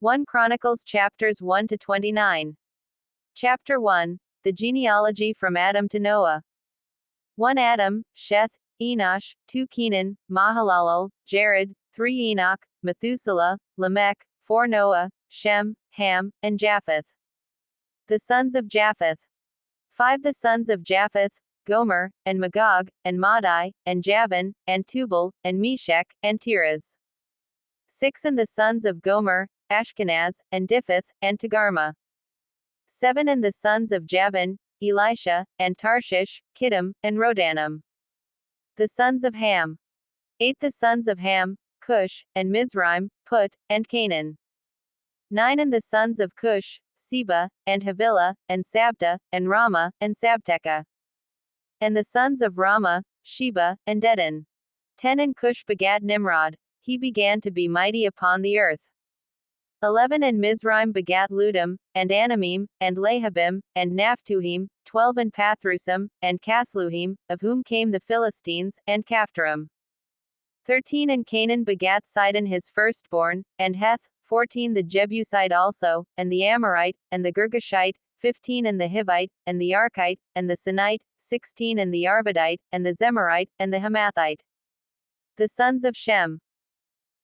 1 Chronicles chapters 1 to 29. Chapter 1. The genealogy from Adam to Noah. 1 Adam, Sheth, Enosh, 2 Kenan, Mahalalel, Jared, 3 Enoch, Methuselah, Lamech, 4 Noah, Shem, Ham, and Japheth. The sons of Japheth. 5 The sons of Japheth, Gomer, and Magog, and Madai, and Javan, and Tubal, and Meshech, and Tiras. 6 And the sons of Gomer, Ashkenaz, and Dipheth, and Togarmah. 7 And the sons of Javan, Elisha, and Tarshish, Kittim, and Rodanim. The sons of Ham. 8 The sons of Ham, Cush, and Mizraim, Put, and Canaan. 9 And the sons of Cush, Seba, and Havilah, and Sabta, and Rama, and Sabteca. And the sons of Rama, Sheba, and Dedan. 10 And Cush begat Nimrod. He began to be mighty upon the earth. 11 And Mizraim begat Ludim, and Anamim, and Lahabim, and Naphtuhim, 12 And Pathrusim, and Casluhim, of whom came the Philistines, and Caphtorim. 13 And Canaan begat Sidon his firstborn, and Heth, 14 The Jebusite also, and the Amorite, and the Girgashite, 15 And the Hivite, and the Archite, and the Sinite, 16 And the Arvadite, and the Zemarite, and the Hamathite. The sons of Shem.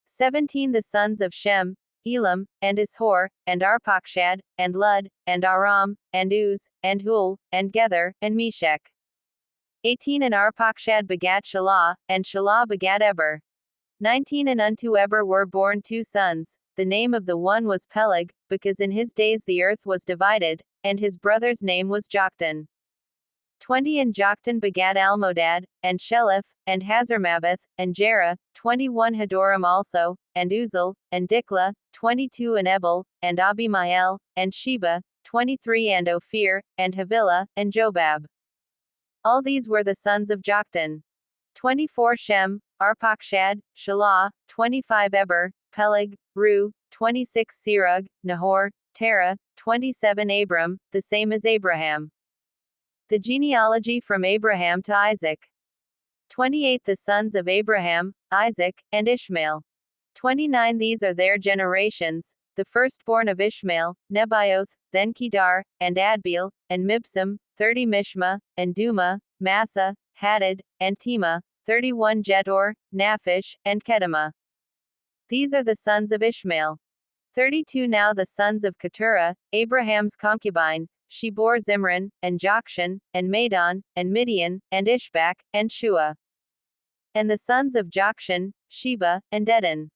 17 The sons of Shem, Elam, and Ishor, and Arpachshad, and Lud, and Aram, and Uz, and Hul, and Gether, and Meshech. 18 And Arpachshad begat Shelah, and Shelah begat Eber. 19 And unto Eber were born 2 sons. The name of the one was Peleg, because in his days the earth was divided, and his brother's name was Joktan. 20 And Joktan begat Almodad, and Sheleph, and Hazarmaveth, and Jerah, 21 Hadoram also, and Uzal, and Dikla, 22 And Ebal, and Abimael, and Sheba, 23 And Ophir, and Havilah, and Jobab. All these were the sons of Joktan. 24 Shem, Arpachshad, Shelah, 25 Eber, Peleg, Ru, 26 Serug, Nahor, Terah, 27 Abram, the same as Abraham. The genealogy from Abraham to Isaac. 28 The sons of Abraham, Isaac, and Ishmael. 29 These are their generations. The firstborn of Ishmael, Nebaioth, then Kedar, and Adbeel, and Mibsam, 30 Mishma, and Duma, Massa, Hadad, and Tema, 31 Jetor, Naphish, and Kedemah. These are the sons of Ishmael. 32 Now the sons of Keturah, Abraham's concubine. She bore Zimran, and Jokshan, and Madon, and Midian, and Ishbak, and Shua. And the sons of Jokshan, Sheba, and Dedan.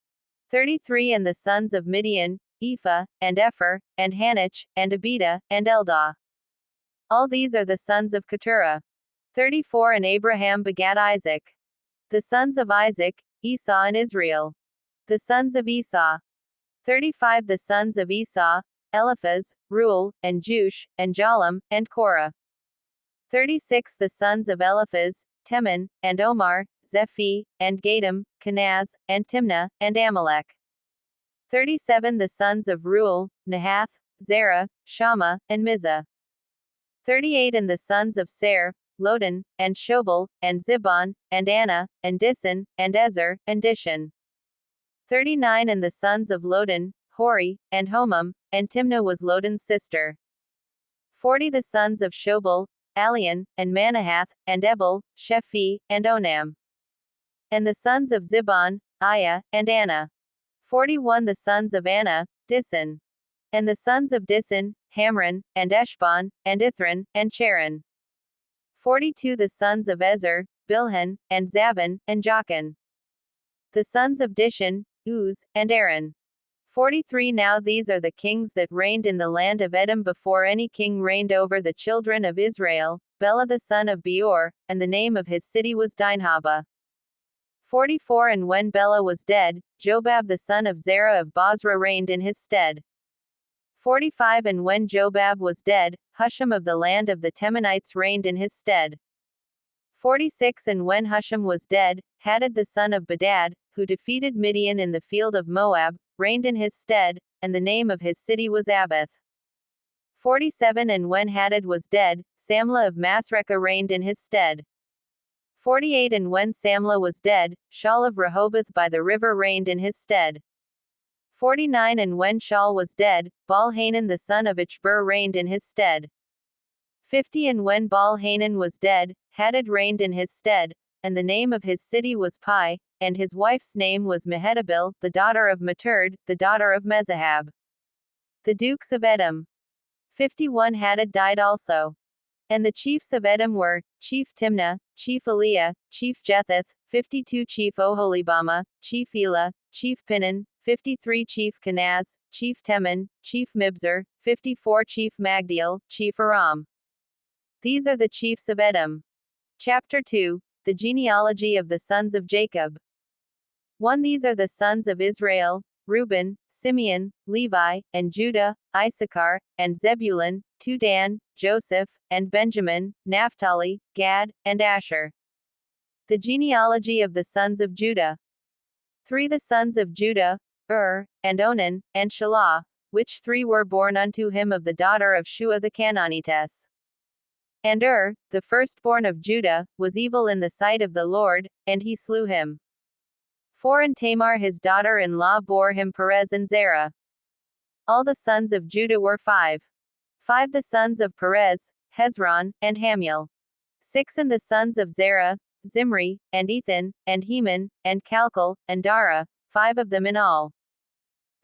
33 And the sons of Midian, Ephah, and Epher, and Hanach, and Abida, and Eldah. All these are the sons of Keturah. 34 And Abraham begat Isaac. The sons of Isaac, Esau and Israel. The sons of Esau. 35 The sons of Esau, Eliphaz, Reuel, and Jush, and Jalam, and Korah. 36 The sons of Eliphaz, Teman, and Omar, Zephi, and Gatam, Kenaz, and Timnah, and Amalek. 37 The sons of Reuel, Nahath, Zerah, Shammah, and Mizah. 38 And the sons of Ser, Lodan, and Shobal, and Zibon, and Anna, and Dissan, and Ezer, and Dishan. 39 And the sons of Lodan, Hori, and Homam, and Timnah was Lodan's sister. 40 The sons of Shobal, Alian, and Manahath, and Ebal, Shephi, and Onam. And the sons of Zibon, Aya, and Anna. 41 The sons of Anna, Dissan. And the sons of Dissan, Hamran, and Eshban, and Ithran, and Cheran. 42 The sons of Ezer, Bilhan, and Zavan, and Jachan. The sons of Dishan, Uz, and Aaron. 43 Now these are the kings that reigned in the land of Edom before any king reigned over the children of Israel, Bela the son of Beor, and the name of his city was Dinhabah. 44 And when Bela was dead, Jobab the son of Zerah of Bozrah reigned in his stead. 45 And when Jobab was dead, Husham of the land of the Temanites reigned in his stead. 46 And when Husham was dead, Hadad the son of Bedad, who defeated Midian in the field of Moab, reigned in his stead, and the name of his city was Avith. 47 And when Hadad was dead, Samlah of Masrekah reigned in his stead. 48 And when Samlah was dead, Shaul of Rehoboth by the river reigned in his stead. 49 And when Shaul was dead, Baal-Hanan the son of Ichbur reigned in his stead. 50 And when Baal-Hanan was dead, Hadad reigned in his stead, and the name of his city was Pai, and his wife's name was Mehetabel, the daughter of Materd, the daughter of Mezahab. The dukes of Edom. 51 Hadad died also. And the chiefs of Edom were, Chief Timnah, Chief Eliah, Chief Jetheth, 52 Chief Oholibamah, Chief Elah, Chief Pinan, 53 Chief Kenaz, Chief Teman, Chief Mibzar, 54 Chief Magdiel, Chief Aram. These are the chiefs of Edom. Chapter 2. The genealogy of the sons of Jacob. 1 These are the sons of Israel, Reuben, Simeon, Levi, and Judah, Issachar, and Zebulun, 2 Dan, Joseph, and Benjamin, Naphtali, Gad, and Asher. The genealogy of the sons of Judah. 3 The sons of Judah, and Onan, and Shelah, which 3 were born unto him of the daughter of Shua the Canaanitess. And the firstborn of Judah, was evil in the sight of the Lord, and he slew him. 4 And Tamar his daughter-in-law bore him Perez and Zerah. All the sons of Judah were 5. 5 The sons of Perez, Hezron, and Hamuel. 6 And the sons of Zerah, Zimri, and Ethan, and Heman, and Calcol, and Dara, 5 of them in all.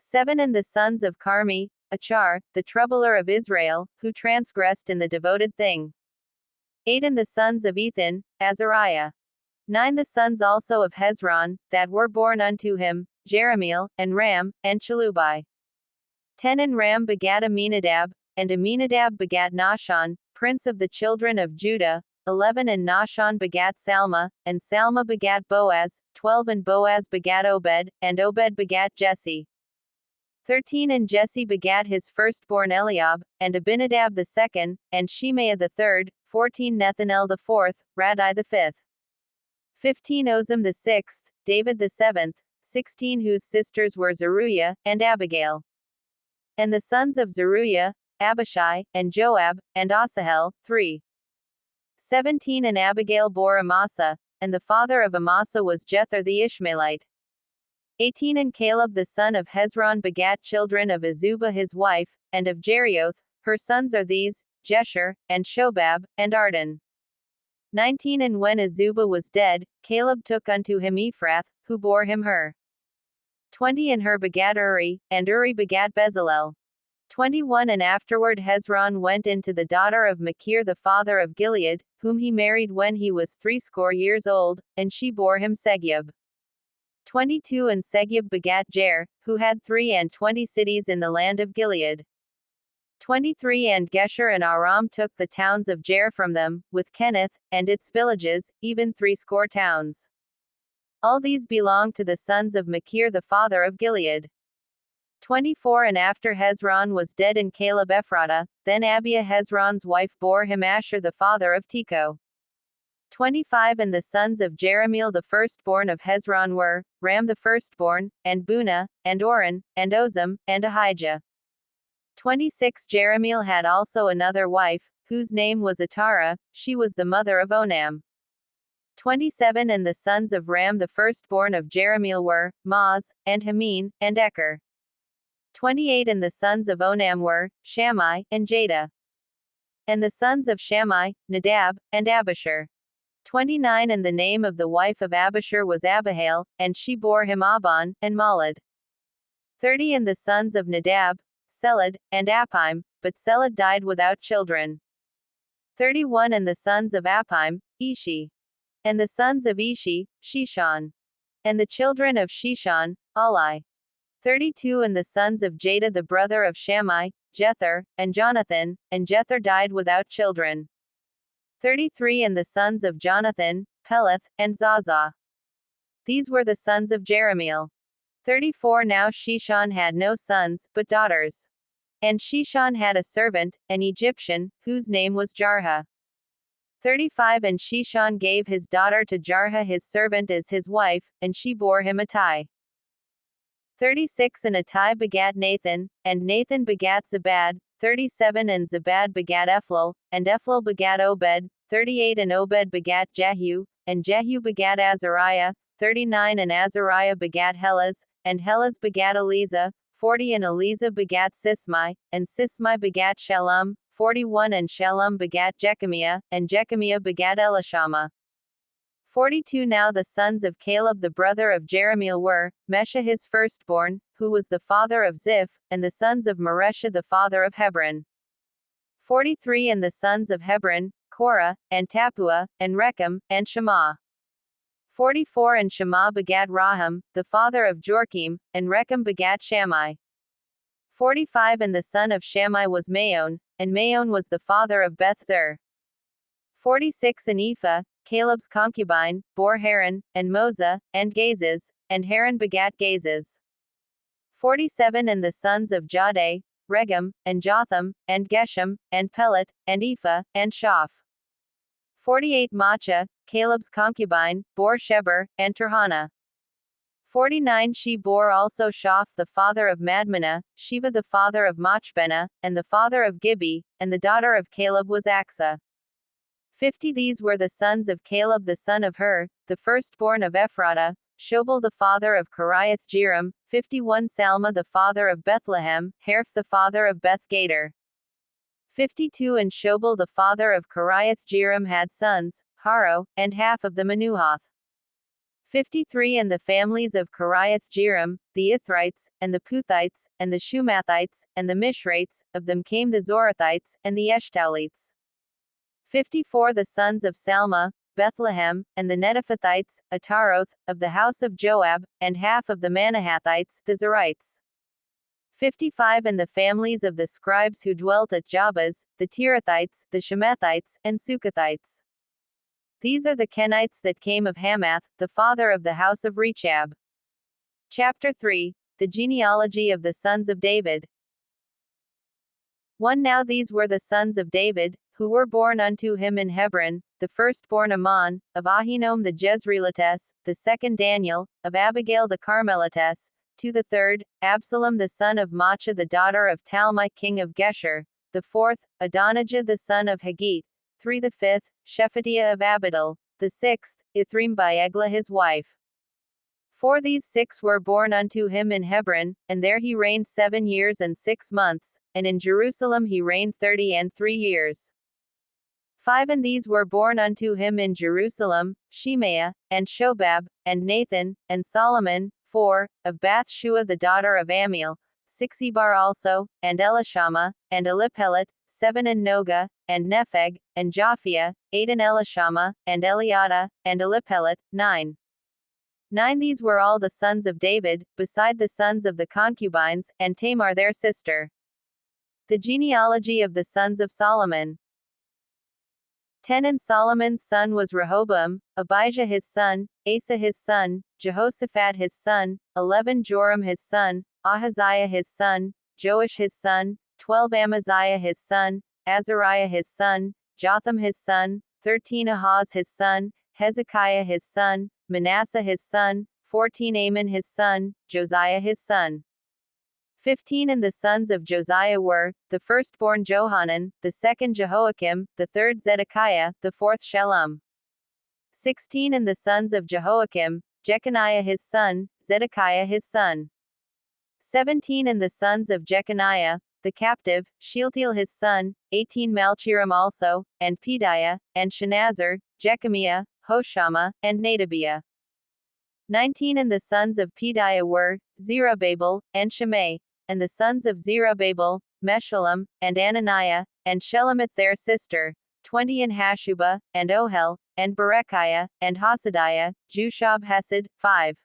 7 And the sons of Carmi, Achar, the troubler of Israel, who transgressed in the devoted thing. 8 And the sons of Ethan, Azariah. 9 The sons also of Hezron, that were born unto him, Jerahmeel, and Ram, and Chelubai. 10 And Ram begat Aminadab, and Aminadab begat Nahshon, prince of the children of Judah. 11 And Nahshon begat Salma, and Salma begat Boaz. 12 And Boaz begat Obed, and Obed begat Jesse. 13 And Jesse begat his firstborn Eliab, and Abinadab the second, and Shimei the third. 14 Nethanel the fourth, Radai the fifth. 15 Ozem the sixth, David the seventh. 16 Whose sisters were Zeruiah, and Abigail. And the sons of Zeruiah, Abishai, and Joab, and Asahel, 3. 17 And Abigail bore Amasa, and the father of Amasa was Jether the Ishmaelite. 18 And Caleb the son of Hezron begat children of Azubah his wife, and of Jerioth. Her sons are these, Jesher, and Shobab, and Arden. 19 And when Azubah was dead, Caleb took unto him Ephrath, who bore him Hur. 20 And Hur begat Uri, and Uri begat Bezalel. 21 And afterward Hezron went into the daughter of Machir the father of Gilead, whom he married when he was 80 years old, and she bore him Segub. 22 And Segub begat Jair, who had 23 cities in the land of Gilead. 23 And Gesher and Aram took the towns of Jair from them, with Kenneth, and its villages, even 80 towns. All these belonged to the sons of Machir the father of Gilead. 24 And after Hezron was dead in Caleb Ephratah, then Abiah Hezron's wife bore him Asher the father of Tekoa. 25 And the sons of Jerahmeel the firstborn of Hezron were, Ram the firstborn, and Bunah, and Oren, and Ozem, and Ahijah. 26 Jerahmeel had also another wife, whose name was Atara, she was the mother of Onam. 27 And the sons of Ram the firstborn of Jerahmeel were, Maz, and Hamin, and Eker. 28 And the sons of Onam were, Shammai, and Jada. And the sons of Shammai, Nadab, and Abishur. 29 And the name of the wife of Abishur was Abihail, and she bore him Abon, and Malad. 30 And the sons of Nadab, Seled, and Apim, but Seled died without children. 31 And the sons of Apim, Ishi. And the sons of Ishi, Shishon. And the children of Shishon, Ali. 32 And the sons of Jada the brother of Shammai, Jether, and Jonathan, and Jether died without children. 33 And the sons of Jonathan, Peleth, and Zaza. These were the sons of Jerahmeel. 34 Now Shishon had no sons, but daughters. And Shishon had a servant, an Egyptian, whose name was Jarha. 35 And Shishon gave his daughter to Jarha his servant as his wife, and she bore him Attai. 36 And Attai begat Nathan, and Nathan begat Zabad. 37 And Zabad begat Ephlal, and Ephlal begat Obed. 38 And Obed begat Jehu, and Jehu begat Azariah. 39 And Azariah begat Helaz, and Helaz begat Eliza. 40 and Eliza begat Sismai, and Sismai begat Shalom, 41 and Shalom begat Jechamiah, and Jechamiah begat Elishama. 42 Now the sons of Caleb the brother of Jerahmeel were, Mesha his firstborn, who was the father of Ziph, and the sons of Maresha the father of Hebron. 43 And the sons of Hebron, Korah, and Tappuah, and Rechem, and Shema. 44 And Shema begat Raham, the father of Jorkim, and Rechem begat Shammai. 45 And the son of Shammai was Maon, and Maon was the father of Beth-zur. 46 And Ephah, Caleb's concubine, bore Haran, and Moza, and Gazez, and Haran begat Gazez. 47 And the sons of Jadai, Regem, and Jotham, and Geshem, and Pelet, and Ephah, and Shaph. 48 Maachah, Caleb's concubine, bore Sheber, and Tirhana. 49 She bore also Shaph the father of Madmenah, Sheva the father of Machbenah, and the father of Gibeah, and the daughter of Caleb was Achsah. 50 These were the sons of Caleb the son of Hur, the firstborn of Ephratah, Shobal the father of Kiriath Jearim, 51 Salma the father of Bethlehem, Harph the father of Beth-gader. 52 And Shobal the father of Kiriath Jearim had sons, Haro, and half of the Menuhoth. 53 And the families of Kiriath Jearim, the Ithrites, and the Puthites, and the Shumathites, and the Mishrates, of them came the Zorathites, and the Eshtaulites. 54 The sons of Salma, Bethlehem, and the Netophathites, Ataroth, of the house of Joab, and half of the Manahathites, the Zerites. 55 And the families of the scribes who dwelt at Jabaz, the Tirathites, the Shemethites, and Sukathites. These are the Kenites that came of Hamath, the father of the house of Rechab. Chapter 3. The genealogy of the sons of David. 1 Now these were the sons of David, who were born unto him in Hebron, the firstborn Ammon, of Ahinoam the Jezreelitess, the second Daniel, of Abigail the Carmelitess, to the third, Absalom the son of Maachah the daughter of Talmai king of Geshur, the fourth, Adonijah the son of Haggith, 3 The fifth, Shephatiah of Abital, the sixth, Ithream by Eglah his wife. 4 These 6 were born unto him in Hebron, and there he reigned 7 years and 6 months, and in Jerusalem he reigned 33 years. 5 And these were born unto him in Jerusalem, Shemaiah, and Shobab, and Nathan, and Solomon, 4, of Bathshua the daughter of Amiel, 6 Ebar also, and Elishama, and Eliphelet, 7 And Noga, and Nepheg, and Japhia, 8 And Elishama, and Eliada, and Eliphelet, 9. 9 These were all the sons of David, beside the sons of the concubines, and Tamar their sister. The genealogy of the sons of Solomon. 10 And Solomon's son was Rehoboam, Abijah his son, Asa his son, Jehoshaphat his son, 11 Joram his son, Ahaziah his son, Joash his son, 12 Amaziah his son, Azariah his son, Jotham his son, 13 Ahaz his son, Hezekiah his son, Manasseh his son, 14 Amon his son, Josiah his son. 15 And the sons of Josiah were, the firstborn Johanan, the second Jehoiakim, the third Zedekiah, the fourth Shallum. 16 And the sons of Jehoiakim, Jeconiah his son, Zedekiah his son. 17 And the sons of Jeconiah, the captive, Shealtiel his son, 18 Malchiram also, and Pedaiah, and Shenazar, Jechamiah, Hoshama, and Nadabiah. 19 And the sons of Pedaiah were, Zerubbabel, and Shimei, and the sons of Zerubbabel, Meshullam, and Ananiah, and Shelemith their sister, 20 And Hashubah, and Ohel, and Berechiah, and Hasadiah, Jushab Hesed, 5.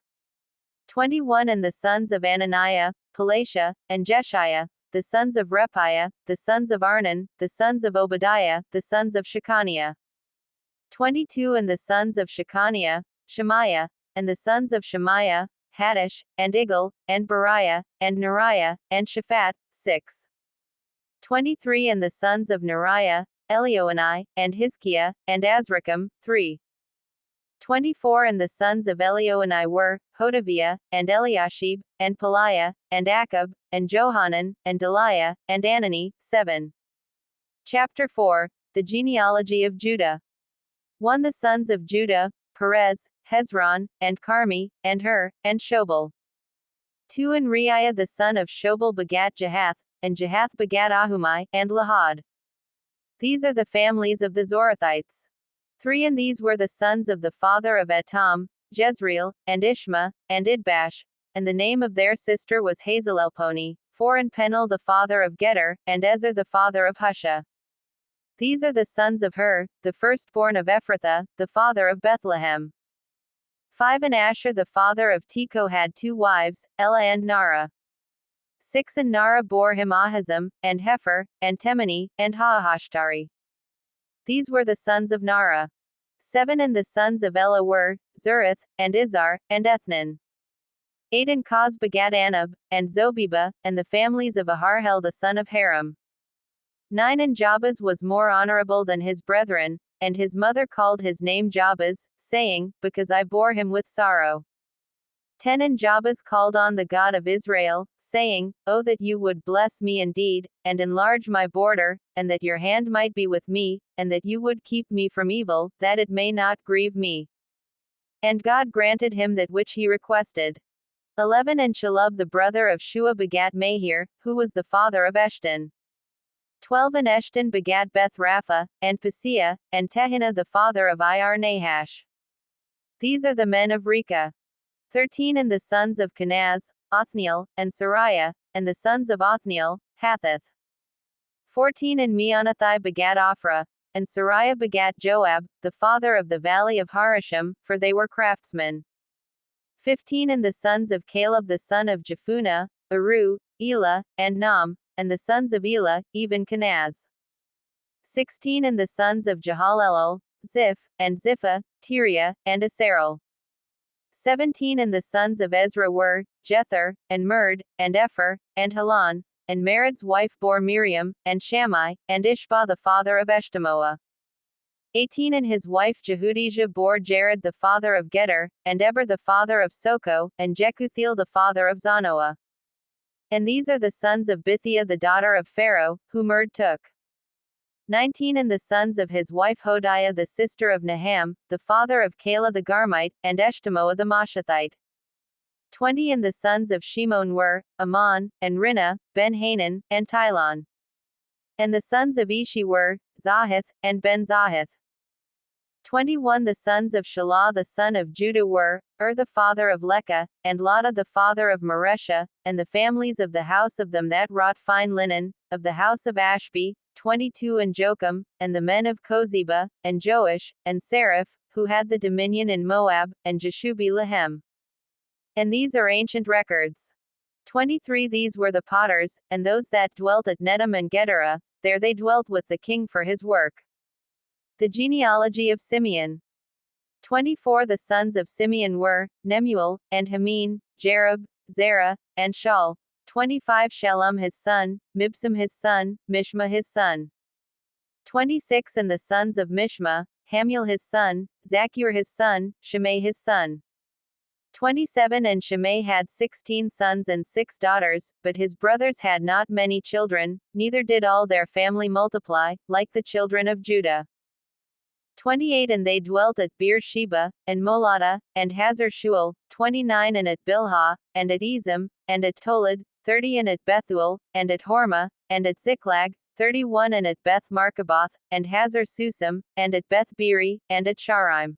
21 And the sons of Ananiah, Pelatiah, and Jeshiah, the sons of Repiah, the sons of Arnan, the sons of Obadiah, the sons of Shechaniah. 22 And the sons of Shechaniah, Shemaiah, and the sons of Shemaiah, Haddish, and Igal, and Beriah, and Neriah, and Shaphat, 6. 23 And the sons of Neriah, Elioenai, and Hizkiah, and Azrikam, 3. 24 And the sons of Elioenai were, Hodaviah, and Eliashib, and Peliah, and Akab, and Johanan, and Deliah, and Anani, 7. Chapter 4. The genealogy of Judah. 1 The sons of Judah, Perez, Hezron, and Carmi, and Hur, and Shobal. 2 And Reiah the son of Shobal begat Jahath, and Jahath begat Ahumai, and Lahad. These are the families of the Zorathites. 3 And these were the sons of the father of Etam, Jezreel, and Ishma, and Idbash, and the name of their sister was Hazelelponi. 4 And Penel the father of Geter, and Ezer the father of Husha. These are the sons of Hur, the firstborn of Ephrathah, the father of Bethlehem. 5 And Asher the father of Tekoa had 2 wives, Elah and Nara. 6 And Nara bore him Ahazam, and Hefer, and Temani, and Haahashtari. These were the sons of Nara. 7 And the sons of Elah were, Zerith, and Izar, and Ethnan. 8 And Koz begat Anab, and Zobeba, and the families of Aharhel the son of Haram. 9 And Jabez was more honorable than his brethren, and his mother called his name Jabez, saying, because I bore him with sorrow. 10 And Jabez called on the God of Israel, saying, Oh that you would bless me indeed, and enlarge my border, and that your hand might be with me, and that you would keep me from evil, that it may not grieve me. And God granted him that which he requested. 11 And Chalub the brother of Shua begat Mahir, who was the father of Eshton. 12 And Eshton begat Beth Rapha, and Paseah, and Tehinnah the father of Ir Nahash. These are the men of Reka. 13 And the sons of Kenaz, Othniel, and Sariah, and the sons of Othniel, Hathith. 14 And Meonothai begat Ophrah, and Sariah begat Joab, the father of the valley of Harashim, for they were craftsmen. 15 And the sons of Caleb the son of Jephunneh, Eru, Elah, and Nam, and the sons of Elah, even Kenaz. 16 And the sons of Jehalelel, Ziph, and Ziphah, Tiria, and Asarel. 17 And the sons of Ezra were, Jether, and Merd, and Epher, and Halan, and Mered's wife bore Miriam, and Shammai, and Ishbah the father of Eshtemoa. 18 And his wife Jehudijah bore Jared the father of Geter, and Eber the father of Soko, and Jekuthiel the father of Zanoah. And these are the sons of Bithiah the daughter of Pharaoh, whom Merd took. 19 And the sons of his wife Hodiah the sister of Naham, the father of Kala the Garmite, and Eshtemoa the Mashathite. 20 And the sons of Shimon were, Ammon, and Rinnah, Ben-Hanan, and Tilon. And the sons of Ishi were, Zahith, and Ben-Zahith. 21 The sons of Shelah the son of Judah were, the father of Lekah, and Lada the father of Maresha, and the families of the house of them that wrought fine linen, of the house of Ashby, 22 And Jocham, and the men of Kozeba, and Joash, and Seraph, who had the dominion in Moab, and Jeshubi Lehem. And these are ancient records. 23 These were the potters, and those that dwelt at Nedam and Gedera, there they dwelt with the king for his work. The genealogy of Simeon. 24 The sons of Simeon were, Nemuel, and Hamin, Jerub, Zerah, and Shaul. 25 Shalom his son, Mibsam his son, Mishma his son. 26 And the sons of Mishma, Hamuel his son, Zachur his son, Shimei his son. 27 And Shimei had 16 sons and 6 daughters, but his brothers had not many children, neither did all their family multiply, like the children of Judah. 28 And they dwelt at Beersheba, and Molada, and Hazar Shual, 29 And at Bilhah, and at Ezem, and at Tolad, 30 And at Bethuel, and at Hormah, and at Ziklag, 31 And at Beth Markaboth, and Hazar Susam, and at Beth Beri, and at Sharaim.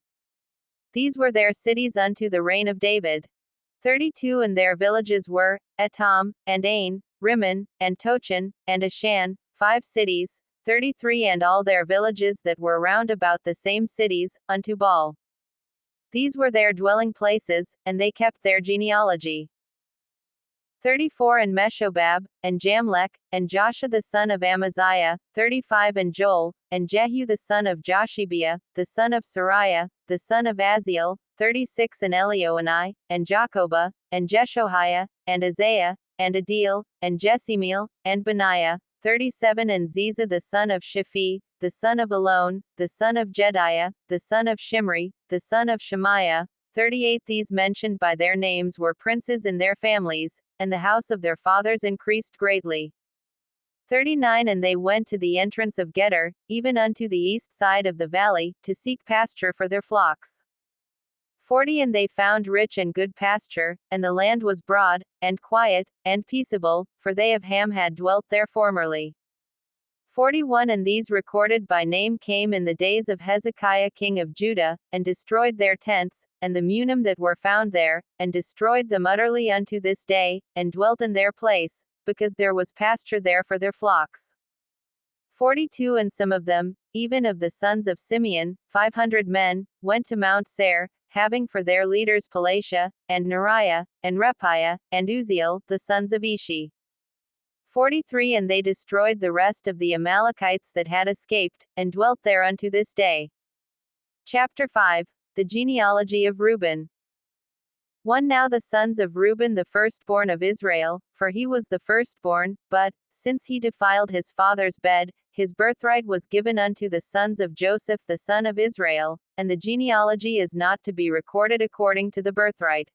These were their cities unto the reign of David. 32 And their villages were, Etam, and Ain, Rimmon, and Tochan, and Ashan, 5 cities. 33 And all their villages that were round about the same cities, unto Baal. These were their dwelling places, and they kept their genealogy. 34 And Meshobab, and Jamlech, and Joshua the son of Amaziah, 35 And Joel, and Jehu the son of Joshibiah, the son of Sariah, the son of Aziel, 36 And Elioenai, and Jacobah, and Jeshoiah, and Isaiah, and Adil, and Jesimiel, and Benaiah, 37 And Ziza the son of Shiphi, the son of Elon, the son of Jediah, the son of Shimri, the son of Shemaiah, 38 These mentioned by their names were princes in their families, and the house of their fathers increased greatly. 39 And they went to the entrance of Geter, even unto the east side of the valley, to seek pasture for their flocks. 40 And they found rich and good pasture, and the land was broad, and quiet, and peaceable, for they of Ham had dwelt there formerly. 41 And these recorded by name came in the days of Hezekiah king of Judah, and destroyed their tents, and the Munim that were found there, and destroyed them utterly unto this day, and dwelt in their place, because there was pasture there for their flocks. 42 And some of them, even of the sons of Simeon, 500 men, went to Mount Seir, having for their leaders Pelatiah, and Neriah, and Repiah, and Uzziel, the sons of Ishi. 43 And they destroyed the rest of the Amalekites that had escaped, and dwelt there unto this day. Chapter 5. The genealogy of Reuben. 1 Now the sons of Reuben the firstborn of Israel, for he was the firstborn, but, since he defiled his father's bed, his birthright was given unto the sons of Joseph the son of Israel, and the genealogy is not to be recorded according to the birthright.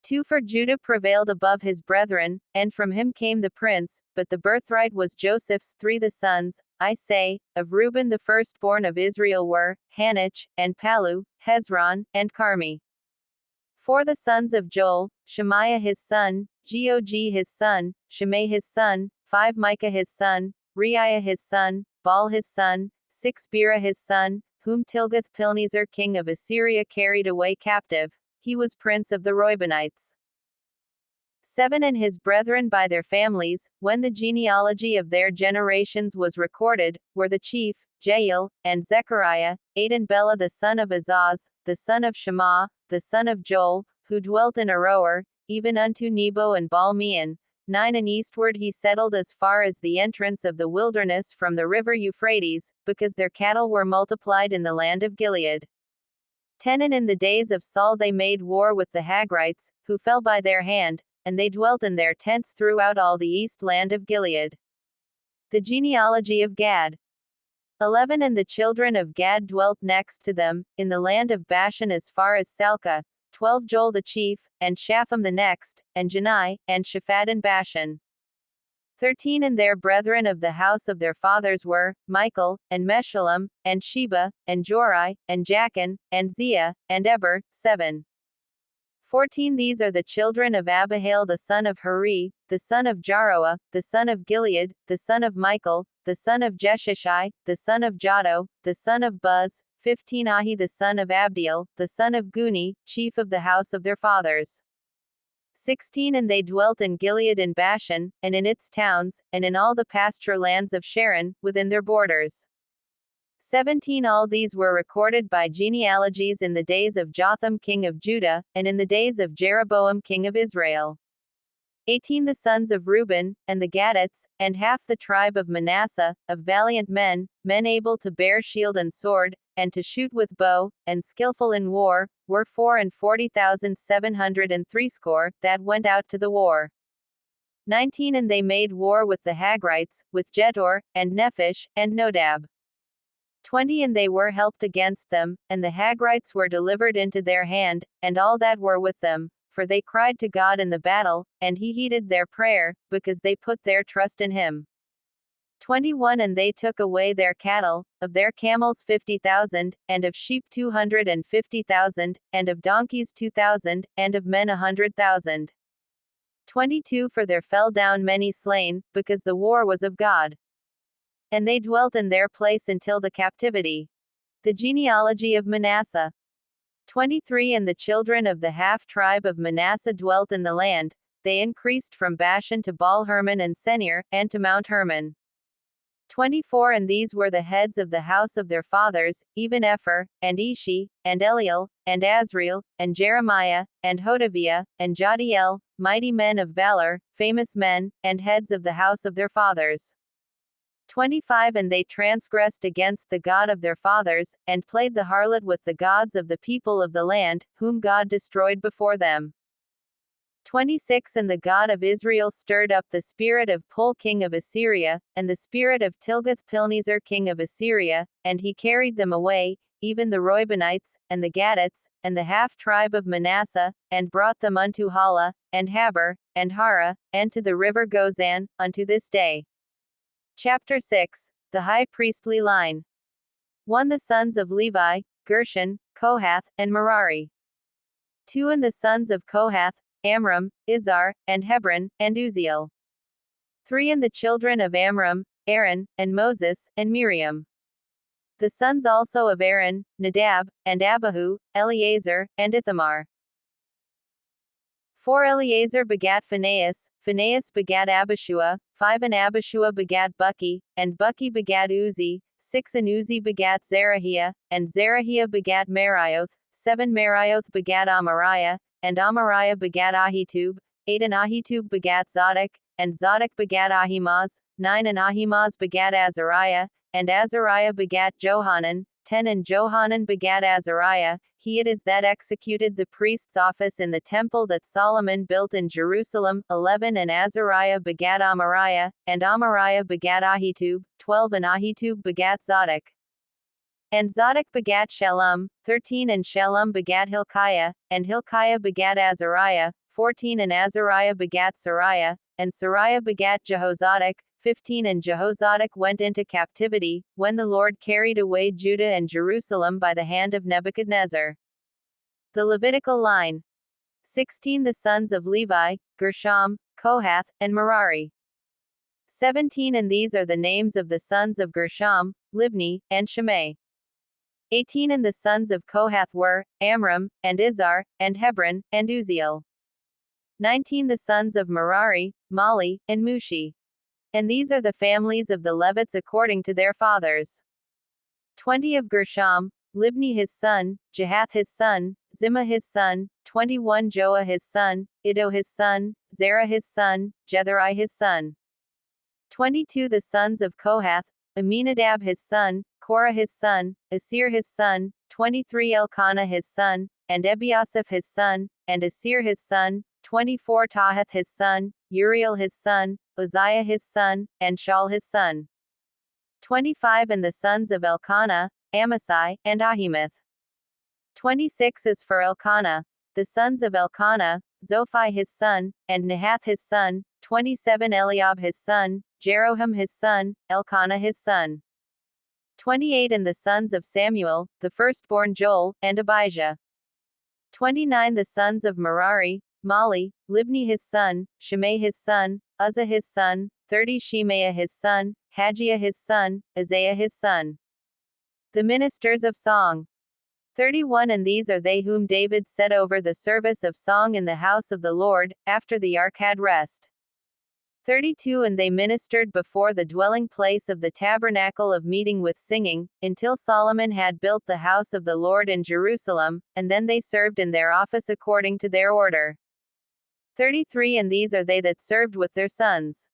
2 For Judah prevailed above his brethren, and from him came the prince, but the birthright was Joseph's. 3 The sons, I say, of Reuben the firstborn of Israel were, Hanoch, and Palu, Hezron, and Carmi. 4 The sons of Joel, Shemaiah his son, Gog his son, Shimei his son, 5 Micah his son, Reiah his son, Baal his son, 6 Bera his son, whom Tilgath-Pilneser king of Assyria carried away captive. He was prince of the Reubenites. 7 And his brethren by their families, when the genealogy of their generations was recorded, were the chief, Jael, and Zechariah. 8 And Bela the son of Azaz, the son of Shema, the son of Joel, who dwelt in Aroer, even unto Nebo and Baal-meon. 9 And eastward he settled as far as the entrance of the wilderness from the river Euphrates, because their cattle were multiplied in the land of Gilead. 10 And in the days of Saul they made war with the Hagrites, who fell by their hand, and they dwelt in their tents throughout all the east land of Gilead. The genealogy of Gad. 11 And the children of Gad dwelt next to them, in the land of Bashan as far as Salcah. 12 Joel the chief, and Shapham the next, and Janai, and Shaphat in Bashan. 13 And their brethren of the house of their fathers were, Michael, and Meshullam, and Sheba, and Jorai, and Jachin, and Zia, and Eber. 7. 14 These are the children of Abihail the son of Huri, the son of Jaroah, the son of Gilead, the son of Michael, the son of Jeshishai, the son of Jado, the son of Buz. 15 Ahi the son of Abdiel, the son of Guni, chief of the house of their fathers. 16 And they dwelt in Gilead and Bashan, and in its towns, and in all the pasture lands of Sharon, within their borders. 17 All these were recorded by genealogies in the days of Jotham king of Judah, and in the days of Jeroboam king of Israel. 18 The sons of Reuben, and the Gadites, and half the tribe of Manasseh, of valiant men, men able to bear shield and sword, and to shoot with bow, and skillful in war, were 40,760, that went out to the war. 19 And they made war with the Hagrites, with Jetor, and Nephish, and Nodab. 20 And they were helped against them, and the Hagrites were delivered into their hand, and all that were with them, for they cried to God in the battle, and he heeded their prayer, because they put their trust in him. 21 And they took away their cattle, of their camels 50,000, and of sheep 250,000, and of donkeys 2,000, and of men 100,000. 22 For there fell down many slain, because the war was of God. And they dwelt in their place until the captivity. The genealogy of Manasseh. 23 And the children of the half-tribe of Manasseh dwelt in the land. They increased from Bashan to Baal-Hermon and Senir, and to Mount Hermon. 24 And these were the heads of the house of their fathers, even Epher, and Ishi, and Eliel, and Azriel, and Jeremiah, and Hodaviah, and Jadiel, mighty men of valor, famous men, and heads of the house of their fathers. 25 And they transgressed against the God of their fathers, and played the harlot with the gods of the people of the land, whom God destroyed before them. 26 And the God of Israel stirred up the spirit of Pul king of Assyria, and the spirit of Tilgath-Pilneser king of Assyria, and he carried them away, even the Reubenites, and the Gadites, and the half-tribe of Manasseh, and brought them unto Hala, and Habor, and Hara, and to the river Gozan, unto this day. Chapter 6. The high priestly line. 1 The sons of Levi, Gershon, Kohath, and Merari. 2 And the sons of Kohath, Amram, Izhar, and Hebron, and Uzziel. 3 And the children of Amram, Aaron, and Moses, and Miriam. The sons also of Aaron, Nadab, and Abihu, Eleazar, and Ithamar. 4 Eleazar begat Phinehas, Phinehas begat Abishua, 5 And Abishua begat Buki, and Buki begat Uzzi, 6 And Uzzi begat Zerahiah, and Zerahiah begat Marioth, 7 Marioth begat Amariah, and Amariah begat Ahitub, 8 And Ahitub begat Zadok, and Zadok begat Ahimaaz, 9 And Ahimaaz begat Azariah, and Azariah begat Johanan, 10 And Johanan begat Azariah. He it is that executed the priest's office in the temple that Solomon built in Jerusalem. 11 And Azariah begat Amariah, and Amariah begat Ahitub, 12 And Ahitub begat Zadok. And Zadok begat Shallum, 13 And Shallum begat Hilkiah, and Hilkiah begat Azariah, 14 And Azariah begat Sariah, and Sariah begat Jehozadak, 15 And Jehozadak went into captivity, when the Lord carried away Judah and Jerusalem by the hand of Nebuchadnezzar. The Levitical line. 16 The sons of Levi, Gershom, Kohath, and Merari. 17 And these are the names of the sons of Gershom, Libni, and Shimei. 18 And the sons of Kohath were, Amram, and Izhar, and Hebron, and Uzziel. 19 The sons of Merari, Mali, and Mushi. And these are the families of the Levites according to their fathers. 20 Of Gershom, Libni his son, Jahath his son, Zimmah his son, 21 Joah his son, Iddo his son, Zerah his son, Jetheri his son. 22 The sons of Kohath, Aminadab his son, Korah his son, Asir his son, 23 Elkanah his son, and Ebiasaph his son, and Asir his son, 24 Tahath his son, Uriel his son, Uzziah his son, and Shaul his son. 25 And the sons of Elkanah, Amasai, and Ahimeth. 26 As for Elkanah, the sons of Elkanah, Zophai his son, and Nahath his son, 27 Eliab his son, Jeroham his son, Elkanah his son. 28 And the sons of Samuel, the firstborn Joel, and Abijah. 29 The sons of Merari, Mali, Libni his son, Shimei his son, Uzzah his son, 30 Shemaiah his son, Haggiah his son, Isaiah his son. The ministers of song. 31 And these are they whom David set over the service of song in the house of the Lord, after the ark had rest. 32 And they ministered before the dwelling place of the tabernacle of meeting with singing, until Solomon had built the house of the Lord in Jerusalem, and then they served in their office according to their order. 33 And these are they that served with their sons.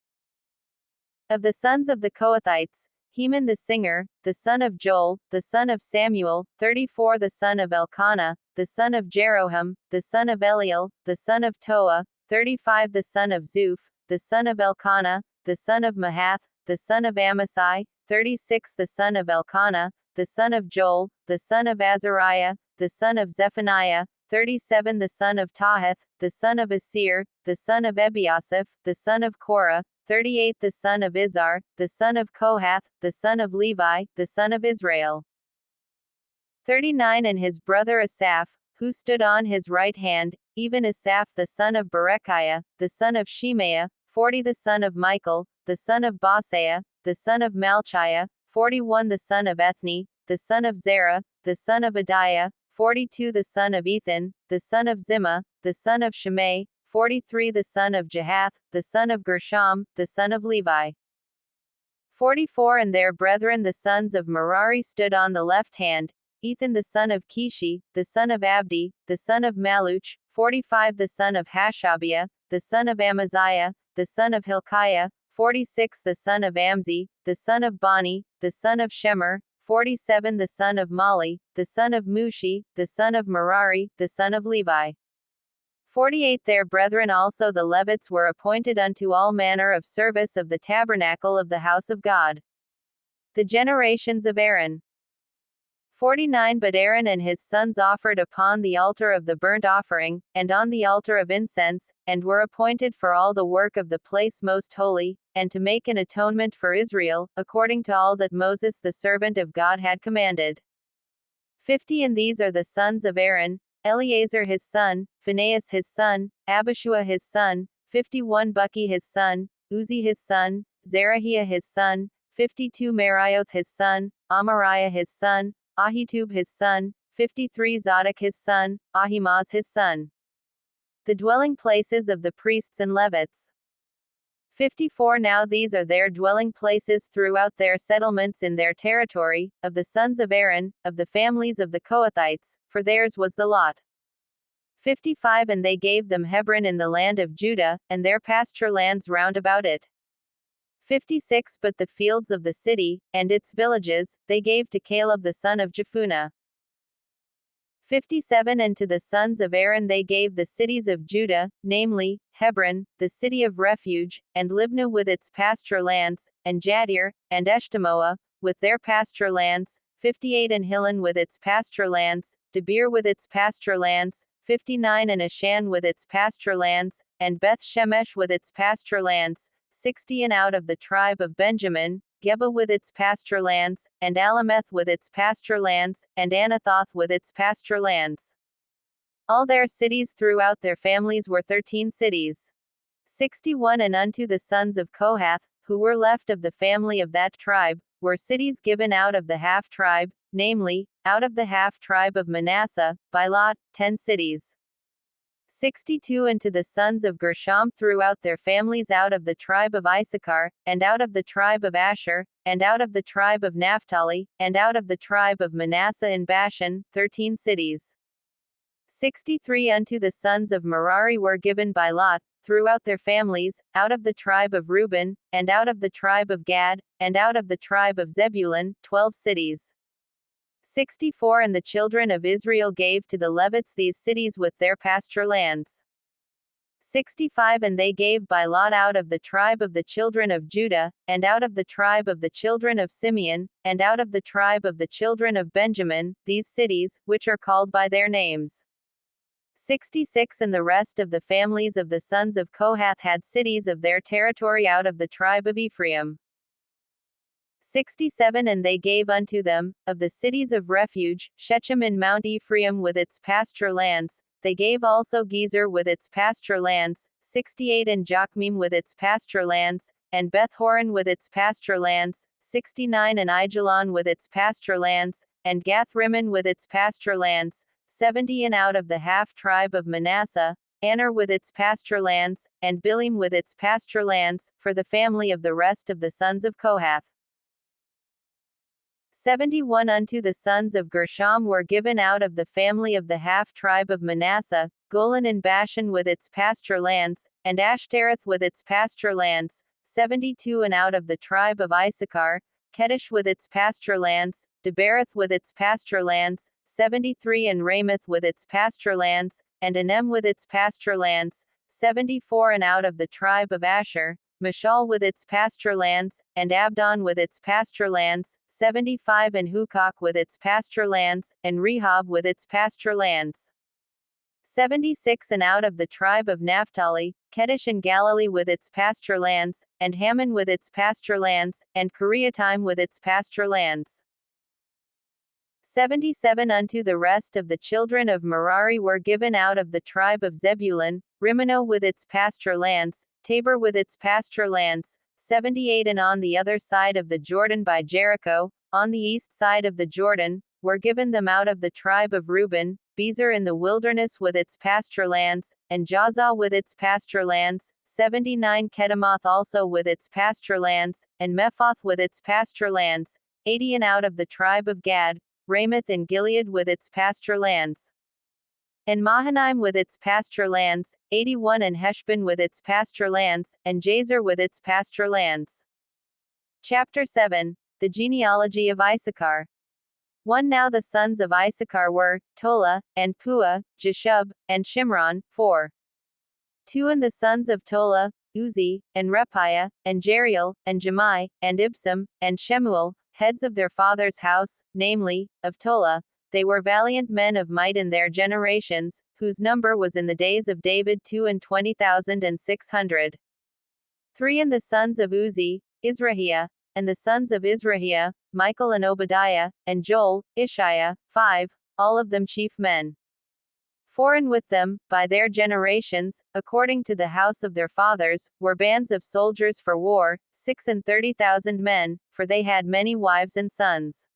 Of the sons of the Kohathites, Heman the singer, the son of Joel, the son of Samuel, 34 The son of Elkanah, the son of Jeroham, the son of Eliel, the son of Toah, 35 The son of Zuph, the son of Elkanah, the son of Mahath, the son of Amasai, 36 The son of Elkanah, the son of Joel, the son of Azariah, the son of Zephaniah, 37 The son of Tahath, the son of Asir, the son of Ebiasaph, the son of Korah, 38 The son of Izhar, the son of Kohath, the son of Levi, the son of Israel. 39 And his brother Asaph, who stood on his right hand, even Asaph the son of Berechiah, the son of Shemaiah, 40 The son of Michael, the son of Baaseiah, the son of Malchiah, 41 The son of Ethni, the son of Zerah, the son of Adiah, 42 The son of Ethan, the son of Zimmah, the son of Shimei, 43 The son of Jahath, the son of Gershom, the son of Levi. 44 And their brethren the sons of Merari stood on the left hand, Ethan the son of Kishi, the son of Abdi, the son of Maluch, 45 The son of Hashabiah, the son of Amaziah, the son of Hilkiah, 46 The son of Amzi, the son of Bani, the son of Shemer, 47 The son of Mali, the son of Mushi, the son of Merari, the son of Levi. 48 Their brethren also the Levites were appointed unto all manner of service of the tabernacle of the house of God. The generations of Aaron. 49 But Aaron and his sons offered upon the altar of the burnt offering, and on the altar of incense, and were appointed for all the work of the place most holy, and to make an atonement for Israel, according to all that Moses the servant of God had commanded. 50 And these are the sons of Aaron, Eleazar his son, Phinehas his son, Abishua his son, 51 Bucky his son, Uzi his son, Zerahiah his son, 52 Merioth his son, Amariah his son, Ahitub his son, 53 Zadok his son, Ahimaaz his son. The dwelling places of the priests and Levites. 54 Now these are their dwelling places throughout their settlements in their territory, of the sons of Aaron, of the families of the Kohathites, for theirs was the lot. 55 And they gave them Hebron in the land of Judah, and their pasture lands round about it. 56 But the fields of the city, and its villages, they gave to Caleb the son of Jephunneh. 57 And to the sons of Aaron they gave the cities of Judah, namely, Hebron, the city of refuge, and Libnah with its pasture lands, and Jatir, and Eshtemoa, with their pasture lands, 58 And Hilon with its pasture lands, Debir with its pasture lands, 59 And Ashan with its pasture lands, and Beth Shemesh with its pasture lands, 60 And out of the tribe of Benjamin, Geba with its pasture lands, and Alameth with its pasture lands, and Anathoth with its pasture lands. All their cities throughout their families were 13 cities. 61 And unto the sons of Kohath, who were left of the family of that tribe, were cities given out of the half-tribe, namely, out of the half-tribe of Manasseh, by lot, 10 cities. 62 And to the sons of Gershom throughout their families out of the tribe of Issachar, and out of the tribe of Asher, and out of the tribe of Naphtali, and out of the tribe of Manasseh in Bashan, 13 cities. 63 Unto the sons of Merari were given by lot, throughout their families, out of the tribe of Reuben, and out of the tribe of Gad, and out of the tribe of Zebulun, 12 cities. 64 And the children of Israel gave to the Levites these cities with their pasture lands. 65 And they gave by lot out of the tribe of the children of Judah, and out of the tribe of the children of Simeon, and out of the tribe of the children of Benjamin, these cities, which are called by their names. 66 And the rest of the families of the sons of Kohath had cities of their territory out of the tribe of Ephraim. 67 And they gave unto them, of the cities of refuge, Shechem in Mount Ephraim with its pasture lands, they gave also Gezer with its pasture lands, 68 And Jokmeam with its pasture lands, and Beth-horon with its pasture lands, 69 And Aijalon with its pasture lands, and Gath-rimmon with its pasture lands, 70 And out of the half-tribe of Manasseh, Aner with its pasture lands, and Bilim with its pasture lands, for the family of the rest of the sons of Kohath. 71 Unto the sons of Gershom were given out of the family of the half-tribe of Manasseh, Golan in Bashan with its pasture lands, and Ashtaroth with its pasture lands, 72 And out of the tribe of Issachar, Kedesh with its pasture lands, Debereth with its pasture lands, 73 And Ramoth with its pasture lands, and Anem with its pasture lands, 74 And out of the tribe of Asher, Mashal with its pasture lands, and Abdon with its pasture lands, 75 And Hukok with its pasture lands, and Rehob with its pasture lands. 76 And out of the tribe of Naphtali, Kedesh and Galilee with its pasture lands, and Hammon with its pasture lands, and Kiriataim with its pasture lands. 77 Unto the rest of the children of Merari were given out of the tribe of Zebulun, Rimmono with its pasture lands, Tabor with its pasture lands, 78 And on the other side of the Jordan by Jericho, on the east side of the Jordan, were given them out of the tribe of Reuben, Bezer in the wilderness with its pasture lands, and Jazah with its pasture lands, 79 Kedemoth also with its pasture lands, and Mephoth with its pasture lands, 80 And out of the tribe of Gad, Ramoth and Gilead with its pasture lands, and Mahanaim with its pasture lands, 81 And Heshbon with its pasture lands, and Jazer with its pasture lands. Chapter 7 The genealogy of Issachar. 1 Now the sons of Issachar were, Tola, and Puah, Jeshub, and Shimron, 4. 2 And the sons of Tola, Uzi, and Repiah, and Jeriel, and Jemai, and Ibsam, and Shemuel, heads of their father's house, namely, of Tola. They were valiant men of might in their generations, whose number was in the days of David 22,600. 3 And the sons of Uzi, Izrahiah, and the sons of Izrahiah, Michael and Obadiah, and Joel, Ishiah, 5, all of them chief men. 4 and with them, by their generations, according to the house of their fathers, were bands of soldiers for war, 36,000 men, for they had many wives and sons.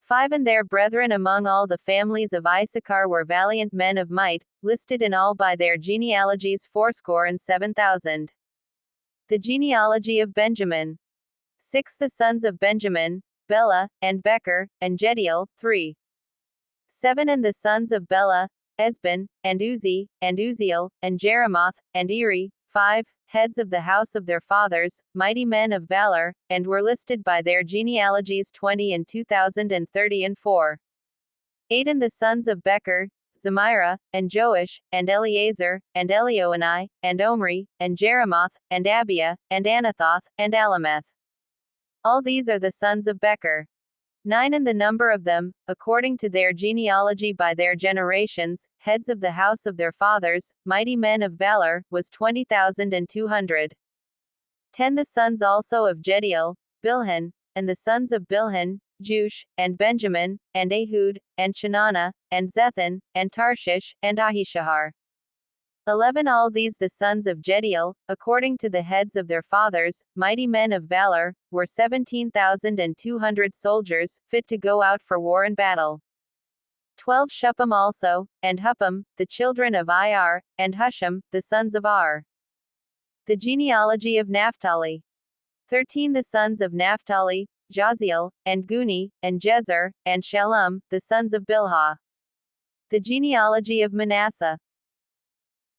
5 and their brethren among all the families of Issachar were valiant men of might, listed in all by their genealogies 7,000. The genealogy of Benjamin. 6 the sons of Benjamin, Bela, and Becher, and Jediel, 3. 7 and the sons of Bela, Esbon, and Uzi, and Uziel, and Jeremoth, and Eri, 5, heads of the house of their fathers, mighty men of valor, and were listed by their genealogies 20 and 2030 and 4. 8 and the sons of Becher, Zemira, and Joash, and Eleazar, and Elioenai, and Omri, and Jeremoth, and Abiah, and Anathoth, and Alameth. All these are the sons of Becher. 9 and the number of them, according to their genealogy by their generations, heads of the house of their fathers, mighty men of valor, was 20,200. 10 the sons also of Jediel, Bilhan, and the sons of Bilhan, Jush, and Benjamin, and Ehud, and Chenana, and Zethan, and Tarshish, and Ahishahar. 11 all these the sons of Jediel, according to the heads of their fathers, mighty men of valor, were 17,200 soldiers, fit to go out for war and battle. 12 Shuppim also, and Huppim, the children of Ir, and Hushim, the sons of Ar. The genealogy of Naphtali. 13 the sons of Naphtali, Jaziel, and Guni, and Jezer, and Shalom, the sons of Bilhah. The genealogy of Manasseh.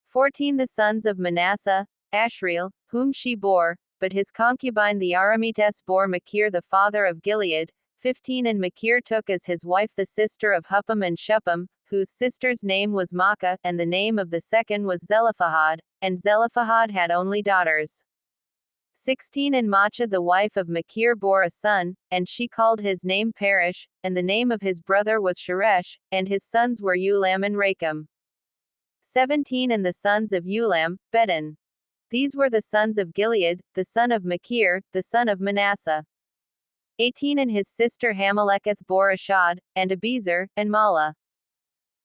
14 the sons of Manasseh, Ashreel, whom she bore, but his concubine the Arametes bore Machir the father of Gilead. 15 and Machir took as his wife the sister of Huppim and Shuppim, whose sister's name was Maacah, and the name of the second was Zelophehad, and Zelophehad had only daughters. 16 and Maachah the wife of Machir bore a son, and she called his name Perish, and the name of his brother was Sheresh, and his sons were Ulam and Rakem. 17 and the sons of Ulam, Bedan. These were the sons of Gilead, the son of Machir, the son of Manasseh. 18 and his sister Hameleketh bore Ashad, and Abizer, and Mala.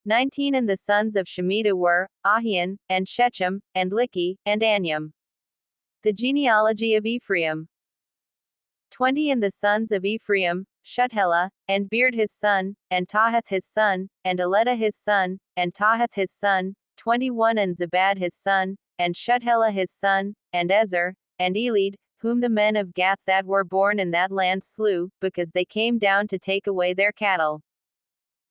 19 and the sons of Shemitah were, Ahian, and Shechem, and Likhi, and Anyam. The genealogy of Ephraim. 20 and the sons of Ephraim, Shuthelah, and Beard his son, and Tahath his son, and Eleda his son, and Tahath his son, 21 and Zabad his son, and Shuthelah his son, and Ezer, and Elid, whom the men of Gath that were born in that land slew, because they came down to take away their cattle.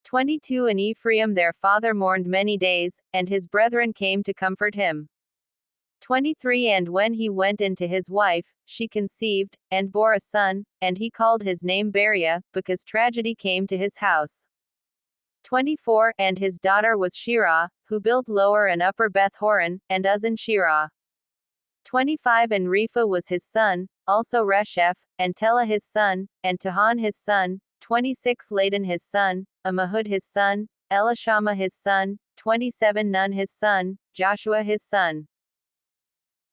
22 and Ephraim their father mourned many days, and his brethren came to comfort him. 23 and when he went in to his wife, she conceived, and bore a son, and he called his name Beriah, because tragedy came to his house. 24 and his daughter was Shirah, who built Lower and Upper Beth Horon, and Uzan Shirah. 25 and Repha was his son, also Resheph, and Telah his son, and Tahan his son, 26 Ladan his son, Ammihud his son, Elishama his son, 27 Nun his son, Joshua his son.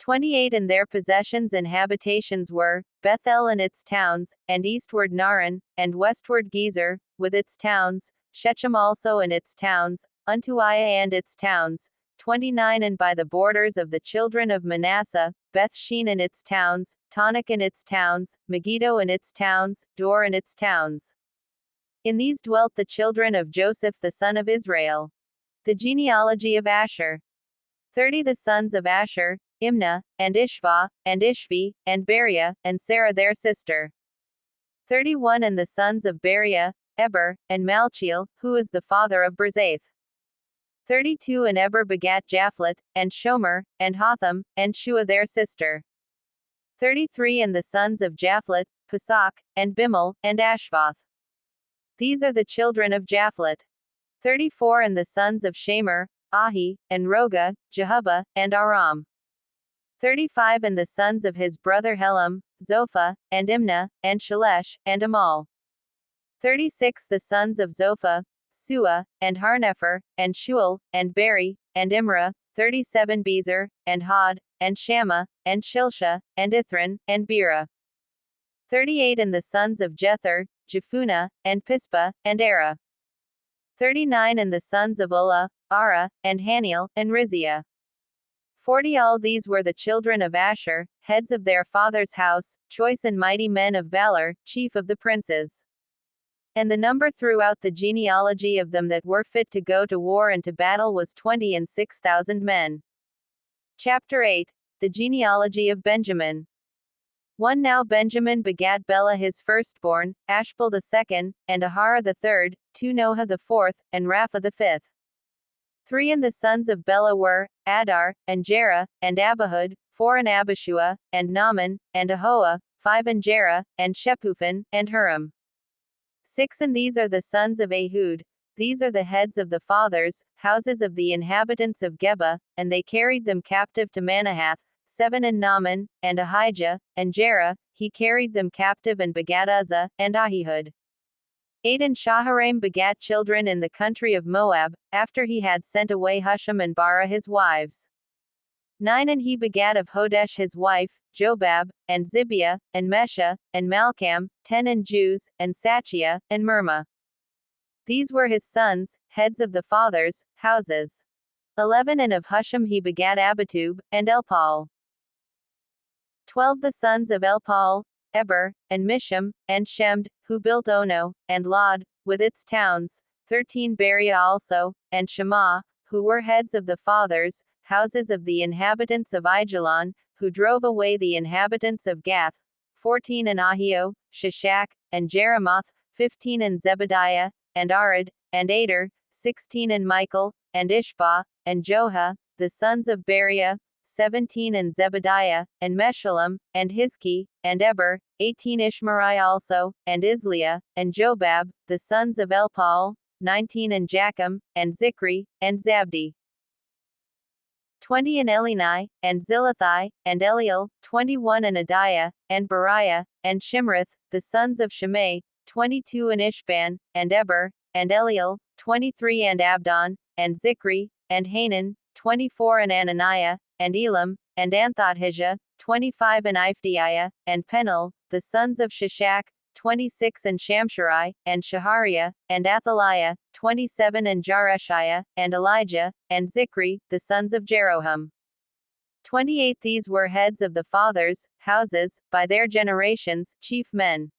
28 and their possessions and habitations were, Bethel and its towns, and eastward Naran, and westward Gezer, with its towns, Shechem also and its towns, unto Ai and its towns, 29 and by the borders of the children of Manasseh, Beth Shean and its towns, Tanakh and its towns, Megiddo and its towns, Dor and its towns. In these dwelt the children of Joseph the son of Israel. The genealogy of Asher. 30 the sons of Asher, Imnah, and Ishva, and Ishvi, and Beriah, and Sarah their sister. 31 and the sons of Beriah, Eber, and Malchiel, who is the father of Berzath. 32 and Eber begat Japhlet, and Shomer, and Hotham, and Shua their sister. 33 and the sons of Japhlet, Pesach, and Bimal, and Ashvath. These are the children of Japhlet. 34 and the sons of Shamer, Ahi, and Roga, Jehubbah, and Aram. 35 and the sons of his brother Helam, Zophah, and Imnah, and Shalesh, and Amal. 36 the sons of Zophah, Sua, and Harnepher, and Shual, and Beri, and Imrah, 37 Bezer, and Had, and Shammah, and Shilsha, and Ithran, and Bera. 38 and the sons of Jether, Jephunneh, and Pispa, and Era. 39 And the sons of Ulla, Ara, and Haniel, and Rizia. 40 All these were the children of Asher, heads of their father's house, choice and mighty men of valor, chief of the princes. And the number throughout the genealogy of them that were fit to go to war and to battle was 20,006,000 men. Chapter 8. The genealogy of Benjamin. 1 Now Benjamin begat Bela his firstborn, Ashbel the second, and Ahara the third, 2 Noah the fourth, and Rapha the fifth. 3 And the sons of Bela were, Adar, and Jerah, and Abihud, 4 And Abishua, and Naaman, and Ahoah, 5 And Jerah, and Shephuphan, and Huram. 6 And these are the sons of Ehud. These are the heads of the fathers' houses of the inhabitants of Geba, and they carried them captive to Manahath. 7 And Naaman, and Ahijah, and Jerah, he carried them captive and begat Uzzah, and Ahihud. 8 And Shaharaim begat children in the country of Moab, after he had sent away Husham and Bara his wives. 9 And he begat of Hodesh his wife, Jobab, and Zibiah, and Mesha, and Malcham, 10 And Juz, and Sachia, and Mirma. These were his sons, heads of the fathers' houses. 11 And of Husham he begat Abitub, and Elpaal. 12 The sons of Elpaal, Eber, and Misham, and Shemd, who built Ono, and Lod, with its towns. 13 Beria also, and Shema, who were heads of the fathers' houses of the inhabitants of Aijalon, who drove away the inhabitants of Gath. 14 And Ahio, Shishak, and Jeremoth. 15 And Zebediah, and Arad, and Ader. 16 And Michael, and Ishbah, and Joha, the sons of Beria. 17 And Zebediah, and Meshullam, and Hizki, and Eber. 18 Ishmerai also, and Isliah, and Jobab, the sons of Elpaal. 19 And Jacham, and Zikri, and Zabdi. 20 And Elini, and Zilathai, and Eliel. 21 And Adiah, and Beriah, and Shimrith, the sons of Shimei. 22 And Ishban, and Eber, and Eliel. 23 And Abdon, and Zikri, and Hanan. 24 And Ananiah, and Elam, and Anthothijah. 25 And Iphdeiah, and Penel, the sons of Shishak. 26 And Shamsharai, and Shahariah, and Athaliah. 27 And Jareshiah, and Elijah, and Zikri, the sons of Jeroham. 28 These were heads of the fathers' houses, by their generations, chief men.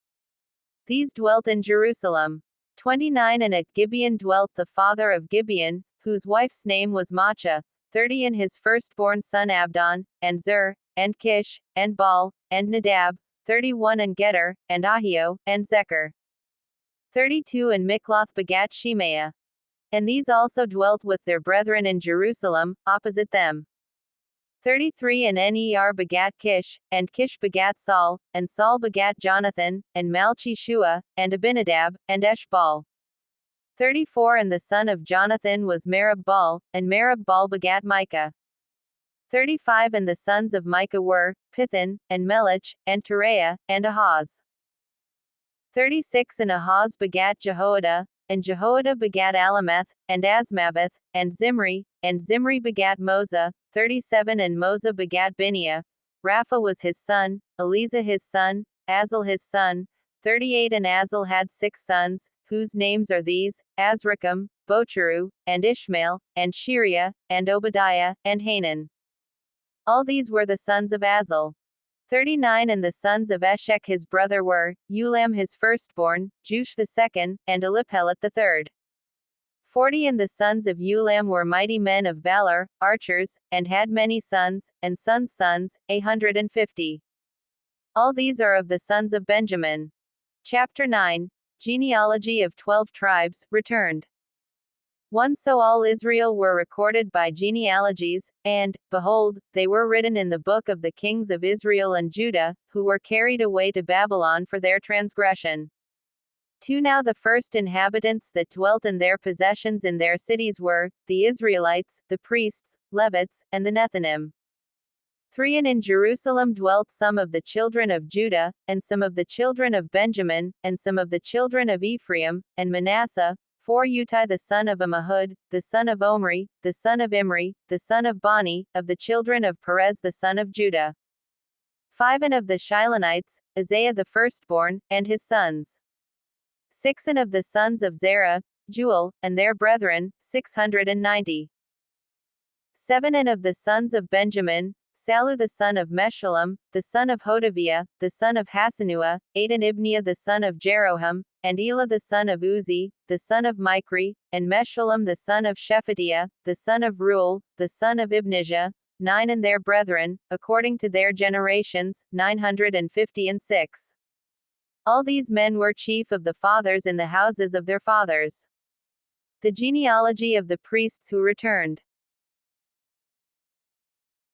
These dwelt in Jerusalem. 29 And at Gibeon dwelt the father of Gibeon, whose wife's name was Maachah. 30 And his firstborn son Abdon, and Zur, and Kish, and Baal, and Nadab. 31 And Geter, and Ahio, and Zechar. 32 And Mikloth begat Shemaiah. And these also dwelt with their brethren in Jerusalem, opposite them. 33 And Ner begat Kish, and Kish begat Saul, and Saul begat Jonathan, and Malchishua, and Abinadab, and Eshbaal. 34 And the son of Jonathan was Merib-Baal, and Merib-Baal begat Micah. 35 And the sons of Micah were, Pithan, and Melech, and Tereah, and Ahaz. 36 And Ahaz begat Jehoiada, and Jehoiada begat Alameth, and Asmaveth, and Zimri, and Zimri begat Moza. 37 And Moza begat Bineah. Rapha was his son, Eliza his son, Azel his son. 38 And Azel had 6 sons, whose names are these, Azrikam, Bocheru, and Ishmael, and Shiriah, and Obadiah, and Hanan. All these were the sons of Azel. 39 And the sons of Eshek his brother were, Ulam his firstborn, Jush the second, and Eliphelet the third. 40 And the sons of Ulam were mighty men of valor, archers, and had many sons, and sons' sons, 150. All these are of the sons of Benjamin. Chapter 9. Genealogy of 12 tribes, returned. 1 So all Israel were recorded by genealogies, and, behold, they were written in the book of the kings of Israel and Judah, who were carried away to Babylon for their transgression. 2 Now the first inhabitants that dwelt in their possessions in their cities were, the Israelites, the priests, Levites, and the Nethinim. 3 And in Jerusalem dwelt some of the children of Judah, and some of the children of Benjamin, and some of the children of Ephraim, and Manasseh. 4 Utai the son of Ammihud, the son of Omri, the son of Imri, the son of Bani, of the children of Perez the son of Judah. 5 And of the Shilonites, Isaiah the firstborn, and his sons. 6 And of the sons of Zerah, Jewel, and their brethren, 690. 7 And of the sons of Benjamin, Salu the son of Meshullam, the son of Hodaviah, the son of Hasanua, 8 And Ibniah the son of Jeroham, and Elah the son of Uzi, the son of Michri, and Meshullam the son of Shephatiah, the son of Ruel, the son of Ibnijah, 9 And their brethren, according to their generations, 956. All these men were chief of the fathers in the houses of their fathers. The genealogy of the priests who returned.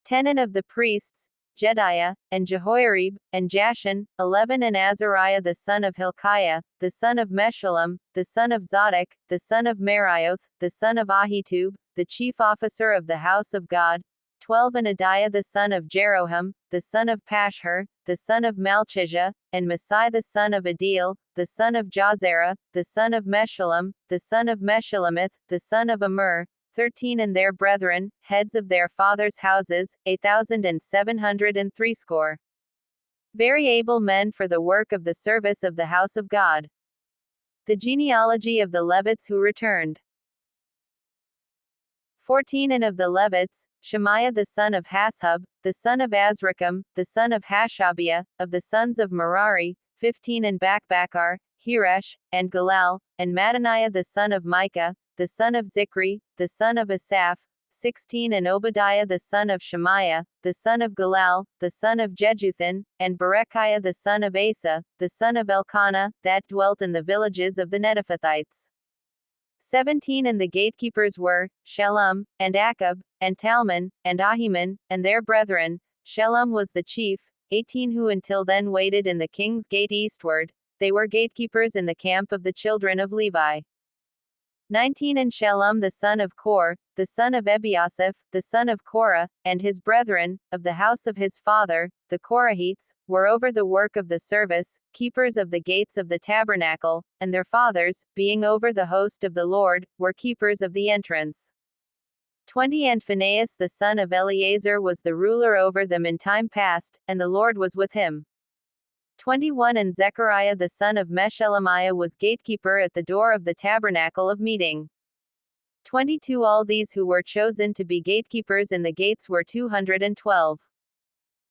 10 And of the priests, Jedaiah, and Jehoiarib, and Jashan, 11 And Azariah the son of Hilkiah, the son of Meshullam, the son of Zadok, the son of Merioth, the son of Ahitub, the chief officer of the house of God, 12 And Adiah the son of Jeroham, the son of Pashhur, the son of Malchijah, and Masai the son of Adil, the son of Jazerah, the son of Meshullam, the son of Meshulamith, the son of Amur, 13 And their brethren, heads of their fathers' houses, 8,703 score. Very able men for the work of the service of the house of God. The genealogy of the Levites who returned. 14 And of the Levites, Shemaiah the son of Hashub, the son of Azrikam, the son of Hashabiah, of the sons of Merari, 15 And Bakbakar, Heresh, and Galal, and Mattaniah the son of Micah, the son of Zikri, the son of Asaph, 16 And Obadiah the son of Shemaiah, the son of Galal, the son of Jeduthun, and Berechiah the son of Asa, the son of Elkanah, that dwelt in the villages of the Netophathites. 17 And the gatekeepers were, Shallum, and Akab, and Talmon, and Ahiman, and their brethren. Shallum was the chief, 18 who until then waited in the king's gate eastward. They were gatekeepers in the camp of the children of Levi. 19 And Shallum the son of Kor, the son of Ebiasaph, the son of Korah, and his brethren, of the house of his father, the Korahites, were over the work of the service, keepers of the gates of the tabernacle, and their fathers, being over the host of the Lord, were keepers of the entrance. 20 And Phinehas the son of Eleazar was the ruler over them in time past, and the Lord was with him. 21 And Zechariah the son of Meshelemiah was gatekeeper at the door of the tabernacle of meeting. 22 All these who were chosen to be gatekeepers in the gates were 212.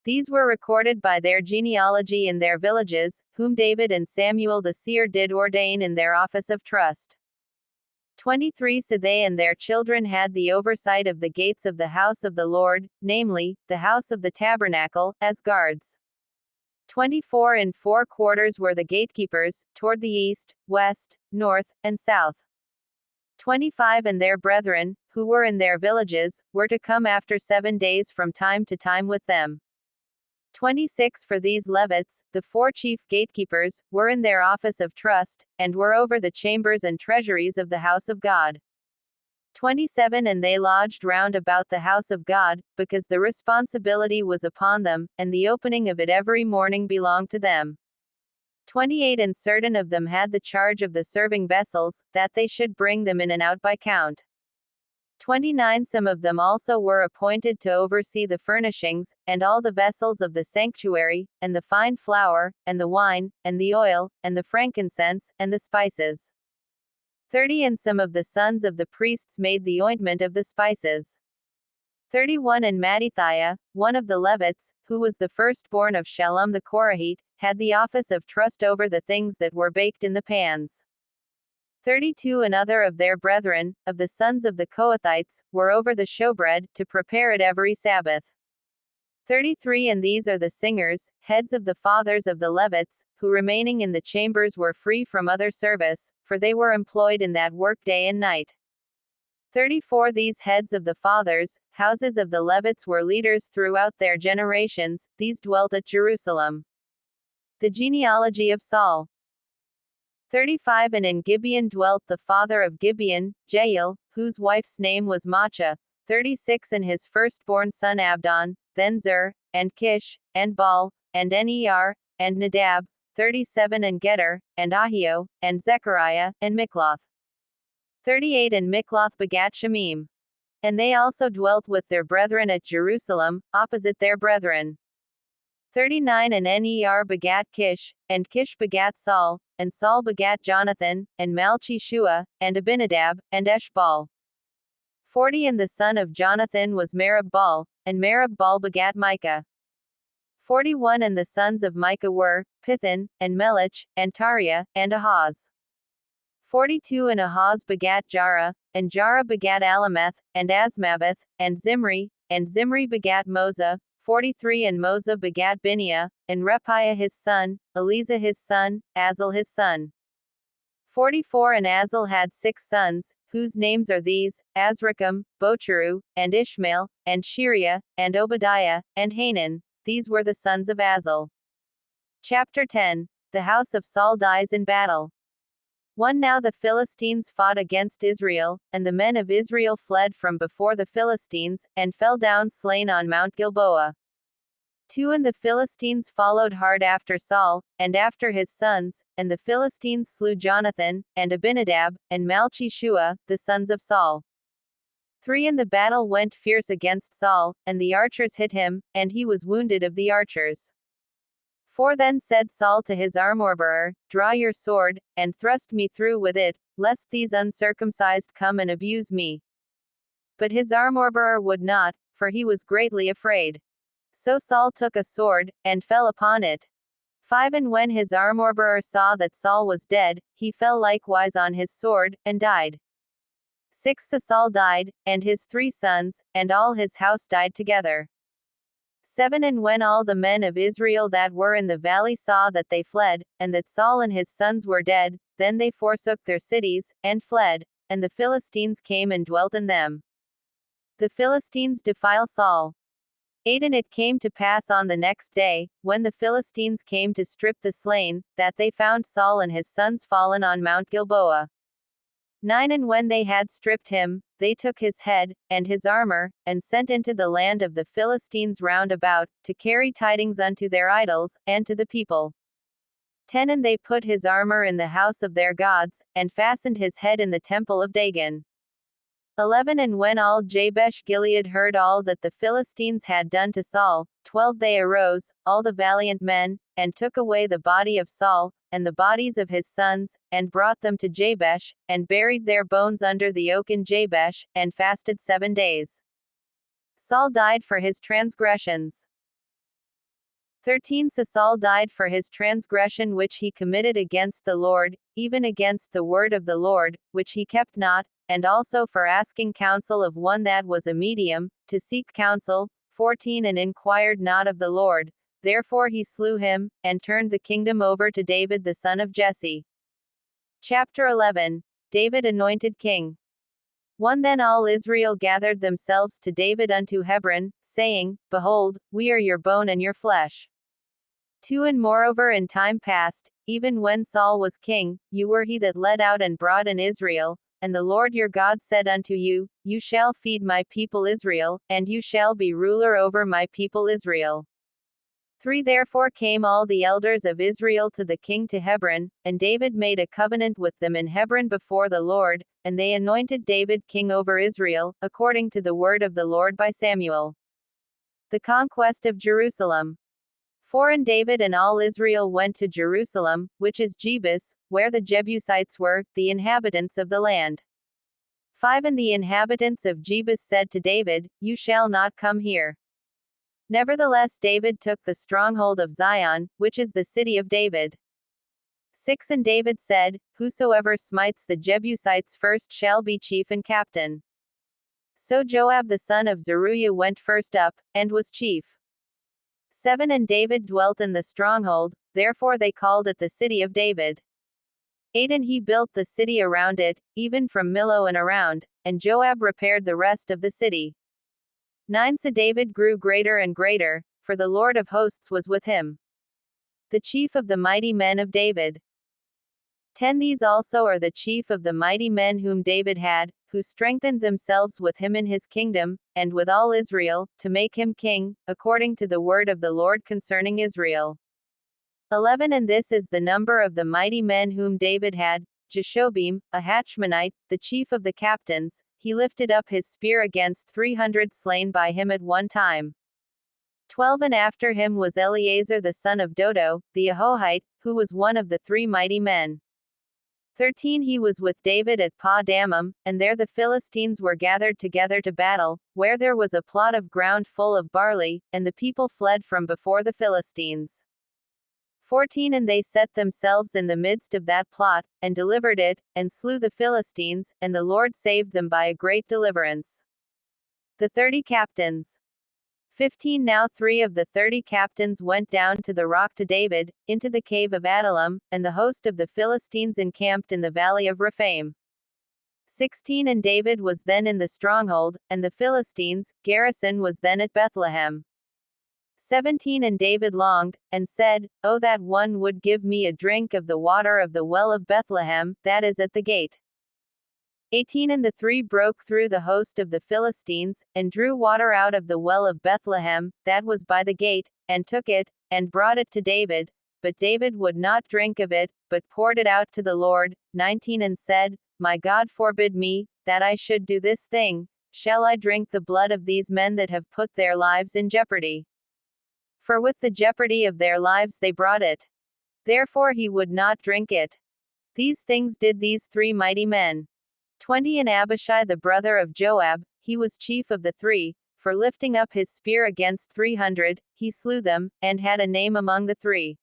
These were recorded by their genealogy in their villages, whom David and Samuel the seer did ordain in their office of trust. 23 So they and their children had the oversight of the gates of the house of the Lord, namely, the house of the tabernacle, as guards. 24 In 4 quarters were the gatekeepers, toward the east, west, north, and south. 25 And their brethren, who were in their villages, were to come after 7 days from time to time with them. 26 For these Levites, the 4 chief gatekeepers, were in their office of trust, and were over the chambers and treasuries of the house of God. 27 And they lodged round about the house of God, because the responsibility was upon them, and the opening of it every morning belonged to them. 28 And certain of them had the charge of the serving vessels, that they should bring them in and out by count. 29 Some of them also were appointed to oversee the furnishings, and all the vessels of the sanctuary, and the fine flour, and the wine, and the oil, and the frankincense, and the spices. 30 And some of the sons of the priests made the ointment of the spices. 31 And Mattithiah, one of the Levites, who was the firstborn of Shallum the Korahite, had the office of trust over the things that were baked in the pans. 32 And other of their brethren, of the sons of the Kohathites, were over the showbread, to prepare it every Sabbath. 33 And these are the singers, heads of the fathers of the Levites, who remaining in the chambers were free from other service, for they were employed in that work day and night. 34 These heads of the fathers' houses of the Levites were leaders throughout their generations, these dwelt at Jerusalem. The genealogy of Saul. 35 And in Gibeon dwelt the father of Gibeon, Jael, whose wife's name was Maachah. 36 And his firstborn son Abdon, then Zur, and Kish, and Baal, and Ner, and Nadab. 37 And Geter, and Ahio, and Zechariah, and Mikloth. 38 And Mikloth begat Shemim. And they also dwelt with their brethren at Jerusalem, opposite their brethren. 39 And Ner begat Kish, and Kish begat Saul, and Saul begat Jonathan, and Malchi-Shua, and Abinadab, and Eshbal. 40 And the son of Jonathan was Merib-Baal, and Merib-Baal begat Micah. 41 And the sons of Micah were, Pithon, and Melech, and Tariah, and Ahaz. 42 And Ahaz begat Jarah, and Jarah begat Alameth, and Asmaveth, and Zimri, and Zimri begat Moza. 43 And Moza begat Bineah, and Repiah his son, Eleazar his son, Azel his son. 44 And Azel had 6 sons, whose names are these, Azrikam, Bocheru, and Ishmael, and Shiriah, and Obadiah, and Hanan. These were the sons of Azel. Chapter 10. The house of Saul dies in battle. 1 Now the Philistines fought against Israel, and the men of Israel fled from before the Philistines, and fell down slain on Mount Gilboa. 2 And the Philistines followed hard after Saul, and after his sons, and the Philistines slew Jonathan, and Abinadab, and Malchi-Shua, the sons of Saul. 3 And the battle went fierce against Saul, and the archers hit him, and he was wounded of the archers. 4 Then said Saul to his armor-bearer, Draw your sword, and thrust me through with it, lest these uncircumcised come and abuse me. But his armor-bearer would not, for he was greatly afraid. So Saul took a sword, and fell upon it. 5 And when his armor-bearer saw that Saul was dead, he fell likewise on his sword, and died. 6 So Saul died, and his 3 sons, and all his house died together. 7 And when all the men of Israel that were in the valley saw that they fled, and that Saul and his sons were dead, then they forsook their cities, and fled, and the Philistines came and dwelt in them. The Philistines defile Saul. 8 And it came to pass on the next day, when the Philistines came to strip the slain, that they found Saul and his sons fallen on Mount Gilboa. 9 And when they had stripped him, they took his head, and his armor, and sent into the land of the Philistines round about, to carry tidings unto their idols, and to the people. 10 And they put his armor in the house of their gods, and fastened his head in the temple of Dagon. 11 And when all Jabesh Gilead heard all that the Philistines had done to Saul, 12 They arose, all the valiant men, and took away the body of Saul, and the bodies of his sons, and brought them to Jabesh, and buried their bones under the oak in Jabesh, and fasted 7 days. Saul died for his transgressions. 13 So Saul died for his transgression which he committed against the Lord, even against the word of the Lord, which he kept not, and also for asking counsel of one that was a medium, to seek counsel. 14 And inquired not of the Lord. Therefore he slew him, and turned the kingdom over to David the son of Jesse. Chapter 11. David anointed king. 1 Then all Israel gathered themselves to David unto Hebron, saying, Behold, we are your bone and your flesh. 2 And moreover in time past, even when Saul was king, you were he that led out and brought in Israel, and the Lord your God said unto you, You shall feed my people Israel, and you shall be ruler over my people Israel. 3 Therefore came all the elders of Israel to the king to Hebron, and David made a covenant with them in Hebron before the Lord, and they anointed David king over Israel, according to the word of the Lord by Samuel. The conquest of Jerusalem. 4 And David and all Israel went to Jerusalem, which is Jebus, where the Jebusites were, the inhabitants of the land. 5 And the inhabitants of Jebus said to David, You shall not come here. Nevertheless David took the stronghold of Zion, which is the city of David. 6 And David said, Whosoever smites the Jebusites first shall be chief and captain. So Joab the son of Zeruiah went first up, and was chief. 7 And David dwelt in the stronghold, therefore they called it the city of David. 8 And he built the city around it, even from Millo and around, and Joab repaired the rest of the city. 9 So David grew greater and greater, for the Lord of hosts was with him. The chief of the mighty men of David. 10 These also are the chief of the mighty men whom David had, who strengthened themselves with him in his kingdom, and with all Israel, to make him king, according to the word of the Lord concerning Israel. 11 And this is the number of the mighty men whom David had: Jeshobim, a Hachmonite, the chief of the captains, he lifted up his spear against 300 slain by him at one time. 12 And after him was Eleazar the son of Dodo, the Ahohite, who was one of the 3 mighty men. 13 He was with David at Pa-Damim, and there the Philistines were gathered together to battle, where there was a plot of ground full of barley, and the people fled from before the Philistines. 14 And they set themselves in the midst of that plot, and delivered it, and slew the Philistines, and the Lord saved them by a great deliverance. The 30 captains. 15 Now 3 of the 30 captains went down to the rock to David, into the cave of Adullam, and the host of the Philistines encamped in the valley of Rephaim. 16 And David was then in the stronghold, and the Philistines' garrison was then at Bethlehem. 17 And David longed, and said, "Oh, that one would give me a drink of the water of the well of Bethlehem, that is at the gate." 18 And the 3 broke through the host of the Philistines, and drew water out of the well of Bethlehem, that was by the gate, and took it, and brought it to David. But David would not drink of it, but poured it out to the Lord. 19 And said, "My God forbid me, that I should do this thing. Shall I drink the blood of these men that have put their lives in jeopardy? For with the jeopardy of their lives they brought it." Therefore he would not drink it. These things did these 3 mighty men. 20 And Abishai the brother of Joab, he was chief of the 3, for lifting up his spear against 300, he slew them, and had a name among the 3.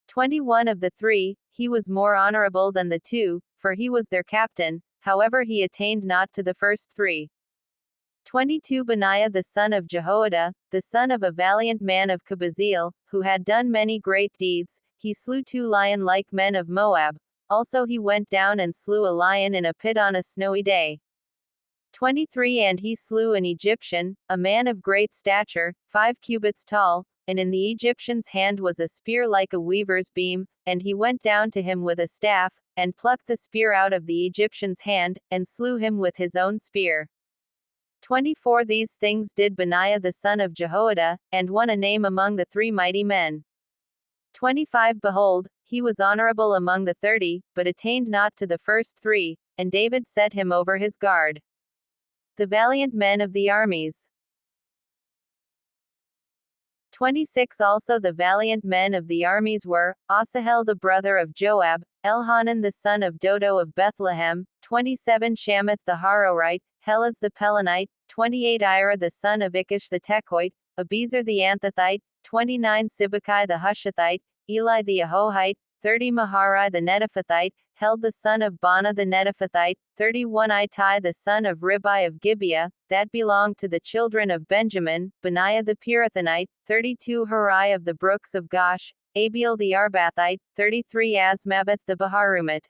21 Of the 3, he was more honorable than the 2, for he was their captain, however he attained not to the first 3. 22 Benaiah the son of Jehoiada, the son of a valiant man of Kabazeel, who had done many great deeds, he slew 2 lion-like men of Moab. Also he went down and slew a lion in a pit on a snowy day. 23 And he slew an Egyptian, a man of great stature, 5 cubits tall, and in the Egyptian's hand was a spear like a weaver's beam, and he went down to him with a staff, and plucked the spear out of the Egyptian's hand, and slew him with his own spear. 24 These things did Benaiah the son of Jehoiada, and won a name among the 3 mighty men. 25 Behold, he was honorable among the 30, but attained not to the first 3, and David set him over his guard. The valiant men of the armies. 26 Also the valiant men of the armies were, Asahel the brother of Joab, Elhanan the son of Dodo of Bethlehem, 27 Shammath the Harorite, Helaz the Pelonite, 28 Ira the son of Ikish the Tekoite, Abiezer the Anthothite, 29 Sibbecai the Hushathite, Eli the Ahohite, 30 Maharai the Netophathite, Held the son of Bana the Netophathite, 31 Ittai the son of Ribai of Gibeah, that belonged to the children of Benjamin, Benaiah the Pirathonite, 32 Hurai of the brooks of Gosh, Abiel the Arbathite, 33 Asmabbeth the Baharumite,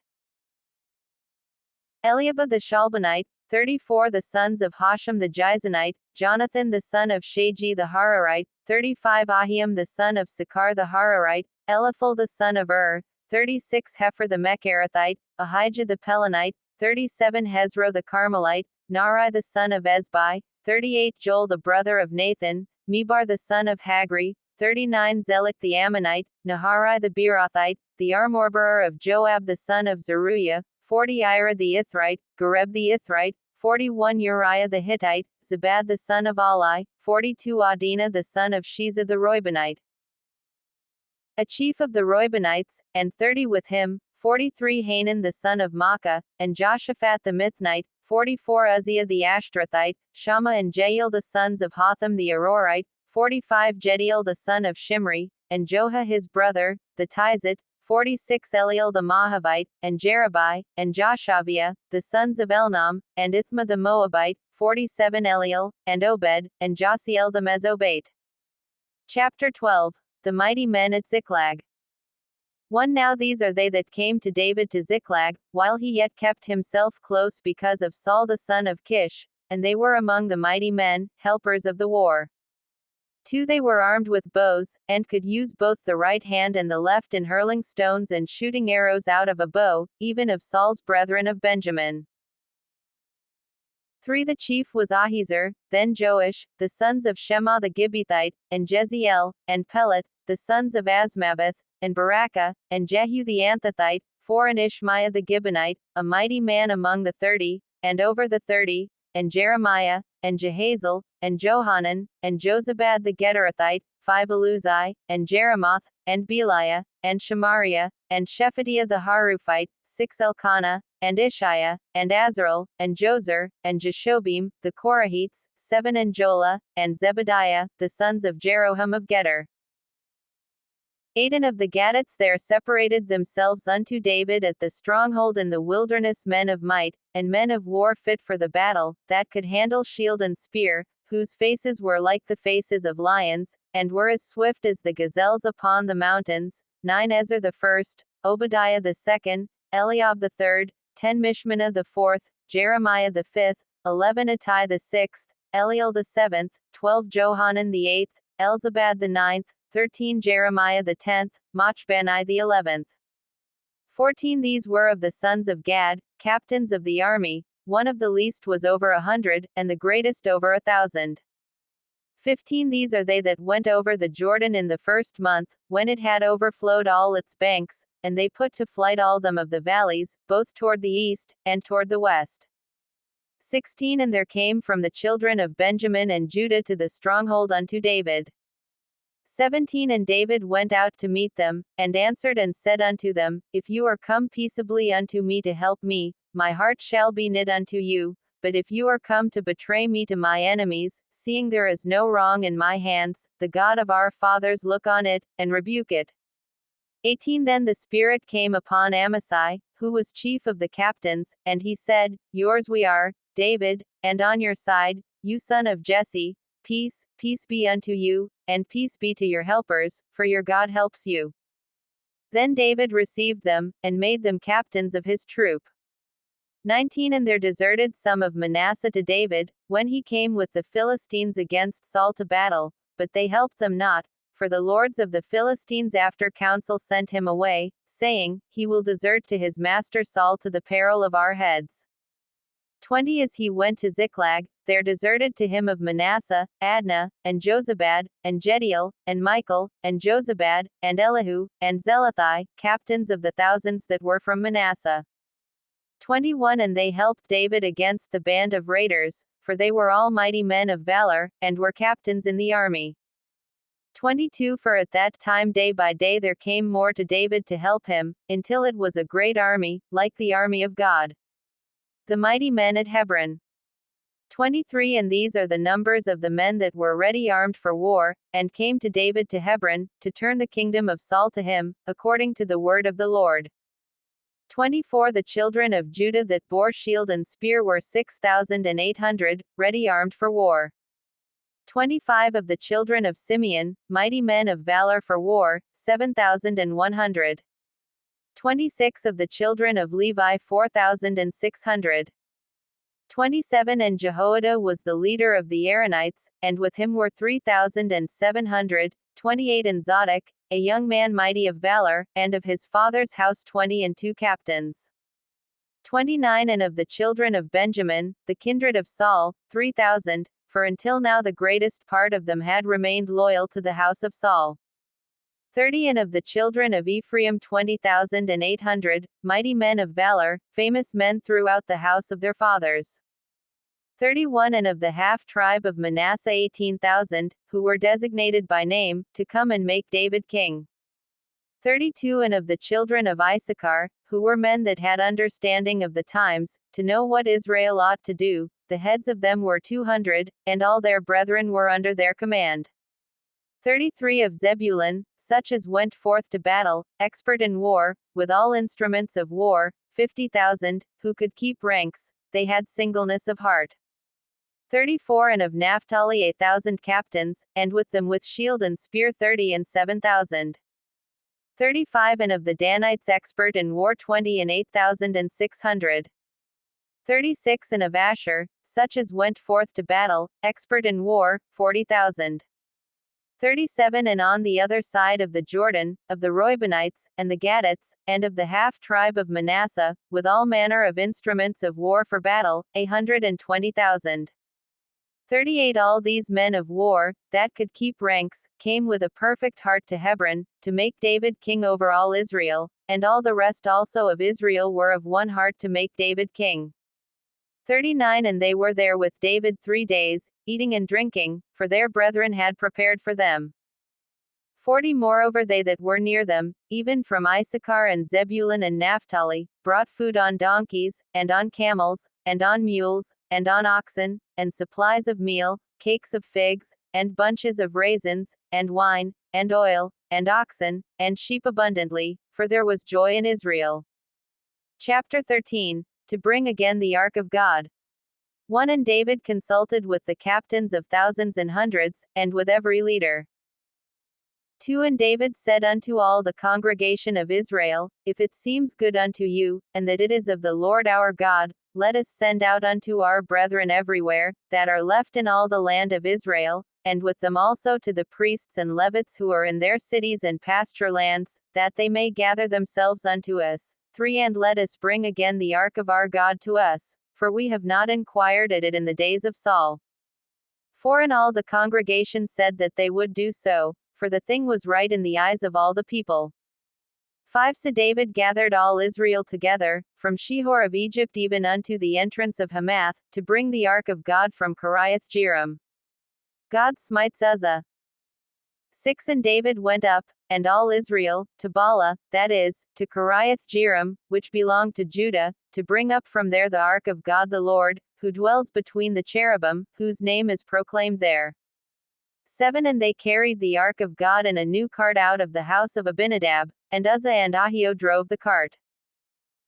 Eliabah the Shalbanite, 34 The sons of Hashem the Gizonite, Jonathan the son of Shagi the Hararite, 35 Ahiam the son of Sakar the Hararite, Eliphal the son of 36 Hefer the Mecharathite, Ahijah the Pelonite, 37 Hezro the Carmelite, Nari the son of Ezbai, 38 Joel the brother of Nathan, Mebar the son of Hagri, 39 Zelek the Ammonite, Naharai the Beerothite, the armor-bearer of Joab the son of Zeruiah, 40 Ira the Ithrite, Gareb the Ithrite, 41 Uriah the Hittite, Zabad the son of Ali, 42 Adina the son of Shiza the Reubenite, a chief of the Reubenites, and 30 with him, 43 Hanan the son of Makkah, and Joshaphat the Mithnite, 44 Uzziah the Ashtrathite, Shammah and Jael the sons of Hotham the Arorite, 45 Jediel the son of Shimri, and Joha his brother, the Tizite, 46 Eliel the Mahavite, and Jerubai, and Joshaviah, the sons of Elnam, and Ithma the Moabite, 47 Eliel, and Obed, and Josiel the Mesobate. Chapter 12. The mighty men at Ziklag. 1 Now these are they that came to David to Ziklag, while he yet kept himself close because of Saul the son of Kish, and they were among the mighty men, helpers of the war. 2 They were armed with bows, and could use both the right hand and the left in hurling stones and shooting arrows out of a bow, even of Saul's brethren of Benjamin. 3 The chief was Ahiezer, then Joash, the sons of Shema the Gibbethite, and Jeziel, and Pelet, the sons of Asmabbeth, and Barakah, and Jehu the Anthothite, 4 And Ishmaiah the Gibeonite, a mighty man among the 30, and over the 30, and Jeremiah, and Jehazel, and Johanan, and Jozabad the Gederathite, 5 Eluzai, and Jeremoth, and Beliah, and Shemariah, and Shephatiah the Haruphite, 6 Elkanah, and Ishiah, and Azarel, and Jozer, and Jeshobim, the Korahites, 7 and Jola, and Zebediah, the sons of Jeroham of Geder. 8 And of the Gadites there separated themselves unto David at the stronghold in the wilderness men of might, and men of war fit for the battle, that could handle shield and spear, whose faces were like the faces of lions, and were as swift as the gazelles upon the mountains. 9 Ezer the first, Obadiah the second, Eliab the third, 10 Mishmanah the fourth, Jeremiah the fifth, 11 Attai the sixth, Eliel the seventh, 12 Johanan the eighth, Elzabad the ninth, 13 Jeremiah the 10th, Machbani the 11th. 14 These were of the sons of Gad, captains of the army. One of the least was over 100, and the greatest over 1,000. 15 These are they that went over the Jordan in the first month, when it had overflowed all its banks, and they put to flight all them of the valleys, both toward the east, and toward the west. 16 And there came from the children of Benjamin and Judah to the stronghold unto David. 17 And David went out to meet them, and answered and said unto them, If you are come peaceably unto me to help me, my heart shall be knit unto you, but if you are come to betray me to my enemies, seeing there is no wrong in my hands, the God of our fathers look on it, and rebuke it. 18 Then the Spirit came upon Amasai, who was chief of the captains, and he said, Yours we are, David, and on your side, you son of Jesse. Peace, peace be unto you, and peace be to your helpers, for your God helps you. Then David received them, and made them captains of his troop. 19 And there deserted some of Manasseh to David, when he came with the Philistines against Saul to battle, but they helped them not, for the lords of the Philistines after counsel sent him away, saying, He will desert to his master Saul to the peril of our heads. 20 As he went to Ziklag, there deserted to him of Manasseh, Adnah, and Jozabad, and Jediel, and Michael, and Jozabad, and Elihu, and Zelathai, captains of the thousands that were from Manasseh. 21 And they helped David against the band of raiders, for they were all mighty men of valor, and were captains in the army. 22 For at that time day by day there came more to David to help him, until it was a great army, like the army of God. The mighty men at Hebron. 23 And these are the numbers of the men that were ready armed for war, and came to David to Hebron, to turn the kingdom of Saul to him, according to the word of the Lord. 24 The children of Judah that bore shield and spear were 6,800, ready armed for war. 25 Of the children of Simeon, mighty men of valor for war, 7,100. 26 Of the children of Levi 4,600. 27 And Jehoiada was the leader of the Aaronites, and with him were 3,700. 28 And Zadok, a young man mighty of valor, and of his father's house 22 captains. 29 And of the children of Benjamin, the kindred of Saul, 3,000, for until now the greatest part of them had remained loyal to the house of Saul. 30 And of the children of Ephraim 20,800, mighty men of valor, famous men throughout the house of their fathers. 31 And of the half-tribe of Manasseh 18,000, who were designated by name, to come and make David king. 32 And of the children of Issachar, who were men that had understanding of the times, to know what Israel ought to do, the heads of them were 200, and all their brethren were under their command. 33 Of Zebulun, such as went forth to battle, expert in war, with all instruments of war, 50,000, who could keep ranks, they had singleness of heart. 34 And of Naphtali 1,000 captains, and with them with shield and spear 30 and 7,000. 35 And of the Danites expert in war 20 and 8,600. 36 And of Asher, such as went forth to battle, expert in war, 40,000. 37 And on the other side of the Jordan, of the Reubenites, and the Gadites, and of the half-tribe of Manasseh, with all manner of instruments of war for battle, 120,000. 38 All these men of war, that could keep ranks, came with a perfect heart to Hebron, to make David king over all Israel, and all the rest also of Israel were of one heart to make David king. 39 And they were there with David 3 days, eating and drinking, for their brethren had prepared for them. 40 Moreover they that were near them, even from Issachar and Zebulun and Naphtali, brought food on donkeys, and on camels, and on mules, and on oxen, and supplies of meal, cakes of figs, and bunches of raisins, and wine, and oil, and oxen, and sheep abundantly, for there was joy in Israel. Chapter 13. To bring again the ark of God. 1 And David consulted with the captains of thousands and hundreds, and with every leader. 2 And David said unto all the congregation of Israel, If it seems good unto you, and that it is of the Lord our God, let us send out unto our brethren everywhere, that are left in all the land of Israel, and with them also to the priests and Levites who are in their cities and pasture lands, that they may gather themselves unto us. 3 And let us bring again the ark of our God to us, for we have not inquired at it in the days of Saul. 4 And all the congregation said that they would do so, for the thing was right in the eyes of all the people. 5 So David gathered all Israel together, from Shihor of Egypt even unto the entrance of Hamath, to bring the ark of God from Kiriath Jearim. God smites Uzzah. 6 And David went up, and all Israel, to Bala, that is, to Kiriath Jearim, which belonged to Judah, to bring up from there the ark of God the Lord, who dwells between the cherubim, whose name is proclaimed there. 7 And they carried the ark of God in a new cart out of the house of Abinadab, and Uzzah and Ahio drove the cart.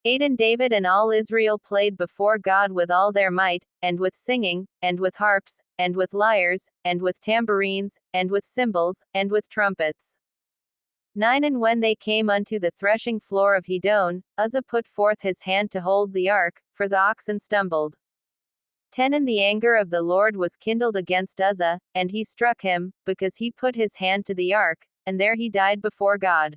8 And David and all Israel played before God with all their might, and with singing, and with harps, and with lyres, and with tambourines, and with cymbals, and with trumpets. 9 And when they came unto the threshing floor of Hedon, Uzzah put forth his hand to hold the ark, for the oxen stumbled. 10 And the anger of the Lord was kindled against Uzzah, and he struck him, because he put his hand to the ark, and there he died before God.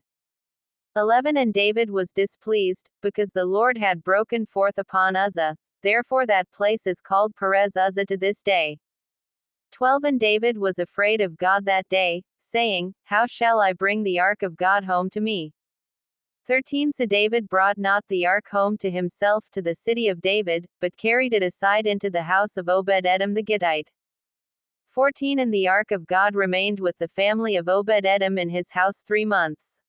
11 And David was displeased, because the Lord had broken forth upon Uzzah, therefore that place is called Perez Uzzah to this day. 12 And David was afraid of God that day, saying, How shall I bring the ark of God home to me? 13 So David brought not the ark home to himself to the city of David, but carried it aside into the house of Obed-Edom the Gittite. 14 And the ark of God remained with the family of Obed-Edom in his house 3 months.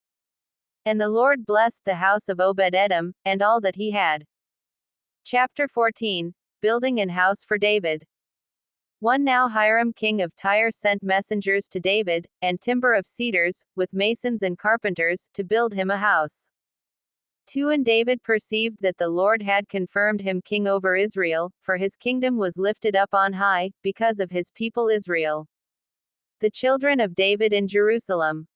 And the Lord blessed the house of Obed-Edom, and all that he had. Chapter 14. Building an house for David. 1 Now Hiram king of Tyre sent messengers to David, and timber of cedars, with masons and carpenters, to build him a house. 2 And David perceived that the Lord had confirmed him king over Israel, for his kingdom was lifted up on high, because of his people Israel. The children of David in Jerusalem.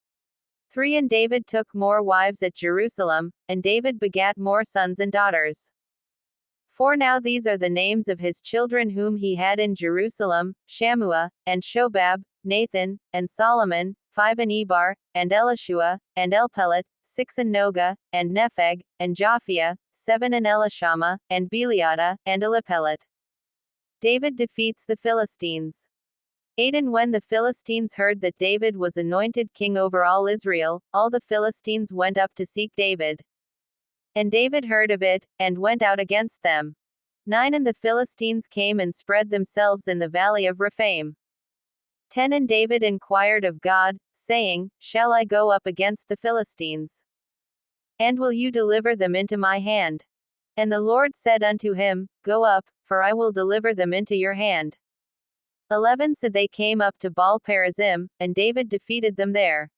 3 And David took more wives at Jerusalem, and David begat more sons and daughters. 4 Now these are the names of his children whom he had in Jerusalem, Shammua, and Shobab, Nathan, and Solomon, 5 And Ebar, and Elishua, and Elpelet, 6 And Noga, and Nepheg, and Japhia, 7 And Elishama, and Beliada, and Elipelet. David defeats the Philistines. 8 And when the Philistines heard that David was anointed king over all Israel, all the Philistines went up to seek David. And David heard of it, and went out against them. 9 And the Philistines came and spread themselves in the valley of Rephaim. 10 And David inquired of God, saying, Shall I go up against the Philistines? And will you deliver them into my hand? And the Lord said unto him, Go up, for I will deliver them into your hand. 11 So they came up to Baal-perazim, and David defeated them there.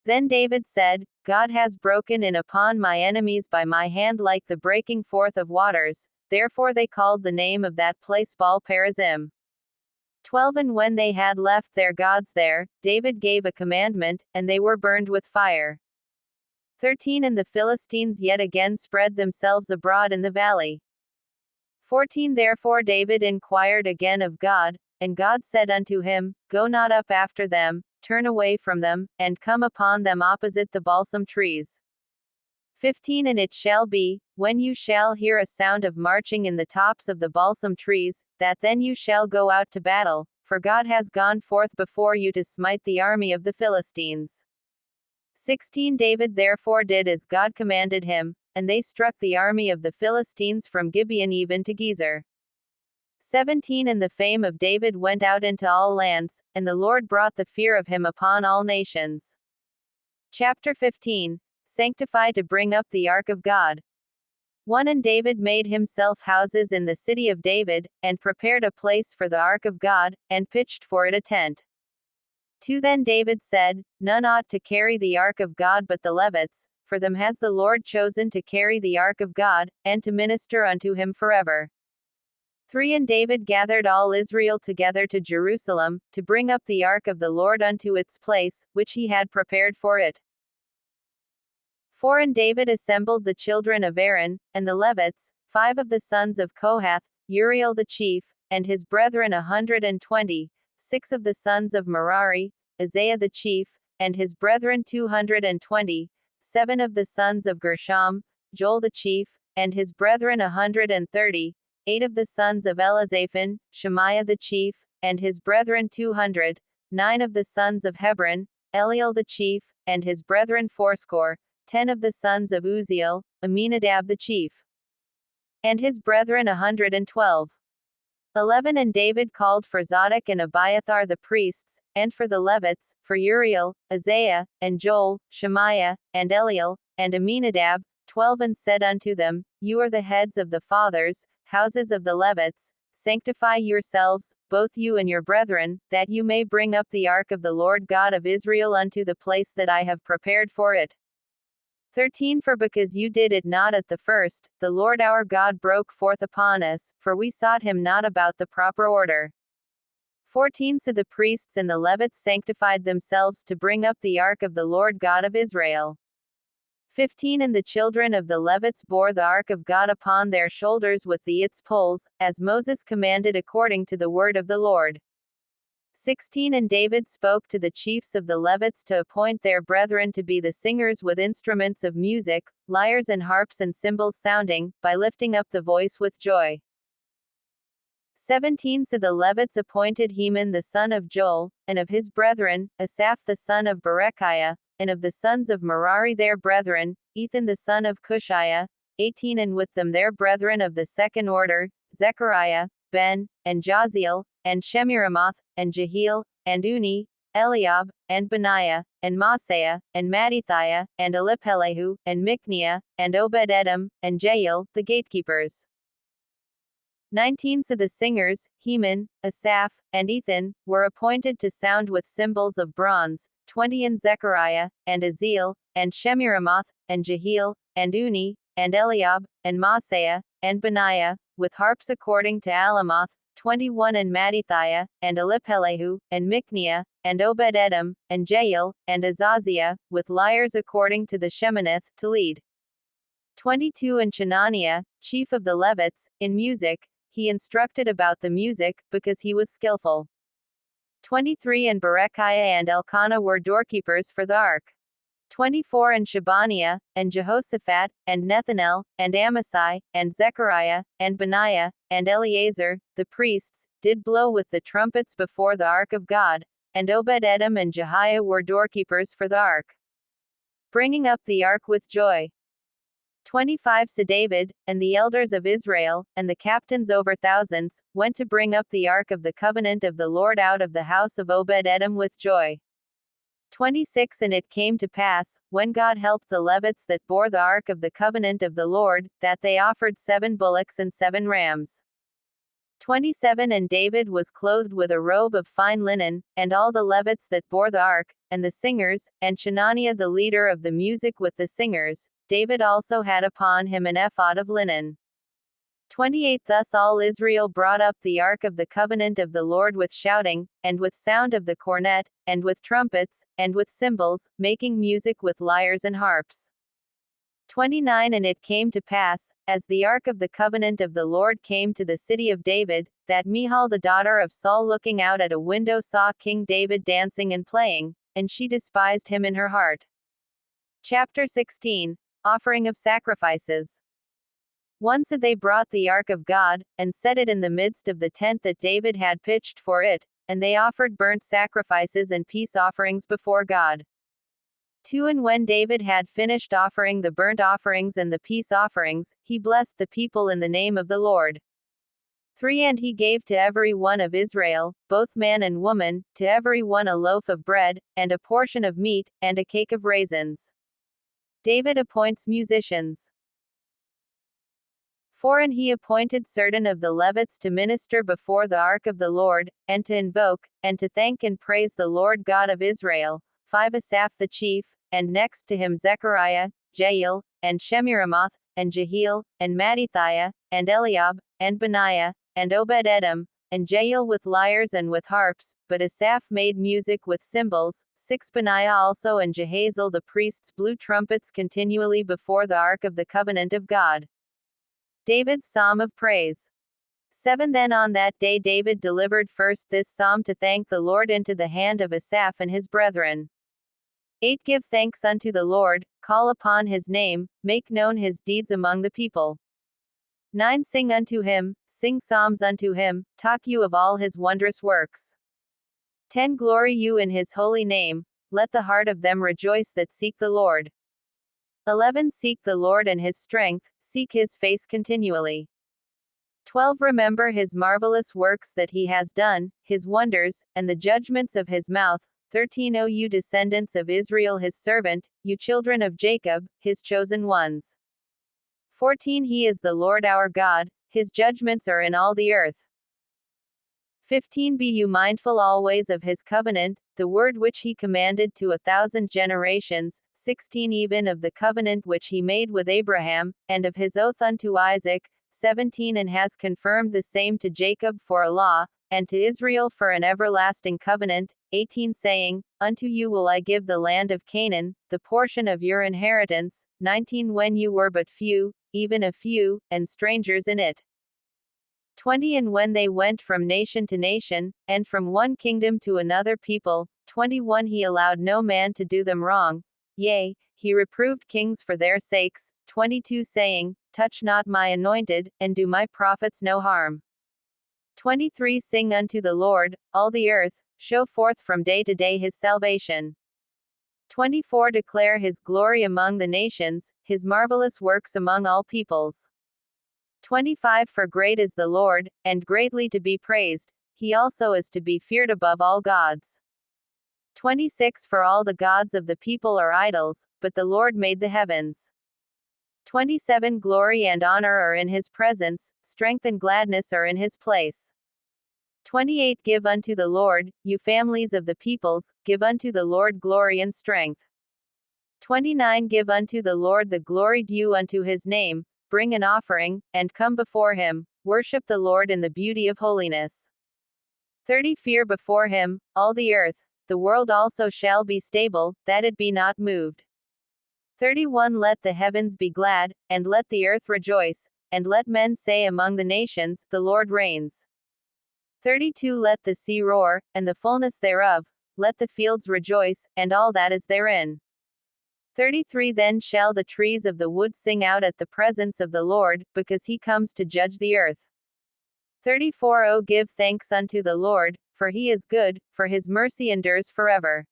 Then David said, God has broken in upon my enemies by my hand like the breaking forth of waters, therefore they called the name of that place Baal-perazim. 12 And when they had left their gods there, David gave a commandment, and they were burned with fire. 13 And the Philistines yet again spread themselves abroad in the valley. 14 Therefore David inquired again of God, and God said unto him, Go not up after them, turn away from them, and come upon them opposite the balsam trees. 15 And it shall be, when you shall hear a sound of marching in the tops of the balsam trees, that then you shall go out to battle, for God has gone forth before you to smite the army of the Philistines. 16 David therefore did as God commanded him, and they struck the army of the Philistines from Gibeon even to Gezer. 17 And the fame of David went out into all lands, and the Lord brought the fear of him upon all nations. Chapter 15. Sanctify to bring up the ark of God. 1 And David made himself houses in the city of David, and prepared a place for the ark of God, and pitched for it a tent. 2 Then David said, None ought to carry the ark of God but the Levites, for them has the Lord chosen to carry the ark of God, and to minister unto him forever. 3 And David gathered all Israel together to Jerusalem, to bring up the ark of the Lord unto its place, which he had prepared for it. 4 And David assembled the children of Aaron, and the Levites, 5 of the sons of Kohath, Uriel the chief, and his brethren 120, 6 of the sons of Merari, Isaiah the chief, and his brethren 220, 7 of the sons of Gershom, Joel the chief, and his brethren 130, 8 of the sons of Elizaphan, Shemaiah the chief, and his brethren 200, 9 of the sons of Hebron, Eliel the chief, and his brethren 80, 10 of the sons of Uzziel, Aminadab the chief, and his brethren 112. 11 And David called for Zadok and Abiathar the priests, and for the Levites, for Uriel, Isaiah, and Joel, Shemaiah, and Eliel, and Aminadab, 12 And said unto them, You are the heads of the fathers, houses of the Levites, sanctify yourselves, both you and your brethren, that you may bring up the ark of the Lord God of Israel unto the place that I have prepared for it. 13 For because you did it not at the first, the Lord our God broke forth upon us, for we sought him not about the proper order. 14 So the priests and the Levites sanctified themselves to bring up the ark of the Lord God of Israel. 15 And the children of the Levites bore the ark of God upon their shoulders with its poles, as Moses commanded according to the word of the Lord. 16 And David spoke to the chiefs of the Levites to appoint their brethren to be the singers with instruments of music, lyres and harps and cymbals sounding, by lifting up the voice with joy. 17 So the Levites appointed Heman the son of Joel, and of his brethren, Asaph the son of Berechiah, and of the sons of Merari their brethren, Ethan the son of Cushiah, 18 And with them their brethren of the second order, Zechariah, Ben, and Jaziel, and Shemiramoth, and Jehiel, and Uni, Eliab, and Benaiah, and Maaseiah, and Mattithiah, and Eliphelehu, and Micniah, and Obed-Edom, and Jael, the gatekeepers. 19 So the singers, Heman, Asaph, and Ethan, were appointed to sound with cymbals of bronze, 20 And Zechariah, and Aziel, and Shemiramoth, and Jehiel, and Uni, and Eliab, and Maaseiah, and Benaiah, with harps according to Alamoth, 21 And Mattithiah, and Eliphelehu, and Micniah, and Obed-Edom, and Jael, and Azaziah, with lyres according to the Sheminith, to lead. 22 And Chenaniah, chief of the Levites, in music, he instructed about the music, because he was skillful. 23 And Berechiah and Elkanah were doorkeepers for the ark. 24 And Shebaniah, and Jehoshaphat, and Nethanel, and Amasai, and Zechariah, and Benaiah, and Eleazar, the priests, did blow with the trumpets before the ark of God, and Obed-Edom and Jehiah were doorkeepers for the ark, bringing up the ark with joy. 25 So David, and the elders of Israel, and the captains over thousands, went to bring up the ark of the covenant of the Lord out of the house of Obed-Edom with joy. 26 And it came to pass, when God helped the Levites that bore the ark of the covenant of the Lord, that they offered 7 bullocks and 7 rams. 27 And David was clothed with a robe of fine linen, and all the Levites that bore the ark, and the singers, and Chenaniah the leader of the music with the singers, David also had upon him an ephod of linen. 28 Thus all Israel brought up the ark of the covenant of the Lord with shouting, and with sound of the cornet, and with trumpets, and with cymbals, making music with lyres and harps. 29 And it came to pass, as the ark of the covenant of the Lord came to the city of David, that Michal the daughter of Saul looking out at a window saw King David dancing and playing, and she despised him in her heart. Chapter 16. Offering of sacrifices. Once they brought the ark of God, and set it in the midst of the tent that David had pitched for it, and they offered burnt sacrifices and peace offerings before God. 2 And when David had finished offering the burnt offerings and the peace offerings, he blessed the people in the name of the Lord. 3 And he gave to every one of Israel, both man and woman, to every one a loaf of bread, and a portion of meat, and a cake of raisins. David appoints musicians. 4 And he appointed certain of the Levites to minister before the ark of the Lord, and to invoke, and to thank and praise the Lord God of Israel. 5 Asaph the chief, and next to him Zechariah, Jael, and Shemiramoth, and Jehiel, and Mattithiah, and Eliab, and Benaiah, and Obed-Edom, and Jael with lyres and with harps, but Asaph made music with cymbals. 6 Benaiah also and Jehazel the priests blew trumpets continually before the ark of the covenant of God. David's Psalm of Praise. 7 Then on that day David delivered first this psalm to thank the Lord into the hand of Asaph and his brethren. 8 Give thanks unto the Lord, call upon his name, make known his deeds among the people. 9 Sing unto him, sing psalms unto him, talk you of all his wondrous works. 10 Glory you in his holy name, let the heart of them rejoice that seek the Lord. 11 Seek the Lord and his strength, seek his face continually. 12 Remember his marvelous works that he has done, his wonders, and the judgments of his mouth. 13 O you descendants of Israel his servant, you children of Jacob, his chosen ones. 14 He is the Lord our God, his judgments are in all the earth. 15 Be you mindful always of his covenant, the word which he commanded to 1,000 generations. 16 Even of the covenant which he made with Abraham, and of his oath unto Isaac. 17 And has confirmed the same to Jacob for a law, and to Israel for an everlasting covenant. 18 Saying, Unto you will I give the land of Canaan, the portion of your inheritance. 19 When you were but few, even a few, and strangers in it. 20 And when they went from nation to nation, and from one kingdom to another people. 21 He allowed no man to do them wrong, yea, he reproved kings for their sakes. 22 Saying, Touch not my anointed, and do my prophets no harm. 23 Sing unto the Lord, all the earth, show forth from day to day his salvation. 24 Declare his glory among the nations, his marvelous works among all peoples. 25 For great is the Lord, and greatly to be praised, he also is to be feared above all gods. 26 For all the gods of the people are idols, but the Lord made the heavens. 27 Glory and honor are in his presence, strength and gladness are in his place. 28 Give unto the Lord, you families of the peoples, give unto the Lord glory and strength. 29 Give unto the Lord the glory due unto his name, bring an offering, and come before him, worship the Lord in the beauty of holiness. 30 Fear before him, all the earth, the world also shall be stable, that it be not moved. 31 Let the heavens be glad, and let the earth rejoice, and let men say among the nations, the Lord reigns. 32 Let the sea roar, and the fullness thereof, let the fields rejoice, and all that is therein. 33 Then shall the trees of the wood sing out at the presence of the Lord, because he comes to judge the earth. 34 O give thanks unto the Lord, for he is good, for his mercy endures forever.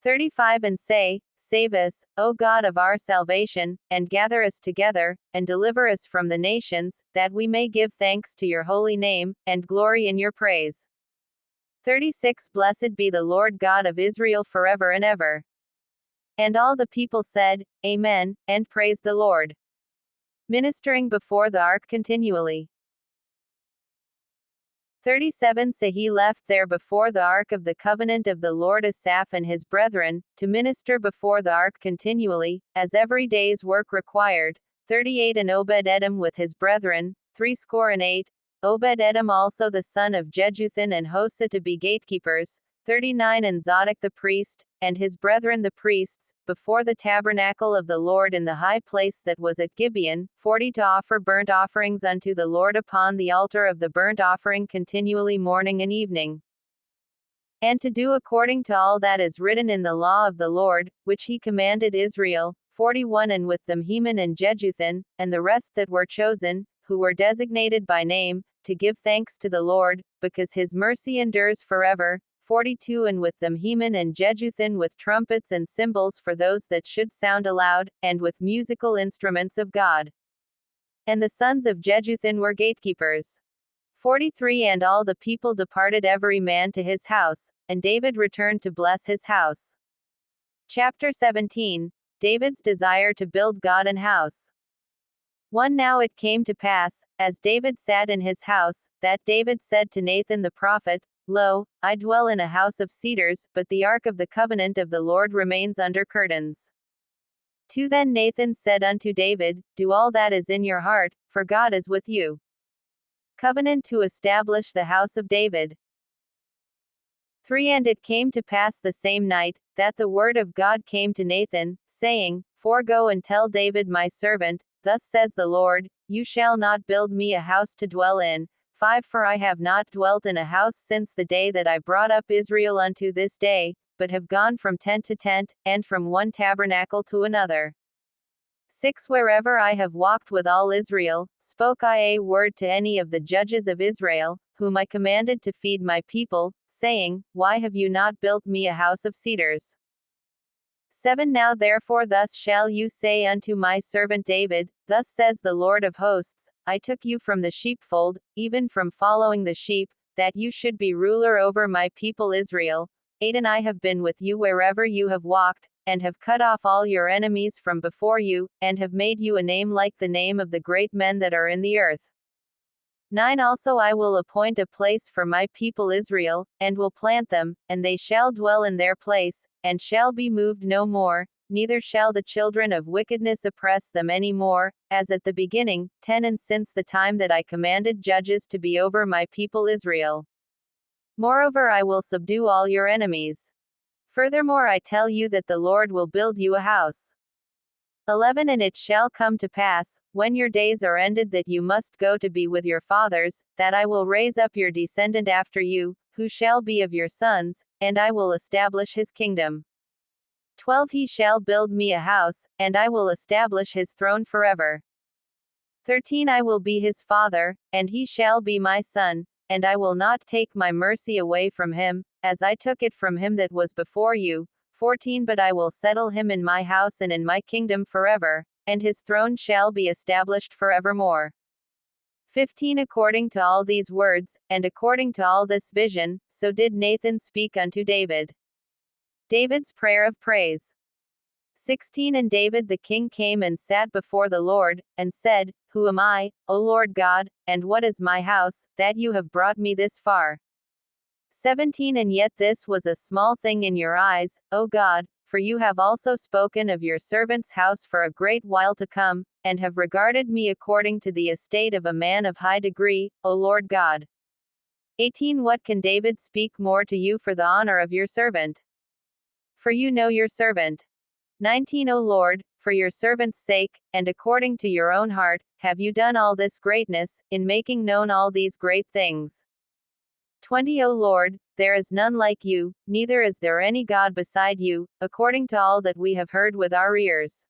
35 And say, Save us, O God of our salvation, and gather us together, and deliver us from the nations, that we may give thanks to your holy name, and glory in your praise. 36 Blessed be the Lord God of Israel forever and ever. And all the people said, Amen, and praised the Lord. Ministering before the ark continually. 37 So he left there before the ark of the covenant of the Lord Asaph and his brethren, to minister before the ark continually, as every day's work required. 38 And Obed-Edom with his brethren, 68. Obed-Edom also the son of Jeduthun and Hosah to be gatekeepers. 39 And Zadok the priest, and his brethren the priests, before the tabernacle of the Lord in the high place that was at Gibeon. 40 To offer burnt offerings unto the Lord upon the altar of the burnt offering continually morning and evening. And to do according to all that is written in the law of the Lord, which he commanded Israel. 41 And with them Heman and Jeduthun, and the rest that were chosen, who were designated by name, to give thanks to the Lord, because his mercy endures forever. 42 And with them Heman and Jeduthun with trumpets and cymbals for those that should sound aloud, and with musical instruments of God. And the sons of Jeduthun were gatekeepers. 43 And all the people departed every man to his house, and David returned to bless his house. Chapter 17. David's desire to build God an house. 1 Now it came to pass, as David sat in his house, that David said to Nathan the prophet, Lo, I dwell in a house of cedars, but the ark of the covenant of the Lord remains under curtains. 2 Then Nathan said unto David, Do all that is in your heart, for God is with you. Covenant to establish the house of David. 3 And it came to pass the same night, that the word of God came to Nathan, saying, Go and tell David my servant, Thus says the Lord, You shall not build me a house to dwell in. 5 For I have not dwelt in a house since the day that I brought up Israel unto this day, but have gone from tent to tent, and from one tabernacle to another. 6 Wherever I have walked with all Israel, spoke I a word to any of the judges of Israel, whom I commanded to feed my people, saying, Why have you not built me a house of cedars? 7 Now therefore thus shall you say unto my servant David, Thus says the Lord of hosts, I took you from the sheepfold, even from following the sheep, that you should be ruler over my people Israel. 8 And I have been with you wherever you have walked, and have cut off all your enemies from before you, and have made you a name like the name of the great men that are in the earth. 9 Also I will appoint a place for my people Israel, and will plant them, and they shall dwell in their place, and shall be moved no more, neither shall the children of wickedness oppress them any more, as at the beginning. 10 And since the time that I commanded judges to be over my people Israel. Moreover I will subdue all your enemies. Furthermore I tell you that the Lord will build you a house. 11 And it shall come to pass, when your days are ended that you must go to be with your fathers, that I will raise up your descendant after you, who shall be of your sons, and I will establish his kingdom. 12 He shall build me a house, and I will establish his throne forever. 13 I will be his father, and he shall be my son, and I will not take my mercy away from him, as I took it from him that was before you. 14 But I will settle him in my house and in my kingdom forever, and his throne shall be established forevermore. 15 According to all these words, and according to all this vision, so did Nathan speak unto David. David's prayer of praise. 16 And David the king came and sat before the Lord, and said, Who am I, O Lord God, and what is my house, that you have brought me this far? 17 And yet this was a small thing in your eyes, O God, for you have also spoken of your servant's house for a great while to come, and have regarded me according to the estate of a man of high degree, O Lord God. 18 What can David speak more to you for the honor of your servant? For you know your servant. 19 O Lord, for your servant's sake, and according to your own heart, have you done all this greatness, in making known all these great things. 20 O Lord, there is none like you, neither is there any God beside you, according to all that we have heard with our ears.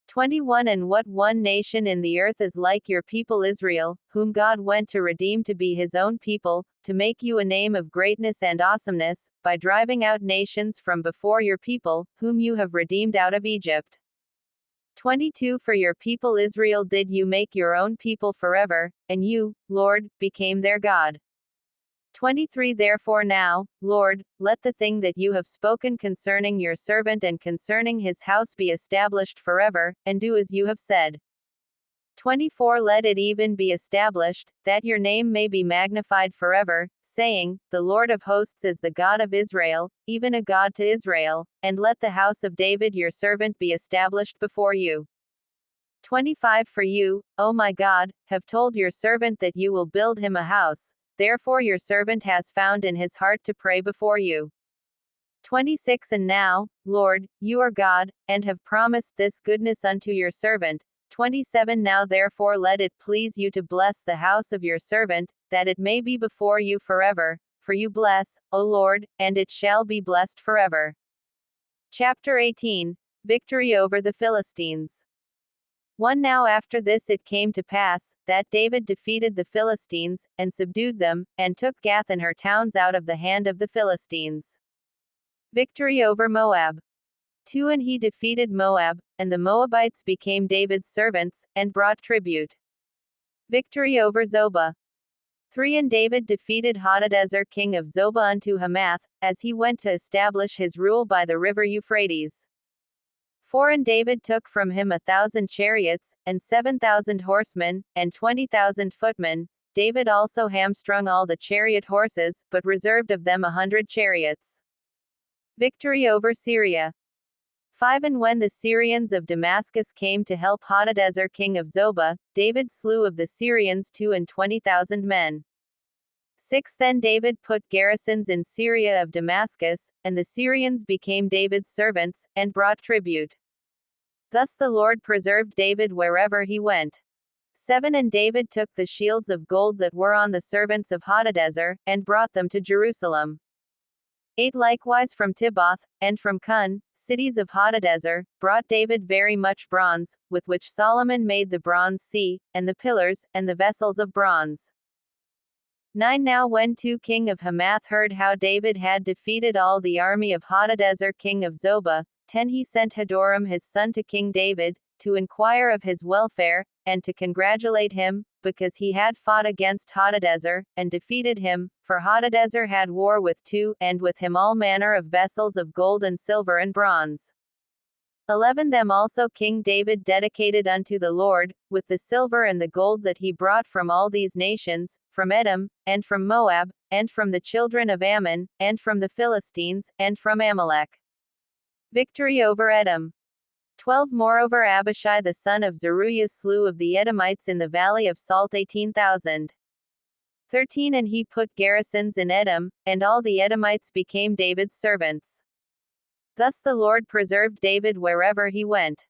21 And what one nation in the earth is like your people Israel, whom God went to redeem to be his own people, to make you a name of greatness and awesomeness, by driving out nations from before your people, whom you have redeemed out of Egypt. 22 For your people Israel did you make your own people forever, and you, Lord, became their God. 23 Therefore now, Lord, let the thing that you have spoken concerning your servant and concerning his house be established forever, and do as you have said. 24 Let it even be established, that your name may be magnified forever, saying, The Lord of hosts is the God of Israel, even a God to Israel, and let the house of David your servant be established before you. 25 For you, O my God, have told your servant that you will build him a house. Therefore your servant has found in his heart to pray before you. 26 And now, Lord, you are God, and have promised this goodness unto your servant. 27 Now therefore let it please you to bless the house of your servant, that it may be before you forever, for you bless, O Lord, and it shall be blessed forever. Chapter 18. Victory over the Philistines. 1 Now after this it came to pass, that David defeated the Philistines, and subdued them, and took Gath and her towns out of the hand of the Philistines. Victory over Moab. 2 And he defeated Moab, and the Moabites became David's servants, and brought tribute. Victory over Zobah. 3 And David defeated Hadadezer king of Zobah unto Hamath, as he went to establish his rule by the river Euphrates. 4 And David took from him 1,000 chariots, and 7,000 horsemen, and 20,000 footmen. David also hamstrung all the chariot horses, but reserved of them 100 chariots. Victory over Syria. 5 And when the Syrians of Damascus came to help Hadadezer king of Zobah, David slew of the Syrians 22,000 men. 6 Then David put garrisons in Syria of Damascus, and the Syrians became David's servants, and brought tribute. Thus the Lord preserved David wherever he went. 7 And David took the shields of gold that were on the servants of Hadadezer, and brought them to Jerusalem. 8 Likewise from Tibbath, and from Cun, cities of Hadadezer, brought David very much bronze, with which Solomon made the bronze sea, and the pillars, and the vessels of bronze. 9 Now when king of Hamath heard how David had defeated all the army of Hadadezer king of Zobah, 10 He sent Hadoram his son to King David, to inquire of his welfare, and to congratulate him, because he had fought against Hadadezer, and defeated him, for Hadadezer had war with and with him all manner of vessels of gold and silver and bronze. 11 Them also King David dedicated unto the Lord, with the silver and the gold that he brought from all these nations, from Edom, and from Moab, and from the children of Ammon, and from the Philistines, and from Amalek. Victory over Edom. 12 Moreover Abishai the son of Zeruiah slew of the Edomites in the valley of Salt 18,000. 13 And he put garrisons in Edom, and all the Edomites became David's servants. Thus the Lord preserved David wherever he went.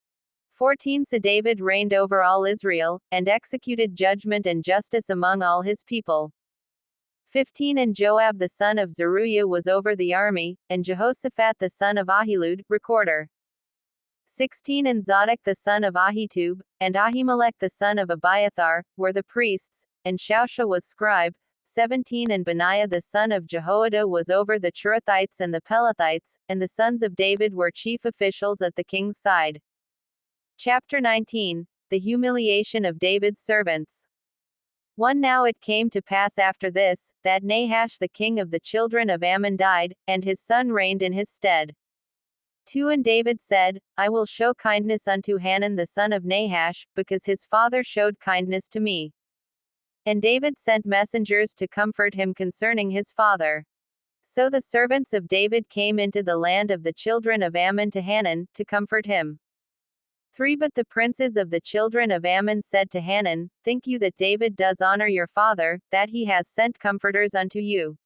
14 So David reigned over all Israel, and executed judgment and justice among all his people. 15 And Joab the son of Zeruiah was over the army, and Jehoshaphat the son of Ahilud, recorder. 16 And Zadok the son of Ahitub, and Ahimelech the son of Abiathar, were the priests, and Shausha was scribe. 17 And Benaiah the son of Jehoiada was over the Cherethites and the Pelethites, and the sons of David were chief officials at the king's side. Chapter 19. The humiliation of David's servants. 1 Now it came to pass after this, that Nahash the king of the children of Ammon died, and his son reigned in his stead. 2 And David said, I will show kindness unto Hanun the son of Nahash, because his father showed kindness to me. And David sent messengers to comfort him concerning his father. So the servants of David came into the land of the children of Ammon to Hanun, to comfort him. 3 But the princes of the children of Ammon said to Hanun, Think you that David does honor your father, that he has sent comforters unto you?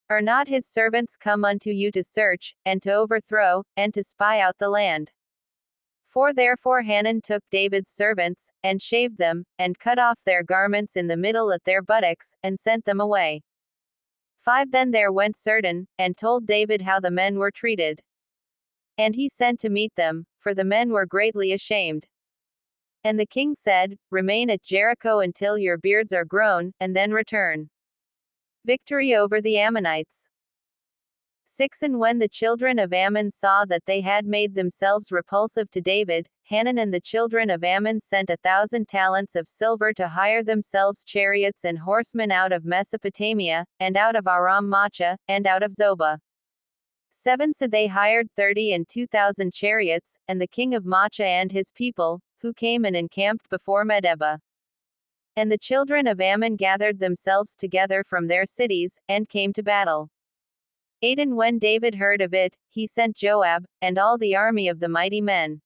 Are not his servants come unto you to search, and to overthrow, and to spy out the land? 4 Therefore Hanun took David's servants, and shaved them, and cut off their garments in the middle at their buttocks, and sent them away. 5 Then there went certain, and told David how the men were treated. And he sent to meet them, for the men were greatly ashamed. And the king said, Remain at Jericho until your beards are grown, and then return. Victory over the Ammonites. 6 And when the children of Ammon saw that they had made themselves repulsive to David, Hanun and the children of Ammon sent 1,000 talents of silver to hire themselves chariots and horsemen out of Mesopotamia, and out of Aram Maachah, and out of Zobah. 7 So they hired 32,000 chariots, and the king of Maachah and his people, who came and encamped before Medeba. And the children of Ammon gathered themselves together from their cities, and came to battle. 8 And when David heard of it, he sent Joab, and all the army of the mighty men.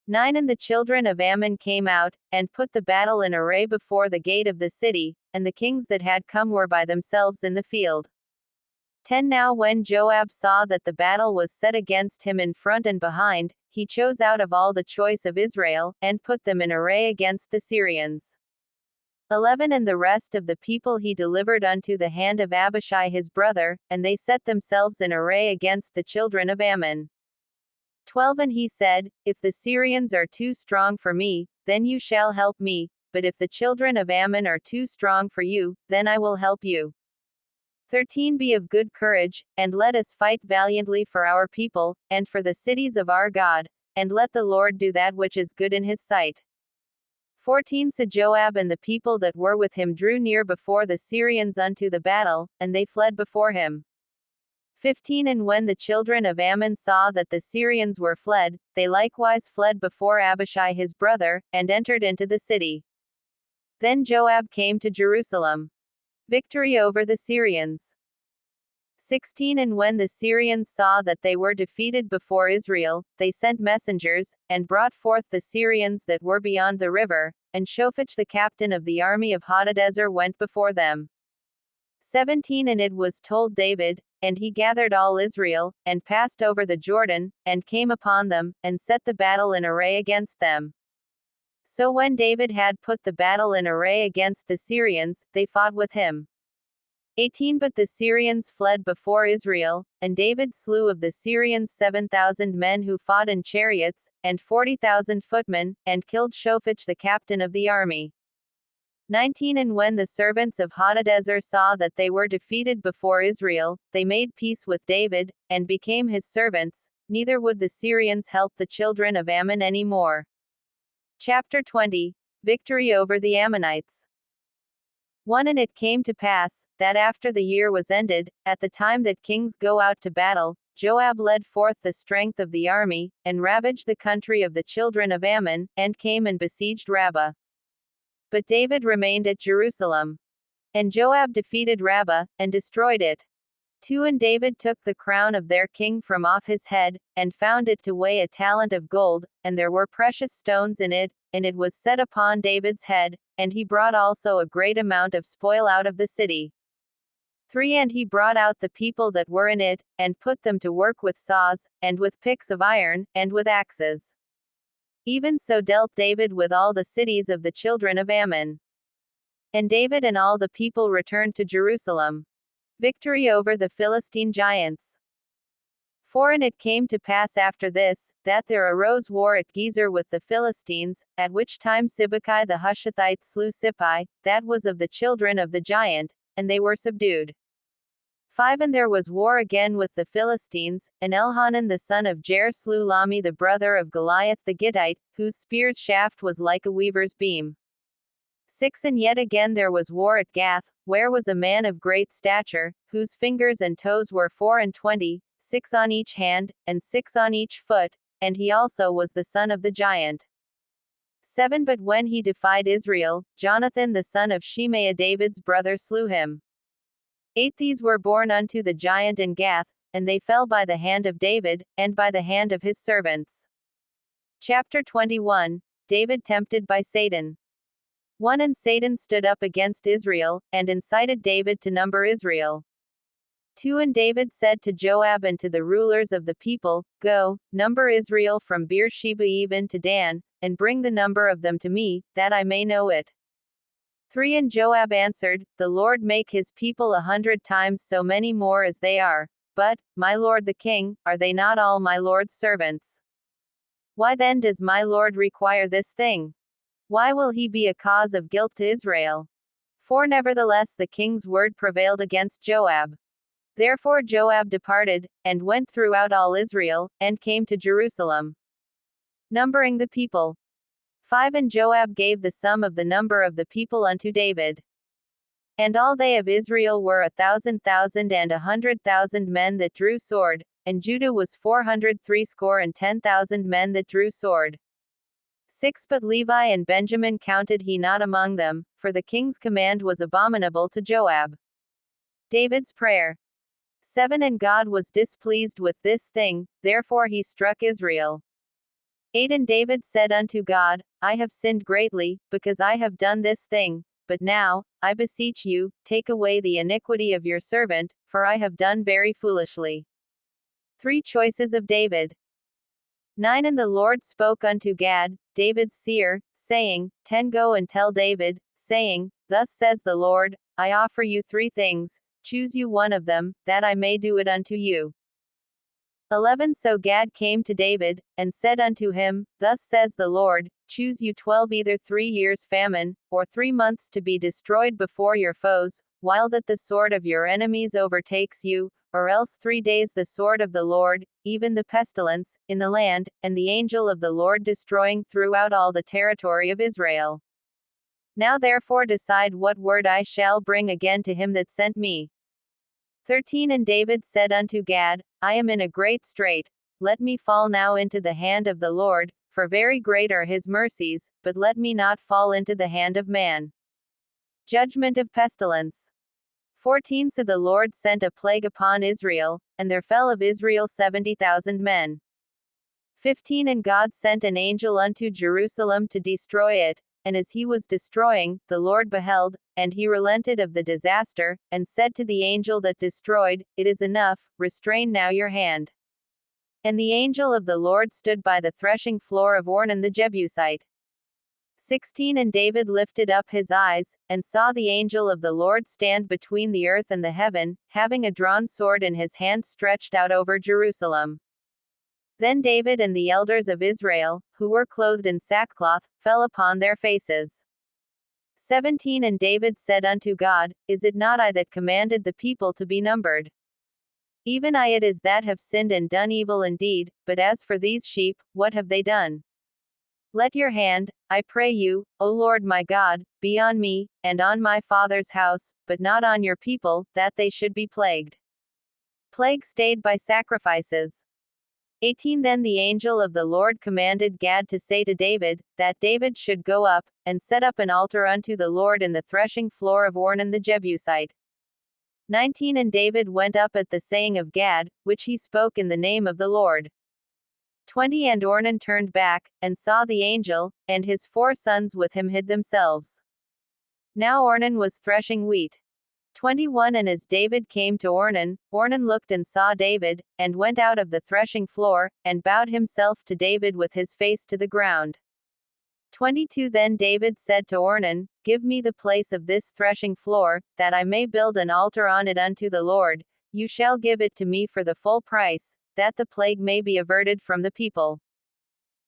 9 And the children of Ammon came out, and put the battle in array before the gate of the city, and the kings that had come were by themselves in the field. 10 Now when Joab saw that the battle was set against him in front and behind, he chose out of all the choice of Israel, and put them in array against the Syrians. 11 And the rest of the people he delivered unto the hand of Abishai his brother, and they set themselves in array against the children of Ammon. 12 And he said, If the Syrians are too strong for me, then you shall help me, but if the children of Ammon are too strong for you, then I will help you. 13 Be of good courage, and let us fight valiantly for our people, and for the cities of our God, and let the Lord do that which is good in his sight. 14 So Joab and the people that were with him drew near before the Syrians unto the battle, and they fled before him. 15 And when the children of Ammon saw that the Syrians were fled, they likewise fled before Abishai his brother, and entered into the city. Then Joab came to Jerusalem. Victory over the Syrians. 16 And when the Syrians saw that they were defeated before Israel, they sent messengers, and brought forth the Syrians that were beyond the river, and Shophach the captain of the army of Hadadezer went before them. 17 And it was told David, and he gathered all Israel, and passed over the Jordan, and came upon them, and set the battle in array against them. So when David had put the battle in array against the Syrians, they fought with him. 18 But the Syrians fled before Israel, and David slew of the Syrians 7,000 men who fought in chariots, and 40,000 footmen, and killed Shophach the captain of the army. 19 And when the servants of Hadadezer saw that they were defeated before Israel, they made peace with David, and became his servants, neither would the Syrians help the children of Ammon any more. Chapter 20. Victory over the Ammonites. 1 And it came to pass, that after the year was ended, at the time that kings go out to battle, Joab led forth the strength of the army, and ravaged the country of the children of Ammon, and came and besieged Rabbah. But David remained at Jerusalem. And Joab defeated Rabbah, and destroyed it. 2 And David took the crown of their king from off his head, and found it to weigh a talent of gold, and there were precious stones in it, and it was set upon David's head, and he brought also a great amount of spoil out of the city. 3 And he brought out the people that were in it, and put them to work with saws, and with picks of iron, and with axes. Even so dealt David with all the cities of the children of Ammon. And David and all the people returned to Jerusalem. Victory over the Philistine giants. 4 And it came to pass after this, that there arose war at Gezer with the Philistines, at which time Sibbecai the Hushathite slew Sippai, that was of the children of the giant, and they were subdued. 5 And there was war again with the Philistines, and Elhanan the son of Jair slew Lami the brother of Goliath the Gittite, whose spear's shaft was like a weaver's beam. 6 And yet again there was war at Gath, where was a man of great stature, whose fingers and toes were 24, 6 on each hand, and 6 on each foot, and he also was the son of the giant. 7 But when he defied Israel, Jonathan the son of Shimea David's brother slew him. 8 These were born unto the giant in Gath, and they fell by the hand of David, and by the hand of his servants. Chapter 21. David tempted by Satan. 1 And Satan stood up against Israel, and incited David to number Israel. 2 And David said to Joab and to the rulers of the people, Go, number Israel from Beersheba even to Dan, and bring the number of them to me, that I may know it. 3 And Joab answered, The Lord make his people 100 times so many more as they are. But, my lord the king, are they not all my lord's servants? Why then does my lord require this thing? Why will he be a cause of guilt to Israel? For nevertheless the king's word prevailed against Joab. Therefore Joab departed, and went throughout all Israel, and came to Jerusalem. Numbering the people. 5 And Joab gave the sum of the number of the people unto David. And all they of Israel were 1,000 and 100,000 men that drew sword, and Judah was 410,000 men that drew sword. 6 But Levi and Benjamin counted he not among them, for the king's command was abominable to Joab. David's prayer. 7 And God was displeased with this thing, therefore he struck Israel. 8 And David said unto God, I have sinned greatly, because I have done this thing, but now, I beseech you, take away the iniquity of your servant, for I have done very foolishly. 3 Choices of David. 9 And the Lord spoke unto Gad, David's seer, saying, 10 Go and tell David, saying, Thus says the Lord, I offer you 3 things, choose you one of them, that I may do it unto you. 11 So Gad came to David, and said unto him, Thus says the Lord, choose you 12 either 3 years famine, or 3 months to be destroyed before your foes, while that the sword of your enemies overtakes you, or else 3 days the sword of the Lord, even the pestilence, in the land, and the angel of the Lord destroying throughout all the territory of Israel. Now therefore decide what word I shall bring again to him that sent me. 13 And David said unto Gad, I am in a great strait. Let me fall now into the hand of the Lord, for very great are his mercies, but let me not fall into the hand of man. Judgment of pestilence. 14 So the Lord sent a plague upon Israel, and there fell of Israel 70,000 men. 15 And God sent an angel unto Jerusalem to destroy it, and as he was destroying, the Lord beheld, and he relented of the disaster, and said to the angel that destroyed, It is enough, restrain now your hand. And the angel of the Lord stood by the threshing floor of Ornan the Jebusite. 16 And David lifted up his eyes, and saw the angel of the Lord stand between the earth and the heaven, having a drawn sword in his hand stretched out over Jerusalem. Then David and the elders of Israel, who were clothed in sackcloth, fell upon their faces. 17 And David said unto God, Is it not I that commanded the people to be numbered? Even I it is that have sinned and done evil indeed, but as for these sheep, what have they done? Let your hand, I pray you, O Lord my God, be on me, and on my father's house, but not on your people, that they should be plagued. Plague stayed by sacrifices. 18 Then the angel of the Lord commanded Gad to say to David, that David should go up, and set up an altar unto the Lord in the threshing floor of Ornan the Jebusite. 19 And David went up at the saying of Gad, which he spoke in the name of the Lord. 20 And Ornan turned back, and saw the angel, and his 4 sons with him hid themselves. Now Ornan was threshing wheat. 21 And as David came to Ornan, Ornan looked and saw David, and went out of the threshing floor, and bowed himself to David with his face to the ground. 22 Then David said to Ornan, Give me the place of this threshing floor, that I may build an altar on it unto the Lord. You shall give it to me for the full price, that the plague may be averted from the people.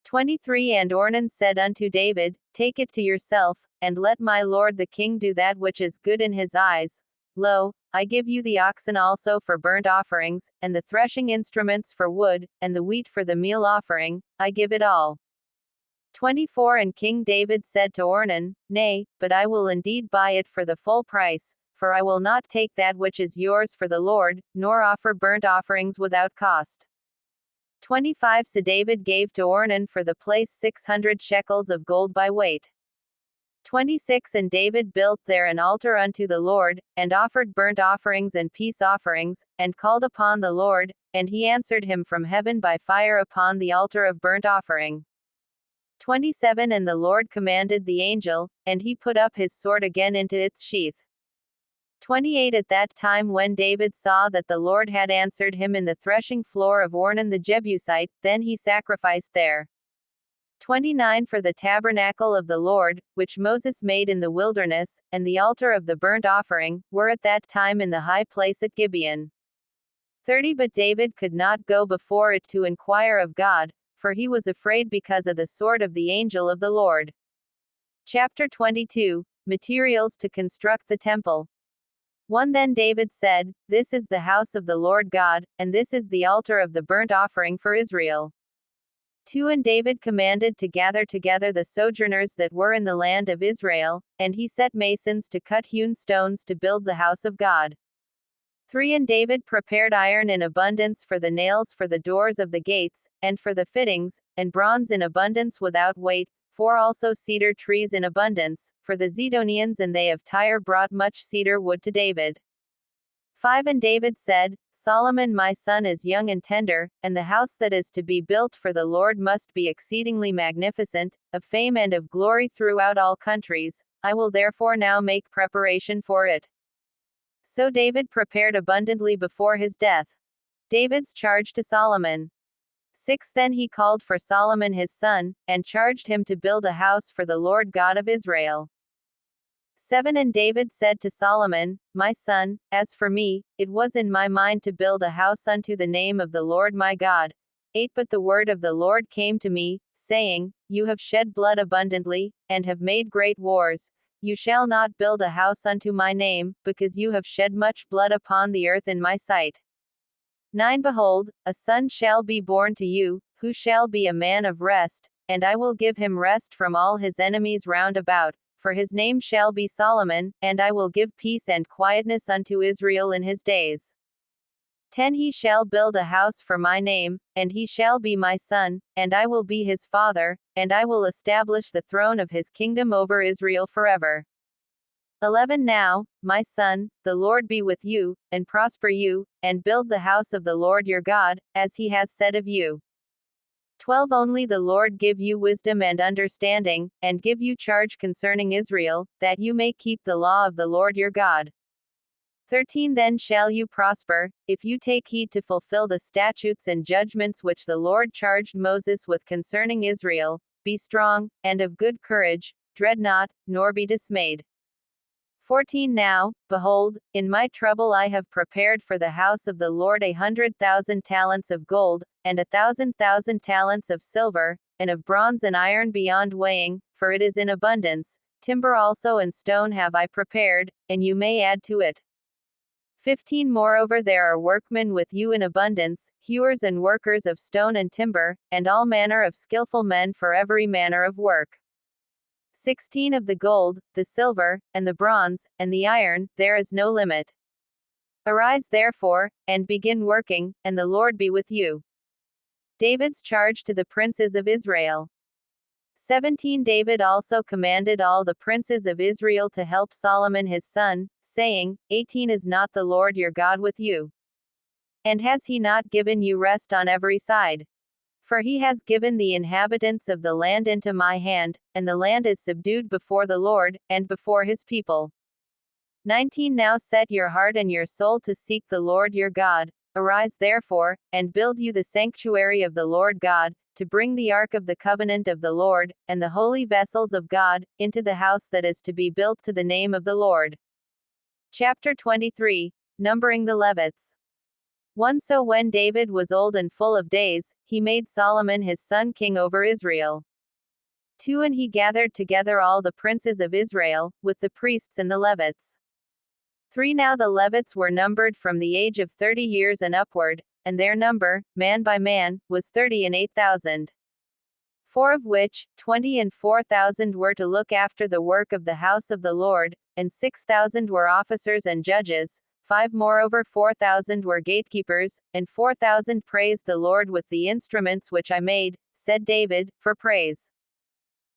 23 And Ornan said unto David, Take it to yourself, and let my lord the king do that which is good in his eyes. Lo, I give you the oxen also for burnt offerings, and the threshing instruments for wood, and the wheat for the meal offering, I give it all. 24 And King David said to Ornan, Nay, but I will indeed buy it for the full price, for I will not take that which is yours for the Lord, nor offer burnt offerings without cost. 25 So David gave to Ornan for the place 600 shekels of gold by weight. 26 And David built there an altar unto the Lord, and offered burnt offerings and peace offerings, and called upon the Lord, and he answered him from heaven by fire upon the altar of burnt offering. 27 And the Lord commanded the angel, and he put up his sword again into its sheath. 28 At that time when David saw that the Lord had answered him in the threshing floor of Ornan the Jebusite, then he sacrificed there. 29 For the tabernacle of the Lord, which Moses made in the wilderness, and the altar of the burnt offering, were at that time in the high place at Gibeon. 30 But David could not go before it to inquire of God, for he was afraid because of the sword of the angel of the Lord. Chapter 22 Materials to construct the temple. 1 Then David said, This is the house of the Lord God, and this is the altar of the burnt offering for Israel. 2 And David commanded to gather together the sojourners that were in the land of Israel, and he set masons to cut hewn stones to build the house of God. 3 And David prepared iron in abundance for the nails for the doors of the gates, and for the fittings, and bronze in abundance without weight, 4 Also cedar trees in abundance, for the Zidonians and they of Tyre brought much cedar wood to David. 5 And David said, Solomon my son is young and tender, and the house that is to be built for the Lord must be exceedingly magnificent, of fame and of glory throughout all countries. I will therefore now make preparation for it. So David prepared abundantly before his death. David's charge to Solomon. 6 Then he called for Solomon his son, and charged him to build a house for the Lord God of Israel. 7 And David said to Solomon, My son, as for me, it was in my mind to build a house unto the name of the Lord my God. 8 But the word of the Lord came to me, saying, You have shed blood abundantly, and have made great wars. You shall not build a house unto my name, because you have shed much blood upon the earth in my sight. 9 Behold, a son shall be born to you, who shall be a man of rest, and I will give him rest from all his enemies round about, for his name shall be Solomon, and I will give peace and quietness unto Israel in his days. 10 He shall build a house for my name, and he shall be my son, and I will be his father, and I will establish the throne of his kingdom over Israel forever. 11 Now, my son, the Lord be with you, and prosper you, and build the house of the Lord your God, as he has said of you. 12 Only the Lord give you wisdom and understanding, and give you charge concerning Israel, that you may keep the law of the Lord your God. 13 Then shall you prosper, if you take heed to fulfill the statutes and judgments which the Lord charged Moses with concerning Israel. Be strong, and of good courage, dread not, nor be dismayed. 14 Now, behold, in my trouble I have prepared for the house of the Lord 100,000 talents of gold, and 1,000,000 talents of silver, and of bronze and iron beyond weighing, for it is in abundance. Timber also and stone have I prepared, and you may add to it. 15 Moreover there are workmen with you in abundance, hewers and workers of stone and timber, and all manner of skillful men for every manner of work. 16 Of the gold, the silver, and the bronze, and the iron, there is no limit. Arise therefore, and begin working, and the Lord be with you. David's charge to the princes of Israel. 17 David also commanded all the princes of Israel to help Solomon his son, saying, 18 Is not the Lord your God with you? And has he not given you rest on every side? For he has given the inhabitants of the land into my hand, and the land is subdued before the Lord, and before his people. 19 Now set your heart and your soul to seek the Lord your God. Arise therefore, and build you the sanctuary of the Lord God, to bring the ark of the covenant of the Lord, and the holy vessels of God, into the house that is to be built to the name of the Lord. Chapter 23. Numbering the Levites. 1 So when David was old and full of days, he made Solomon his son king over Israel. 2 And he gathered together all the princes of Israel, with the priests and the Levites. 3 Now the Levites were numbered from the age of 30 years and upward, and their number, man by man, was 30 and 8,000. 4 Of which, 20 and 4,000 were to look after the work of the house of the Lord, and 6,000 were officers and judges. 5 Moreover 4,000 were gatekeepers, and 4,000 praised the Lord with the instruments which I made, said David, for praise.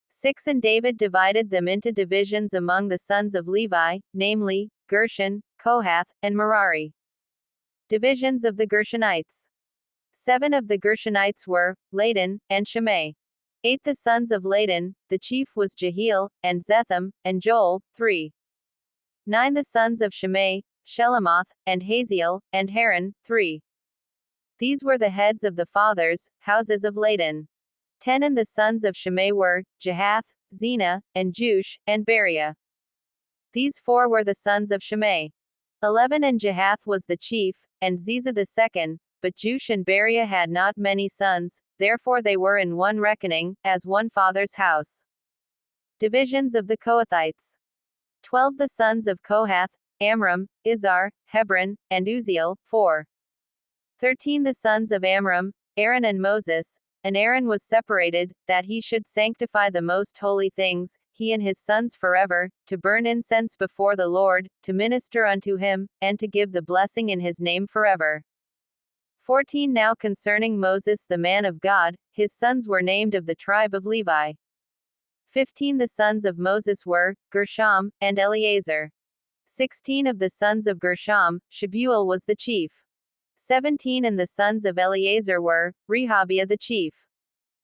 6 And David divided them into divisions among the sons of Levi, namely, Gershon, Kohath, and Merari. Divisions of the Gershonites. 7 Of the Gershonites were, Ladan, and Shimei. 8 The sons of Ladan, the chief was Jehiel, and Zetham, and Joel. 3. 9 The sons of Shimei, Shelemoth, and Haziel, and Haran. 3. These were the heads of the fathers' houses of Ladan. 10 And the sons of Shimei were, Jahath, Zena, and Jush, and Beriah. These 4 were the sons of Shimei. 11 And Jahath was the chief, and Ziza the second, but Jush and Beriah had not many sons, therefore they were in one reckoning, as one father's house. Divisions of the Kohathites. 12 The sons of Kohath, Amram, Izhar, Hebron, and Uzziel. 4. 13 The sons of Amram, Aaron and Moses. And Aaron was separated, that he should sanctify the most holy things, he and his sons forever, to burn incense before the Lord, to minister unto him, and to give the blessing in his name forever. 14 Now concerning Moses the man of God, his sons were named of the tribe of Levi. 15 The sons of Moses were, Gershom, and Eleazar. 16 Of the sons of Gershom, Shebuel was the chief. 17 And the sons of Eleazar were, Rehabiah the chief.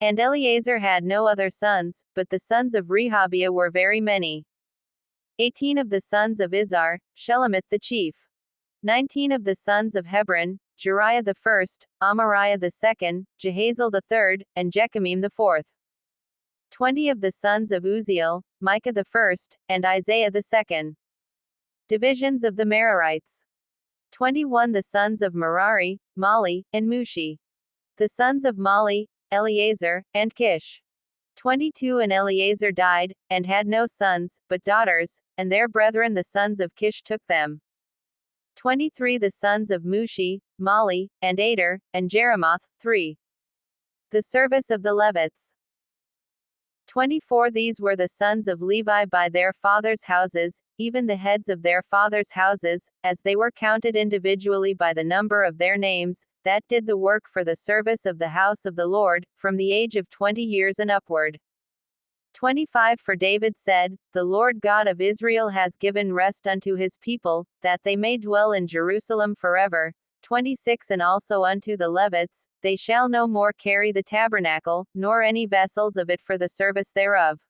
And Eleazar had no other sons, but the sons of Rehabiah were very many. 18 Of the sons of Izhar, Shelomith the chief. 19 Of the sons of Hebron, Jeriah the first, Amariah the second, Jehazel the third, and Jechamim the fourth. 20 Of the sons of Uzziel, Micah the first, and Isaiah the second. Divisions of the Merarites. 21 The sons of Merari, Mali, and Mushi. The sons of Mali, Eleazar, and Kish. 22 And Eleazar died, and had no sons, but daughters, and their brethren the sons of Kish took them. 23 The sons of Mushi, Mali, and Ader, and Jeremoth. 3. The service of the Levites. 24 These were the sons of Levi by their fathers' houses, even the heads of their fathers' houses, as they were counted individually by the number of their names, that did the work for the service of the house of the Lord, from the age of 20 years and upward. 25 For David said, The Lord God of Israel has given rest unto his people, that they may dwell in Jerusalem forever. 26 And also unto the Levites, they shall no more carry the tabernacle, nor any vessels of it for the service thereof.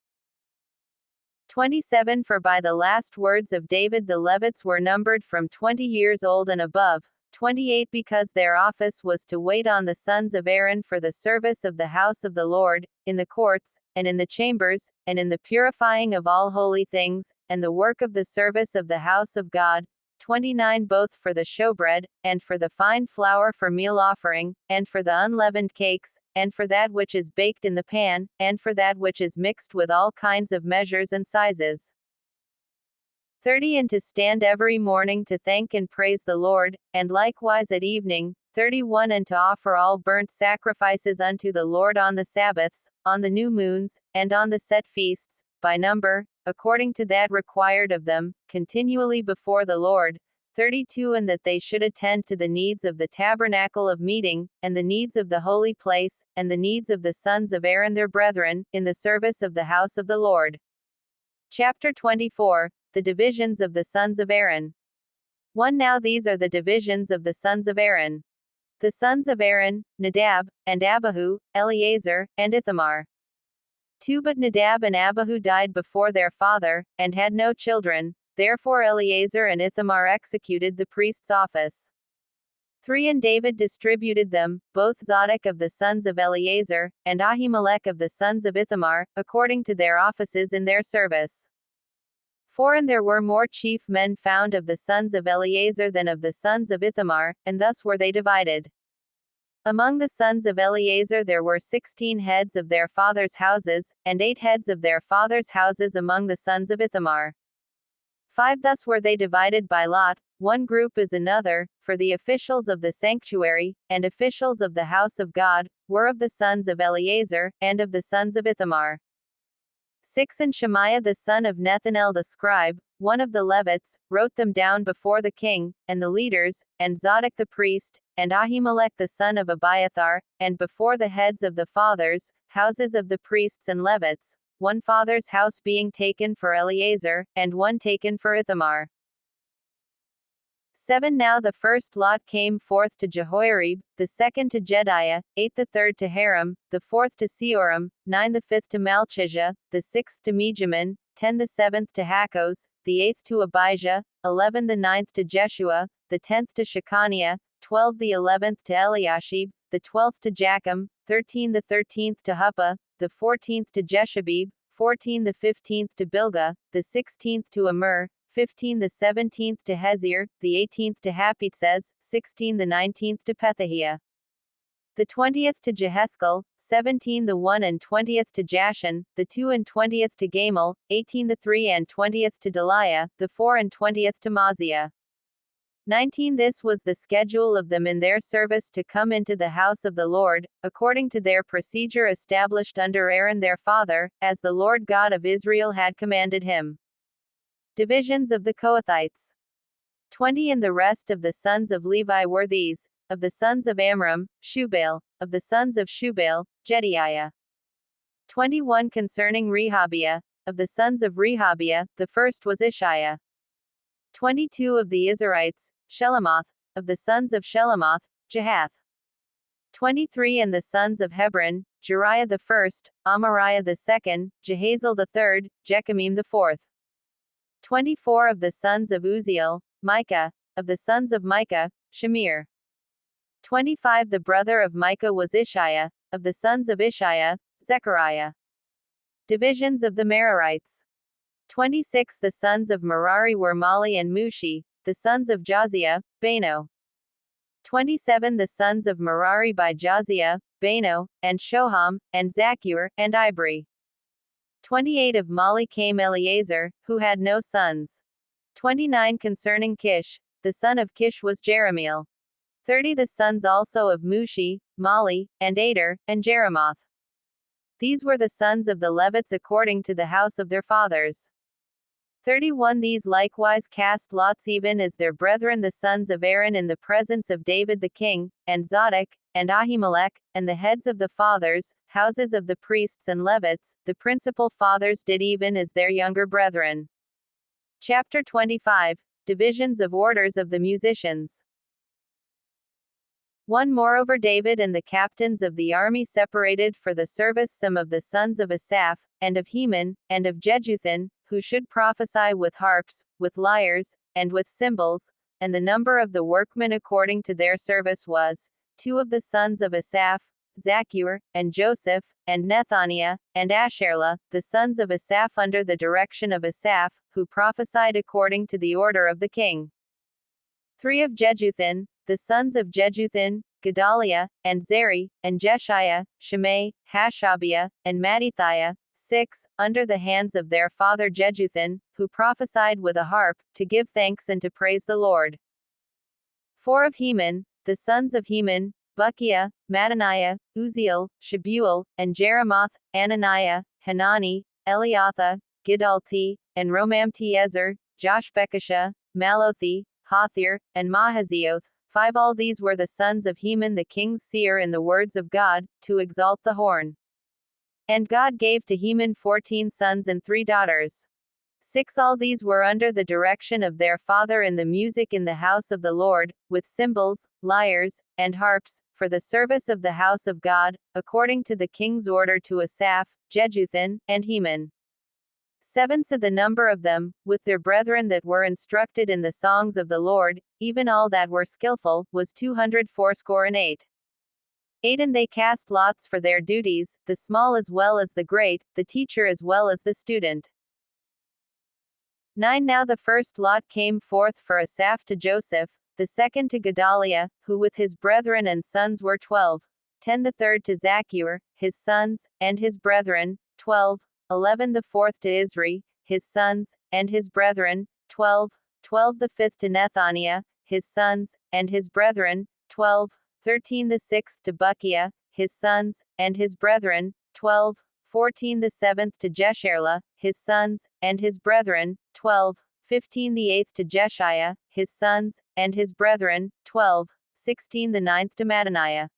27 For by the last words of David the Levites were numbered from 20 years old and above. 28 Because their office was to wait on the sons of Aaron for the service of the house of the Lord, in the courts, and in the chambers, and in the purifying of all holy things, and the work of the service of the house of God. 29 Both for the showbread, and for the fine flour for meal offering, and for the unleavened cakes, and for that which is baked in the pan, and for that which is mixed with all kinds of measures and sizes. 30 And to stand every morning to thank and praise the Lord, and likewise at evening. 31 And to offer all burnt sacrifices unto the Lord on the Sabbaths, on the new moons, and on the set feasts, by number, according to that required of them, continually before the Lord. 32 And that they should attend to the needs of the tabernacle of meeting, and the needs of the holy place, and the needs of the sons of Aaron their brethren, in the service of the house of the Lord. Chapter 24 The divisions of the sons of Aaron. 1 Now these are the divisions of the sons of Aaron. The sons of Aaron, Nadab, and Abihu, Eleazar, and Ithamar. 2 But Nadab and Abihu died before their father, and had no children, therefore Eleazar and Ithamar executed the priest's office. 3 And David distributed them, both Zadok of the sons of Eleazar, and Ahimelech of the sons of Ithamar, according to their offices in their service. 4 And there were more chief men found of the sons of Eleazar than of the sons of Ithamar, and thus were they divided. Among the sons of Eleazar there were 16 heads of their fathers' houses, and 8 heads of their fathers' houses among the sons of Ithamar. 5 Thus were they divided by lot, one group as another, for the officials of the sanctuary, and officials of the house of God, were of the sons of Eleazar, and of the sons of Ithamar. 6 And Shemaiah the son of Nethanel the scribe, one of the Levites, wrote them down before the king, and the leaders, and Zadok the priest, and Ahimelech the son of Abiathar, and before the heads of the fathers, houses of the priests and Levites, one father's house being taken for Eleazar, and one taken for Ithamar. 7 Now the first lot came forth to Jehoiarib, the second to Jediah, 8 the third to Haram, the fourth to Seoram, 9 the fifth to Malchijah, the sixth to Mijamin, 10 the seventh to Hakos, the eighth to Abijah, 11 the ninth to Jeshua, the 10th to Shechaniah, 12 the 11th to Eliashib, the 12th to Jacham, 13 the 13th to Huppah, the 14th to Jeshabib, 14 the 15th to Bilgah, the 16th to Immer, 15 the 17th to Hezir, the 18th to Hapitzes, 16 the 19th to Pethahiah, the 20th to Jeheskel, 17 the 1 and 20th to Jashan, the 2 and 20th to Gamal, 18 the 3 and 20th to Deliah, the 4 and 20th to Maziah. 19 This was the schedule of them in their service to come into the house of the Lord, according to their procedure established under Aaron their father, as the Lord God of Israel had commanded him. Divisions of the Kohathites. 20 And the rest of the sons of Levi were these: of the sons of Amram, Shubal; of the sons of Shubal, Jediaiah. 21 Concerning Rehabiah, of the sons of Rehabiah, the first was Ishiah. 22 Of the Izharites, Shelomoth; of the sons of Shelomoth, Jahath. 23 And the sons of Hebron, Jeriah the first, Amariah the second, Jehazel the third, Jechamim the fourth. 24 Of the sons of Uzziel, Micah; of the sons of Micah, Shemir. 25 The brother of Micah was Ishiah; of the sons of Ishiah, Zechariah. Divisions of the Merarites. 26 The sons of Merari were Mali and Mushi; the sons of Josiah, Bano. 27 The sons of Merari by Josiah, Bano, and Shoham, and Zaccur, and Ibri. 28 Of Mali came Eleazar, who had no sons. 29 Concerning Kish, the son of Kish was Jeremiel. 30 The sons also of Mushi, Mali, and Ader, and Jeremoth. These were the sons of the Levites according to the house of their fathers. 31 These likewise cast lots even as their brethren the sons of Aaron in the presence of David the king, and Zadok, and Ahimelech, and the heads of the fathers, houses of the priests and Levites, the principal fathers did even as their younger brethren. Chapter 25. Divisions of orders of the musicians. 1 Moreover David and the captains of the army separated for the service some of the sons of Asaph, and of Heman, and of Jeduthun, who should prophesy with harps, with lyres, and with cymbals, and the number of the workmen according to their service was, 2 of the sons of Asaph, Zacchur, and Joseph, and Nethaniah, and Asherlah, the sons of Asaph under the direction of Asaph, who prophesied according to the order of the king. 3 of Jeduthun, the sons of Jeduthun, Gedaliah, and Zeri, and Jeshiah, Shimei, Hashabiah, and Mattithiah, 6, under the hands of their father Jeduthun, who prophesied with a harp, to give thanks and to praise the Lord. 4 of Heman, the sons of Heman, Bukiah, Mattaniah, Uzziel, Shebuel, and Jeremoth, Ananiah, Hanani, Eliatha, Gidalti, and Romamti-Ezer, Joshbekashah, Malothi, Hothir, and Mahazioth, 5 All these were the sons of Heman the king's seer in the words of God, to exalt the horn. And God gave to Heman 14 sons and 3 daughters. 6 All these were under the direction of their father in the music in the house of the Lord, with cymbals, lyres, and harps, for the service of the house of God, according to the king's order to Asaph, Jeduthun, and Heman. 7 So the number of them, with their brethren that were instructed in the songs of the Lord, even all that were skillful, was 268. 8 And they cast lots for their duties, the small as well as the great, the teacher as well as the student. 9 Now the first lot came forth for Asaph to Joseph, the second to Gedaliah, who with his brethren and sons were 12. 10 The third to Zacchur, his sons, and his brethren, 12. 11 The fourth to Isri, his sons, and his brethren, 12. 12 The fifth to Nethaniah, his sons, and his brethren, 12. 13 The sixth to Bukiah, his sons, and his brethren, 12. 14 The seventh to Jesherlah, his sons, and his brethren, 12. 15 The eighth to Jeshiah, his sons, and his brethren, 12. 16 The ninth to Mattaniah,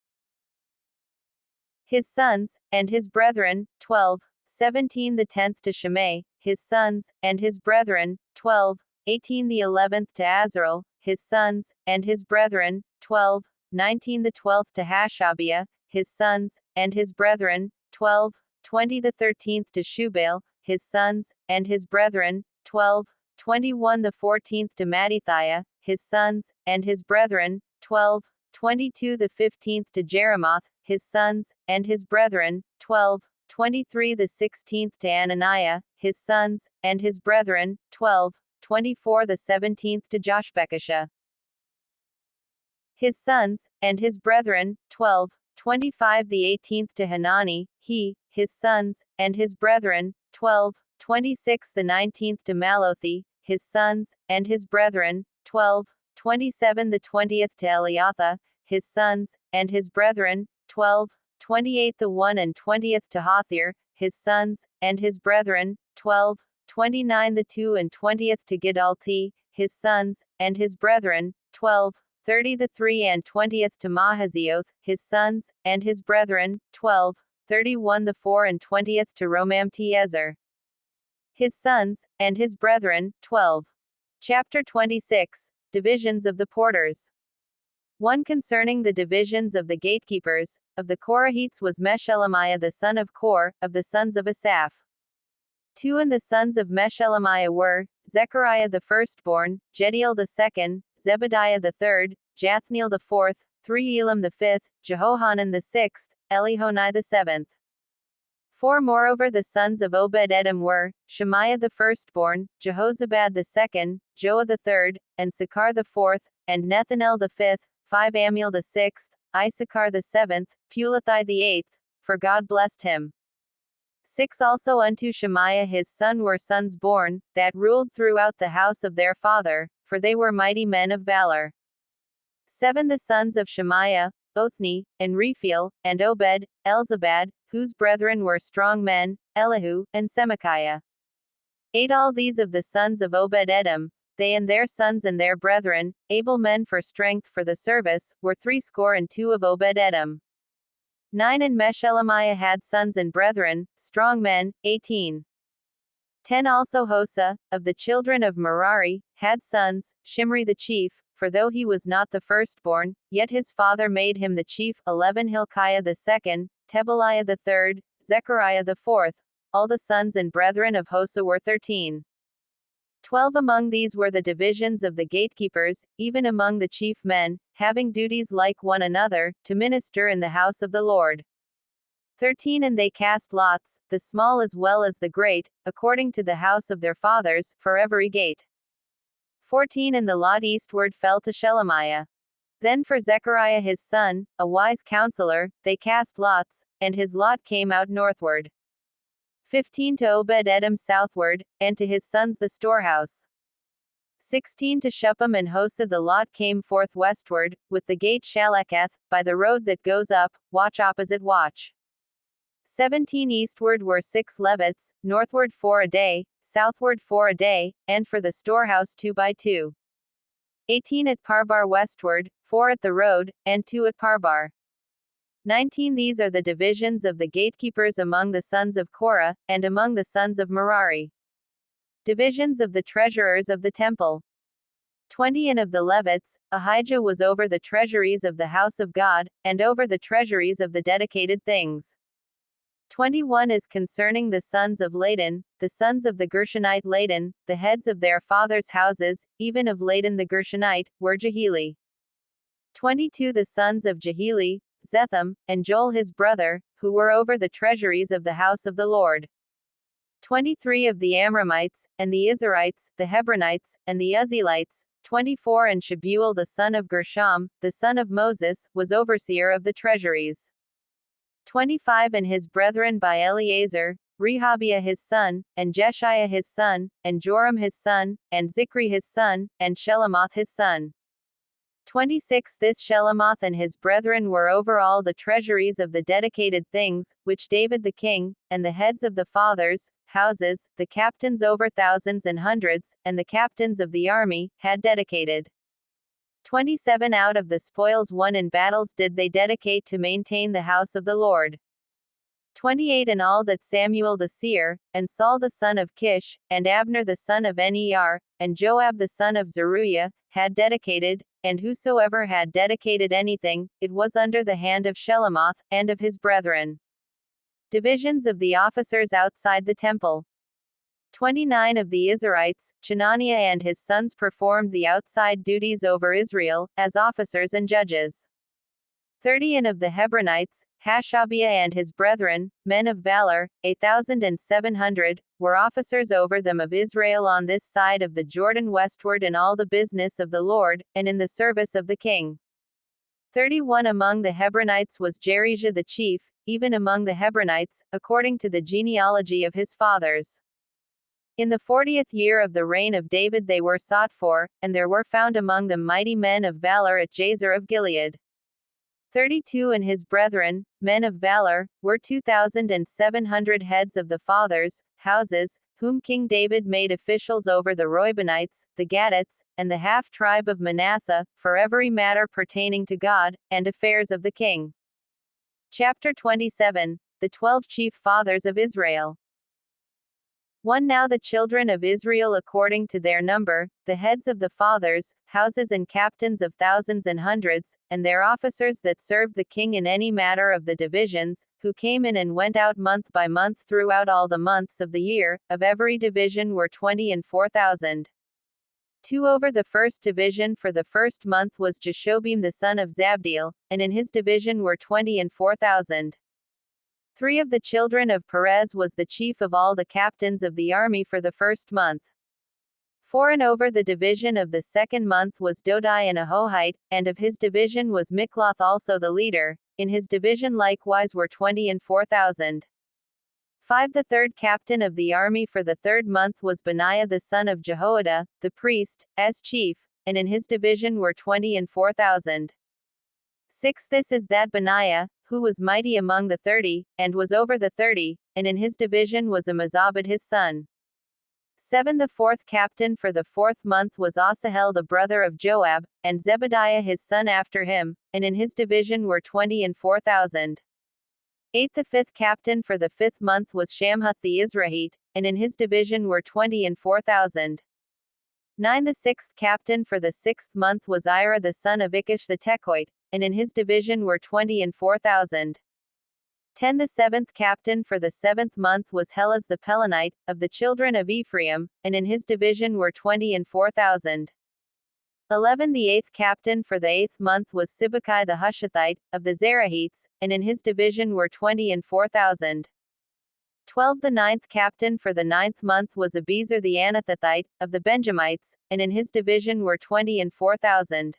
his sons, and his brethren, 12. 17 The tenth to Shimei, his sons, and his brethren, 12. 18 The 11th to Azarel, his sons, and his brethren, 12. 19 The 12th to Hashabiah, his sons, and his brethren, 12. 20 The 13th to Shubal, his sons, and his brethren, 12. 21 The 14th to Mattithiah, his sons, and his brethren, 12. 22 The 15th to Jeremoth, his sons, and his brethren, 12. 23 The 16th to Ananiah, his sons, and his brethren, 12. 24 The 17th to Joshbekashah, his sons, and his brethren, 12. 25 The 18th to Hanani, his sons, and his brethren, 12. 26 The 19th to Malothi, his sons, and his brethren, 12. 27 The 20th to Eliatha, his sons, and his brethren, 12. 28 The 1 and 20th to Hothir, his sons, and his brethren, 12. 29 The 2 and 20th to Gidalti, his sons, and his brethren, 12. 30 The 3 and 20th to Mahazioth, his sons, and his brethren, 12. 31 The 4 and 20th to Romamti-Ezer, his sons, and his brethren, 12. Chapter 26. Divisions of the porters. 1 Concerning the divisions of the gatekeepers, of the Korahites was Meshelemiah the son of Kor, of the sons of Asaph. 2 And the sons of Meshelemiah were, Zechariah the firstborn, Jediel the second, Zebediah the third, Jathniel the fourth, 3 Elam the fifth, Jehohanan the sixth, Elihonai the seventh. 4 Moreover the sons of Obed-Edom were, Shemaiah the firstborn, Jehozabad the second, Joah the third, and Sakar the fourth, and Nethanel the fifth, 5 Amiel the sixth, Issachar the seventh, Pulathai the eighth, for God blessed him. 6 Also unto Shemaiah his son were sons born, that ruled throughout the house of their father, for they were mighty men of valor. 7 The sons of Shemaiah, Othni, and Rephael, and Obed, Elzabad, whose brethren were strong men, Elihu, and Semachiah. 8 All these of the sons of Obed-Edom, they and their sons and their brethren, able men for strength for the service, were 62 of Obed-Edom. 9 And Meshelemiah had sons and brethren, strong men, 18. 10 Also Hosa, of the children of Merari, had sons, Shimri the chief, for though he was not the firstborn, yet his father made him the chief. 11 Hilkiah the second, Tebaliah the third, Zechariah the fourth. All the sons and brethren of Hosa were 13. 12 Among these were the divisions of the gatekeepers, even among the chief men, having duties like one another, to minister in the house of the Lord. 13 And they cast lots, the small as well as the great, according to the house of their fathers, for every gate. 14 And the lot eastward fell to Shelemiah. Then for Zechariah his son, a wise counselor, they cast lots, and his lot came out northward. 15 To Obed-Edom southward, and to his sons the storehouse. 16 To Shuppim and Hosa the lot came forth westward, with the gate Shaleketh, by the road that goes up, watch opposite watch. 17 Eastward were 6 Levites, northward 4 a day, southward 4 a day, and for the storehouse 2 by 2. 18 At Parbar westward, 4 at the road, and 2 at Parbar. 19 These are the divisions of the gatekeepers among the sons of Korah, and among the sons of Merari. Divisions of the treasurers of the temple. 20 And of the Levites, Ahijah was over the treasuries of the house of God, and over the treasuries of the dedicated things. 21 Is concerning the sons of Ladan, the sons of the Gershonite Ladan, the heads of their fathers' houses, even of Ladan the Gershonite, were Jeheli. 22 The sons of Jeheli, Zetham, and Joel his brother, who were over the treasuries of the house of the Lord. 23 Of the Amramites, and the Izharites, the Hebronites, and the Uzzielites, 24 And Shebuel the son of Gershom, the son of Moses, was overseer of the treasuries. 25 And his brethren by Eleazar, Rehabiah his son, and Jeshiah his son, and Joram his son, and Zichri his son, and Shelomoth his son. 26 This Shelomoth and his brethren were over all the treasuries of the dedicated things, which David the king, and the heads of the fathers' houses, the captains over thousands and hundreds, and the captains of the army, had dedicated. 27 Out of the spoils won in battles did they dedicate to maintain the house of the Lord. 28 And all that Samuel the seer, and Saul the son of Kish, and Abner the son of Ner, and Joab the son of Zeruiah, had dedicated, and whosoever had dedicated anything, it was under the hand of Shelomoth, and of his brethren. Divisions of the officers outside the temple. 29 Of the Izharites, Chenaniah and his sons performed the outside duties over Israel, as officers and judges. 30 And of the Hebronites, Hashabiah and his brethren, men of valor, 1,700, were officers over them of Israel on this side of the Jordan westward in all the business of the Lord, and in the service of the king. 31 Among the Hebronites was Jerijah the chief, even among the Hebronites, according to the genealogy of his fathers. In the 40th year of the reign of David they were sought for, and there were found among them mighty men of valor at Jazer of Gilead. 32 And his brethren, men of valor, were 2,700 heads of the fathers' houses, whom King David made officials over the Reubenites, the Gadites, and the half-tribe of Manasseh, for every matter pertaining to God, and affairs of the king. Chapter 27 The 12 Chief Fathers of Israel. 1 Now the children of Israel according to their number, the heads of the fathers' houses and captains of thousands and hundreds, and their officers that served the king in any matter of the divisions, who came in and went out month by month throughout all the months of the year, of every division were 20 and 4,000. 2 Over the first division for the first month was Jeshobim the son of Zabdiel, and in his division were 20 and 4,000. 3 Of the children of Perez was the chief of all the captains of the army for the first month. 4 And over the division of the second month was Dodai and Ahohite, and of his division was Mikloth also the leader, in his division likewise were 20 and 4,000. 5 The third captain of the army for the third month was Benaiah the son of Jehoiada, the priest, as chief, and in his division were 20 and 4,000. 6. This is that Benaiah, who was mighty among the 30, and was over the 30, and in his division was Ammizabad his son. 7. The fourth captain for the 4th month was Asahel the brother of Joab, and Zebadiah his son after him, and in his division were 20 and 4,000. 8. The 5th captain for the 5th month was Shamhuth the Izrahite, and in his division were 20 and 4,000. 9. The 6th captain for the 6th month was Ira the son of Ikish the Tekoite, and in his division were 20 and 4,000. 10. The 7th captain for the 7th month was Helaz the Pelonite, of the children of Ephraim, and in his division were 20 and 4,000. 11. The 8th captain for the 8th month was Sibbecai the Hushathite, of the Zerahites, and in his division were 20 and 4,000. 12. The 9th captain for the 9th month was Abiezer the Anathothite, of the Benjamites, and in his division were 20 and 4,000.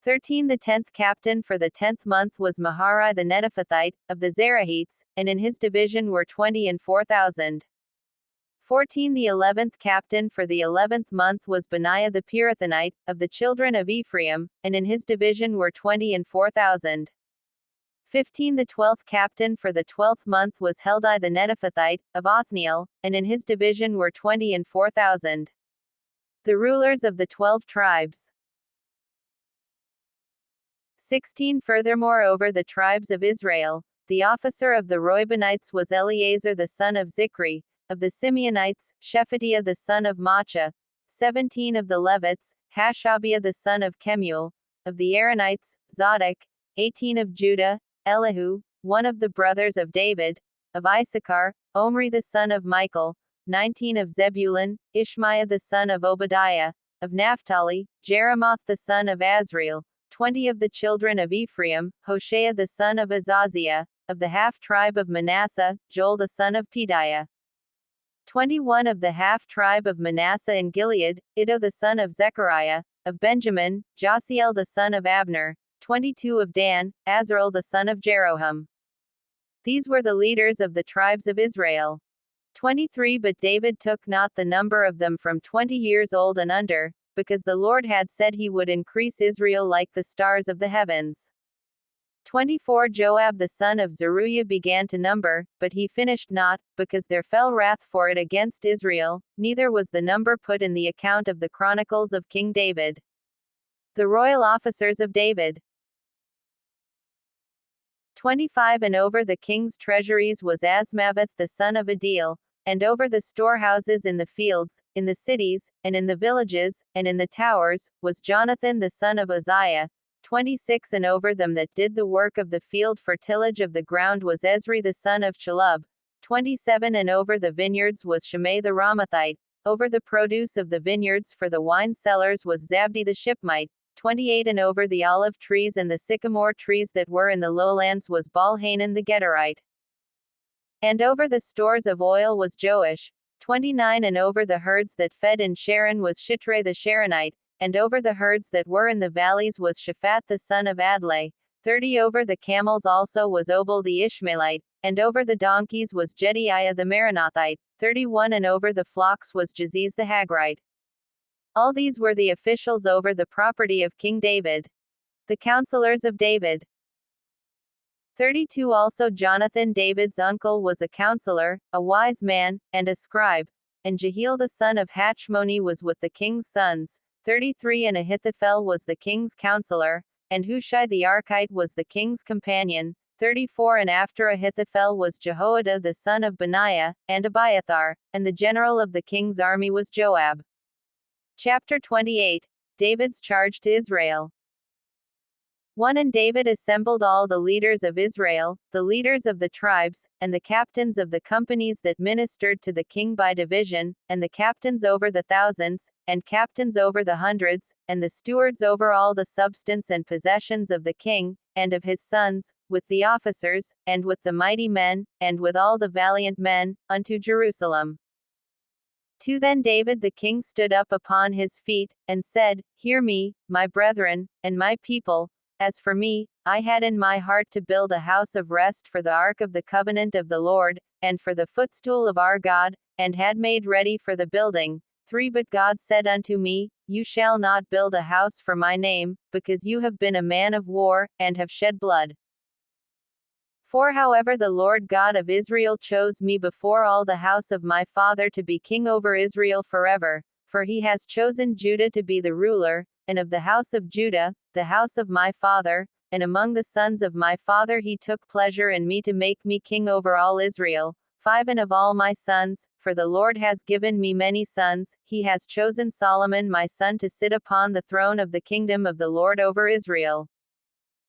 13. The 10th captain for the 10th month was Maharai the Netophathite, of the Zerahites, and in his division were 20 and 4,000. 14. The 11th captain for the 11th month was Benaiah the Pirathonite, of the children of Ephraim, and in his division were 20 and 4,000. 15. The 12th captain for the 12th month was Heldai the Netophathite, of Othniel, and in his division were 20 and 4,000. The rulers of the 12 tribes. 16. Furthermore over the tribes of Israel, the officer of the Reubenites was Eleazar the son of Zikri, of the Simeonites, Shephatiah the son of Maachah. 17. Of the Levites, Hashabiah the son of Kemuel, of the Aaronites, Zadok. 18. Of Judah, Elihu, one of the brothers of David, of Issachar, Omri the son of Michael. 19. Of Zebulun, Ishmaiah the son of Obadiah, of Naphtali, Jeremoth the son of Azriel. 20. Of the children of Ephraim, Hoshea the son of Azaziah, of the half-tribe of Manasseh, Joel the son of Pedaiah. 21. Of the half-tribe of Manasseh and Gilead, Iddo the son of Zechariah, of Benjamin, Jasiel the son of Abner. 22. Of Dan, Azarel the son of Jeroham. These were the leaders of the tribes of Israel. 23. But David took not the number of them from 20 years old and under, because the Lord had said he would increase Israel like the stars of the heavens. 24. Joab the son of Zeruiah began to number, but he finished not, because there fell wrath for it against Israel, neither was the number put in the account of the Chronicles of King David. The royal officers of David. 25. And over the king's treasuries was Asmaveth the son of Adil, and over the storehouses in the fields, in the cities, and in the villages, and in the towers, was Jonathan the son of Uzziah. 26. And over them that did the work of the field for tillage of the ground was Ezri the son of Chalub. 27. And over the vineyards was Shimei the Ramathite. Over the produce of the vineyards for the wine cellars was Zabdi the Shipmite. 28. And over the olive trees and the sycamore trees that were in the lowlands was Baal-Hanan the Gederite. And over the stores of oil was Joash. 29. And over the herds that fed in Sharon was Shitrai the Sharonite, and over the herds that were in the valleys was Shaphat the son of Adlai. 30. Over the camels also was Obal the Ishmaelite, and over the donkeys was Jediah the Meronothite. 31. And over the flocks was Jaziz the Hagrite. All these were the officials over the property of King David. The counselors of David. 32. Also Jonathan David's uncle was a counselor, a wise man, and a scribe, and Jehiel the son of Hachmoni was with the king's sons. 33. And Ahithophel was the king's counselor, and Hushai the Archite was the king's companion. 34. And after Ahithophel was Jehoiada the son of Benaiah, and Abiathar, and the general of the king's army was Joab. Chapter 28. David's charge to Israel. 1. And David assembled all the leaders of Israel, the leaders of the tribes, and the captains of the companies that ministered to the king by division, and the captains over the thousands, and captains over the hundreds, and the stewards over all the substance and possessions of the king, and of his sons, with the officers, and with the mighty men, and with all the valiant men, unto Jerusalem. 2. Then David the king stood up upon his feet, and said, Hear me, my brethren, and my people. As for me, I had in my heart to build a house of rest for the ark of the covenant of the Lord, and for the footstool of our God, and had made ready for the building. 3 But God said unto me, You shall not build a house for my name, because you have been a man of war, and have shed blood. 4 However the Lord God of Israel chose me before all the house of my father to be king over Israel forever, for he has chosen Judah to be the ruler, and of the house of Judah, the house of my father, and among the sons of my father he took pleasure in me to make me king over all Israel. 5 And of all my sons, for the Lord has given me many sons, he has chosen Solomon my son to sit upon the throne of the kingdom of the Lord over Israel.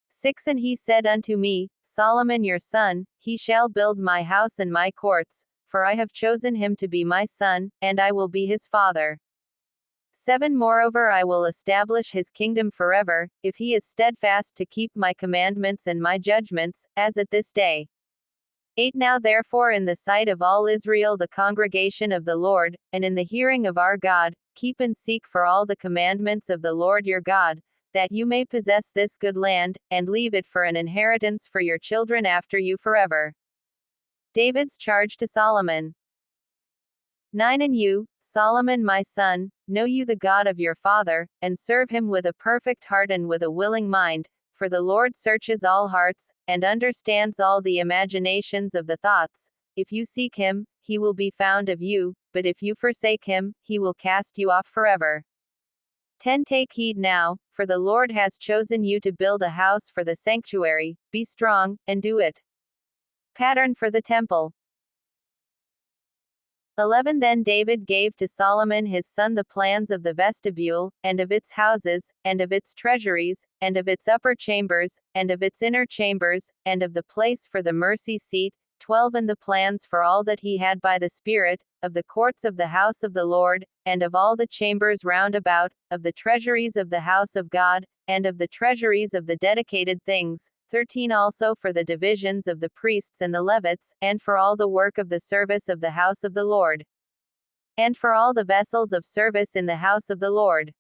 6 And he said unto me, Solomon your son, he shall build my house and my courts, for I have chosen him to be my son, and I will be his father. 7 Moreover I will establish his kingdom forever, if he is steadfast to keep my commandments and my judgments, as at this day. 8 Now therefore in the sight of all Israel the congregation of the Lord, and in the hearing of our God, keep and seek for all the commandments of the Lord your God, that you may possess this good land, and leave it for an inheritance for your children after you forever. David's charge to Solomon. 9 And you, Solomon my son, know you the God of your father, and serve him with a perfect heart and with a willing mind, for the Lord searches all hearts, and understands all the imaginations of the thoughts. If you seek him, he will be found of you, but if you forsake him, he will cast you off forever. 10 Take heed now, for the Lord has chosen you to build a house for the sanctuary, be strong, and do it. Pattern for the temple. 11 Then David gave to Solomon his son the plans of the vestibule, and of its houses, and of its treasuries, and of its upper chambers, and of its inner chambers, and of the place for the mercy seat. 12 And the plans for all that he had by the Spirit, of the courts of the house of the Lord, and of all the chambers round about, of the treasuries of the house of God, and of the treasuries of the dedicated things. 13 Also for the divisions of the priests and the Levites, and for all the work of the service of the house of the Lord, and for all the vessels of service in the house of the Lord.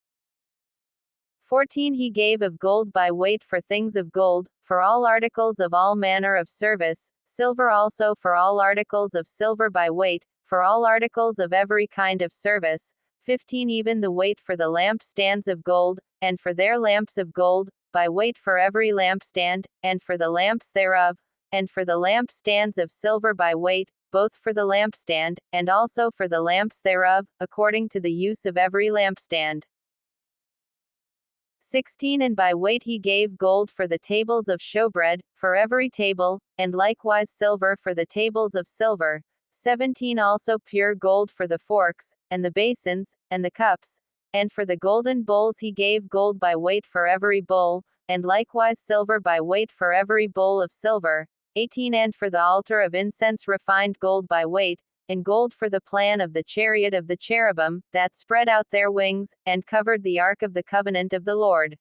14 He gave of gold by weight for things of gold, for all articles of all manner of service, silver also for all articles of silver by weight, for all articles of every kind of service. 15 Even the weight for the lampstands of gold, and for their lamps of gold, by weight for every lampstand, and for the lamps thereof, and for the lampstands of silver by weight, both for the lampstand, and also for the lamps thereof, according to the use of every lampstand. 16 And by weight he gave gold for the tables of showbread, for every table, and likewise silver for the tables of silver. 17 Also pure gold for the forks, and the basins, and the cups, and for the golden bowls he gave gold by weight for every bowl, and likewise silver by weight for every bowl of silver. 18 And for the altar of incense refined gold by weight, and gold for the plan of the chariot of the cherubim, that spread out their wings, and covered the ark of the covenant of the Lord.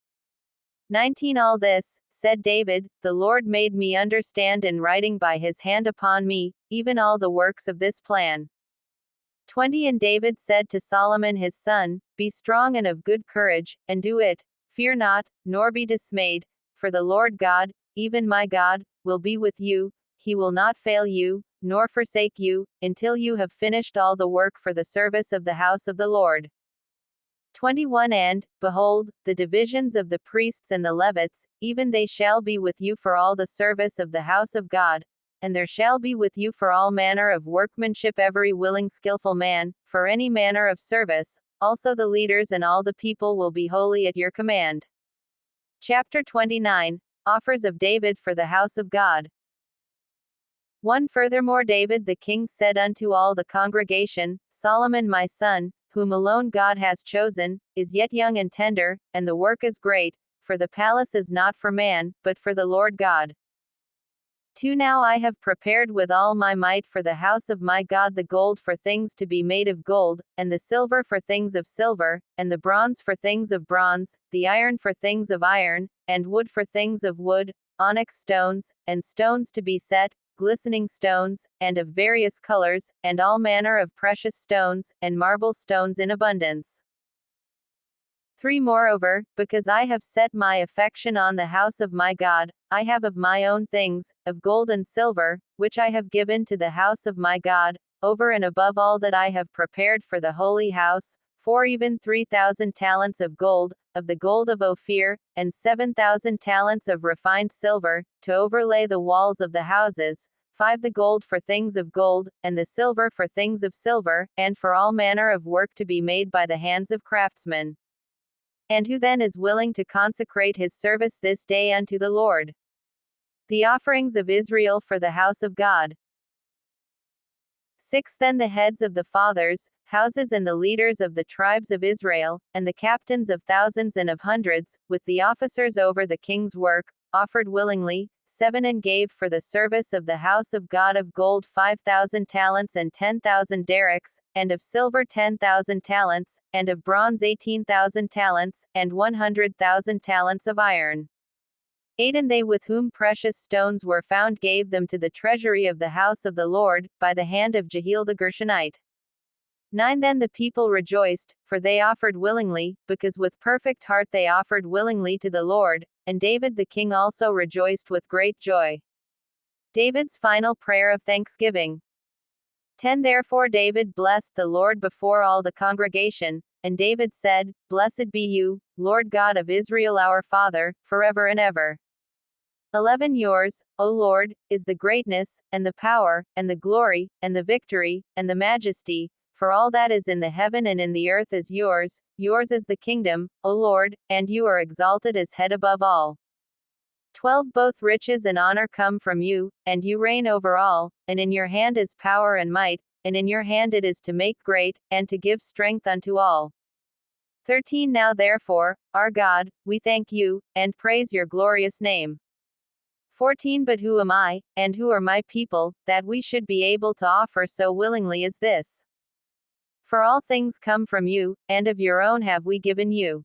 19 All this, said David, the Lord made me understand in writing by his hand upon me, even all the works of this plan. 20 And David said to Solomon his son, Be strong and of good courage, and do it. Fear not, nor be dismayed, for the Lord God, even my God, will be with you. He will not fail you, nor forsake you, until you have finished all the work for the service of the house of the Lord. 21 And, behold, the divisions of the priests and the Levites, even they shall be with you for all the service of the house of God, and there shall be with you for all manner of workmanship every willing skillful man, for any manner of service. Also the leaders and all the people will be wholly at your command. Chapter 29. Offers of David for the house of God. 1 Furthermore David the king said unto all the congregation, Solomon my son, whom alone God has chosen, is yet young and tender, and the work is great, for the palace is not for man, but for the Lord God. 2 Now I have prepared with all my might for the house of my God the gold for things to be made of gold, and the silver for things of silver, and the bronze for things of bronze, the iron for things of iron, and wood for things of wood, onyx stones, and stones to be set, glistening stones, and of various colors, and all manner of precious stones, and marble stones in abundance. 3 Moreover, because I have set my affection on the house of my God, I have of my own things, of gold and silver, which I have given to the house of my God, over and above all that I have prepared for the holy house, 4 even 3,000 talents of gold, of the gold of Ophir, and 7,000 talents of refined silver, to overlay the walls of the houses, 5 the gold for things of gold, and the silver for things of silver, and for all manner of work to be made by the hands of craftsmen. And who then is willing to consecrate his service this day unto the Lord? The offerings of Israel for the house of God. 6 Then the heads of the fathers' houses and the leaders of the tribes of Israel, and the captains of thousands and of hundreds, with the officers over the king's work, offered willingly, 7 and gave for the service of the house of God of gold 5,000 talents and 10,000 derricks, and of silver 10,000 talents, and of bronze 18,000 talents, and 100,000 talents of iron. 8 And they with whom precious stones were found gave them to the treasury of the house of the Lord, by the hand of Jehiel the Gershonite. 9 Then the people rejoiced, for they offered willingly, because with perfect heart they offered willingly to the Lord, and David the king also rejoiced with great joy. David's final prayer of thanksgiving. 10 Therefore David blessed the Lord before all the congregation, and David said, Blessed be you, Lord God of Israel our Father, forever and ever. 11 Yours, O Lord, is the greatness, and the power, and the glory, and the victory, and the majesty, for all that is in the heaven and in the earth is yours, yours is the kingdom, O Lord, and you are exalted as head above all. 12 Both riches and honor come from you, and you reign over all, and in your hand is power and might, and in your hand it is to make great, and to give strength unto all. 13 Now therefore, our God, we thank you, and praise your glorious name. 14 But who am I, and who are my people, that we should be able to offer so willingly as this? For all things come from you, and of your own have we given you.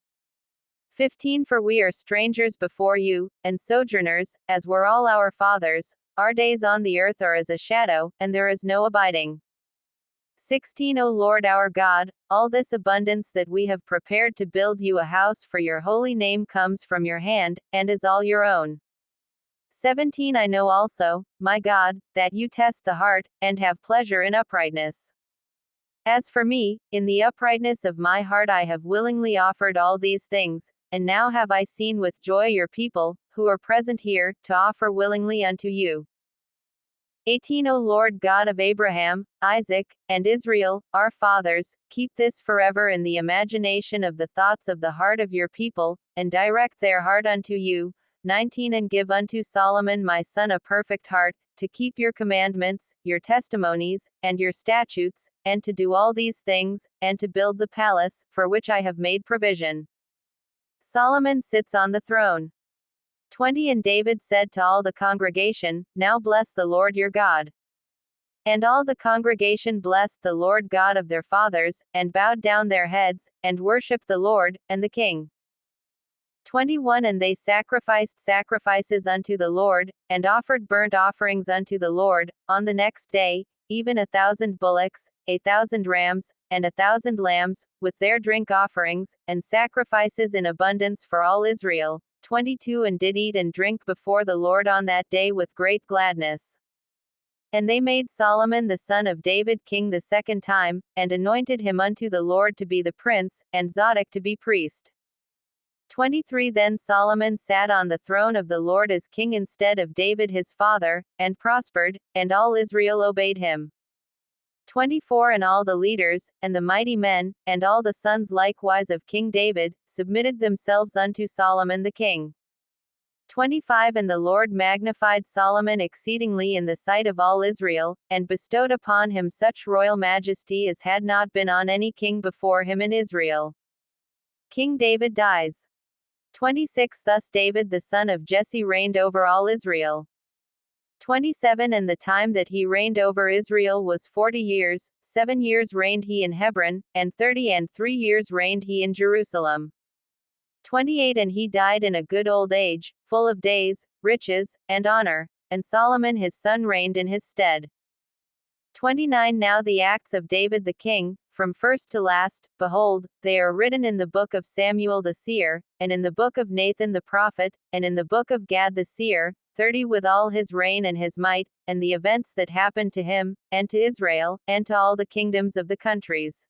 15 For we are strangers before you, and sojourners, as were all our fathers, our days on the earth are as a shadow, and there is no abiding. 16 O Lord our God, all this abundance that we have prepared to build you a house for your holy name comes from your hand, and is all your own. 17 I know also, my God, that you test the heart, and have pleasure in uprightness. As for me, in the uprightness of my heart I have willingly offered all these things, and now have I seen with joy your people, who are present here, to offer willingly unto you. 18 O Lord God of Abraham, Isaac, and Israel, our fathers, keep this forever in the imagination of the thoughts of the heart of your people, and direct their heart unto you. 19 And give unto Solomon my son a perfect heart, to keep your commandments, your testimonies, and your statutes, and to do all these things, and to build the palace, for which I have made provision. Solomon sits on the throne. 20 And David said to all the congregation, Now bless the Lord your God. And all the congregation blessed the Lord God of their fathers, and bowed down their heads, and worshipped the Lord, and the king. 21 And they sacrificed sacrifices unto the Lord, and offered burnt offerings unto the Lord, on the next day, even 1,000 bullocks, 1,000 rams, and 1,000 lambs, with their drink offerings, and sacrifices in abundance for all Israel. 22 And did eat and drink before the Lord on that day with great gladness. And they made Solomon the son of David king the second time, and anointed him unto the Lord to be the prince, and Zadok to be priest. 23 Then Solomon sat on the throne of the Lord as king instead of David his father, and prospered, and all Israel obeyed him. 24 And all the leaders, and the mighty men, and all the sons likewise of King David, submitted themselves unto Solomon the king. 25 And the Lord magnified Solomon exceedingly in the sight of all Israel, and bestowed upon him such royal majesty as had not been on any king before him in Israel. King David dies. 26 Thus David the son of Jesse reigned over all Israel. 27 And the time that he reigned over Israel was 40 years, 7 years reigned he in Hebron, and 3 years reigned he in Jerusalem. 28 And he died in a good old age, full of days, riches, and honor, and Solomon his son reigned in his stead. 29 Now the acts of David the king, from first to last, behold, they are written in the book of Samuel the seer, and in the book of Nathan the prophet, and in the book of Gad the seer, 30 with all his reign and his might, and the events that happened to him, and to Israel, and to all the kingdoms of the countries.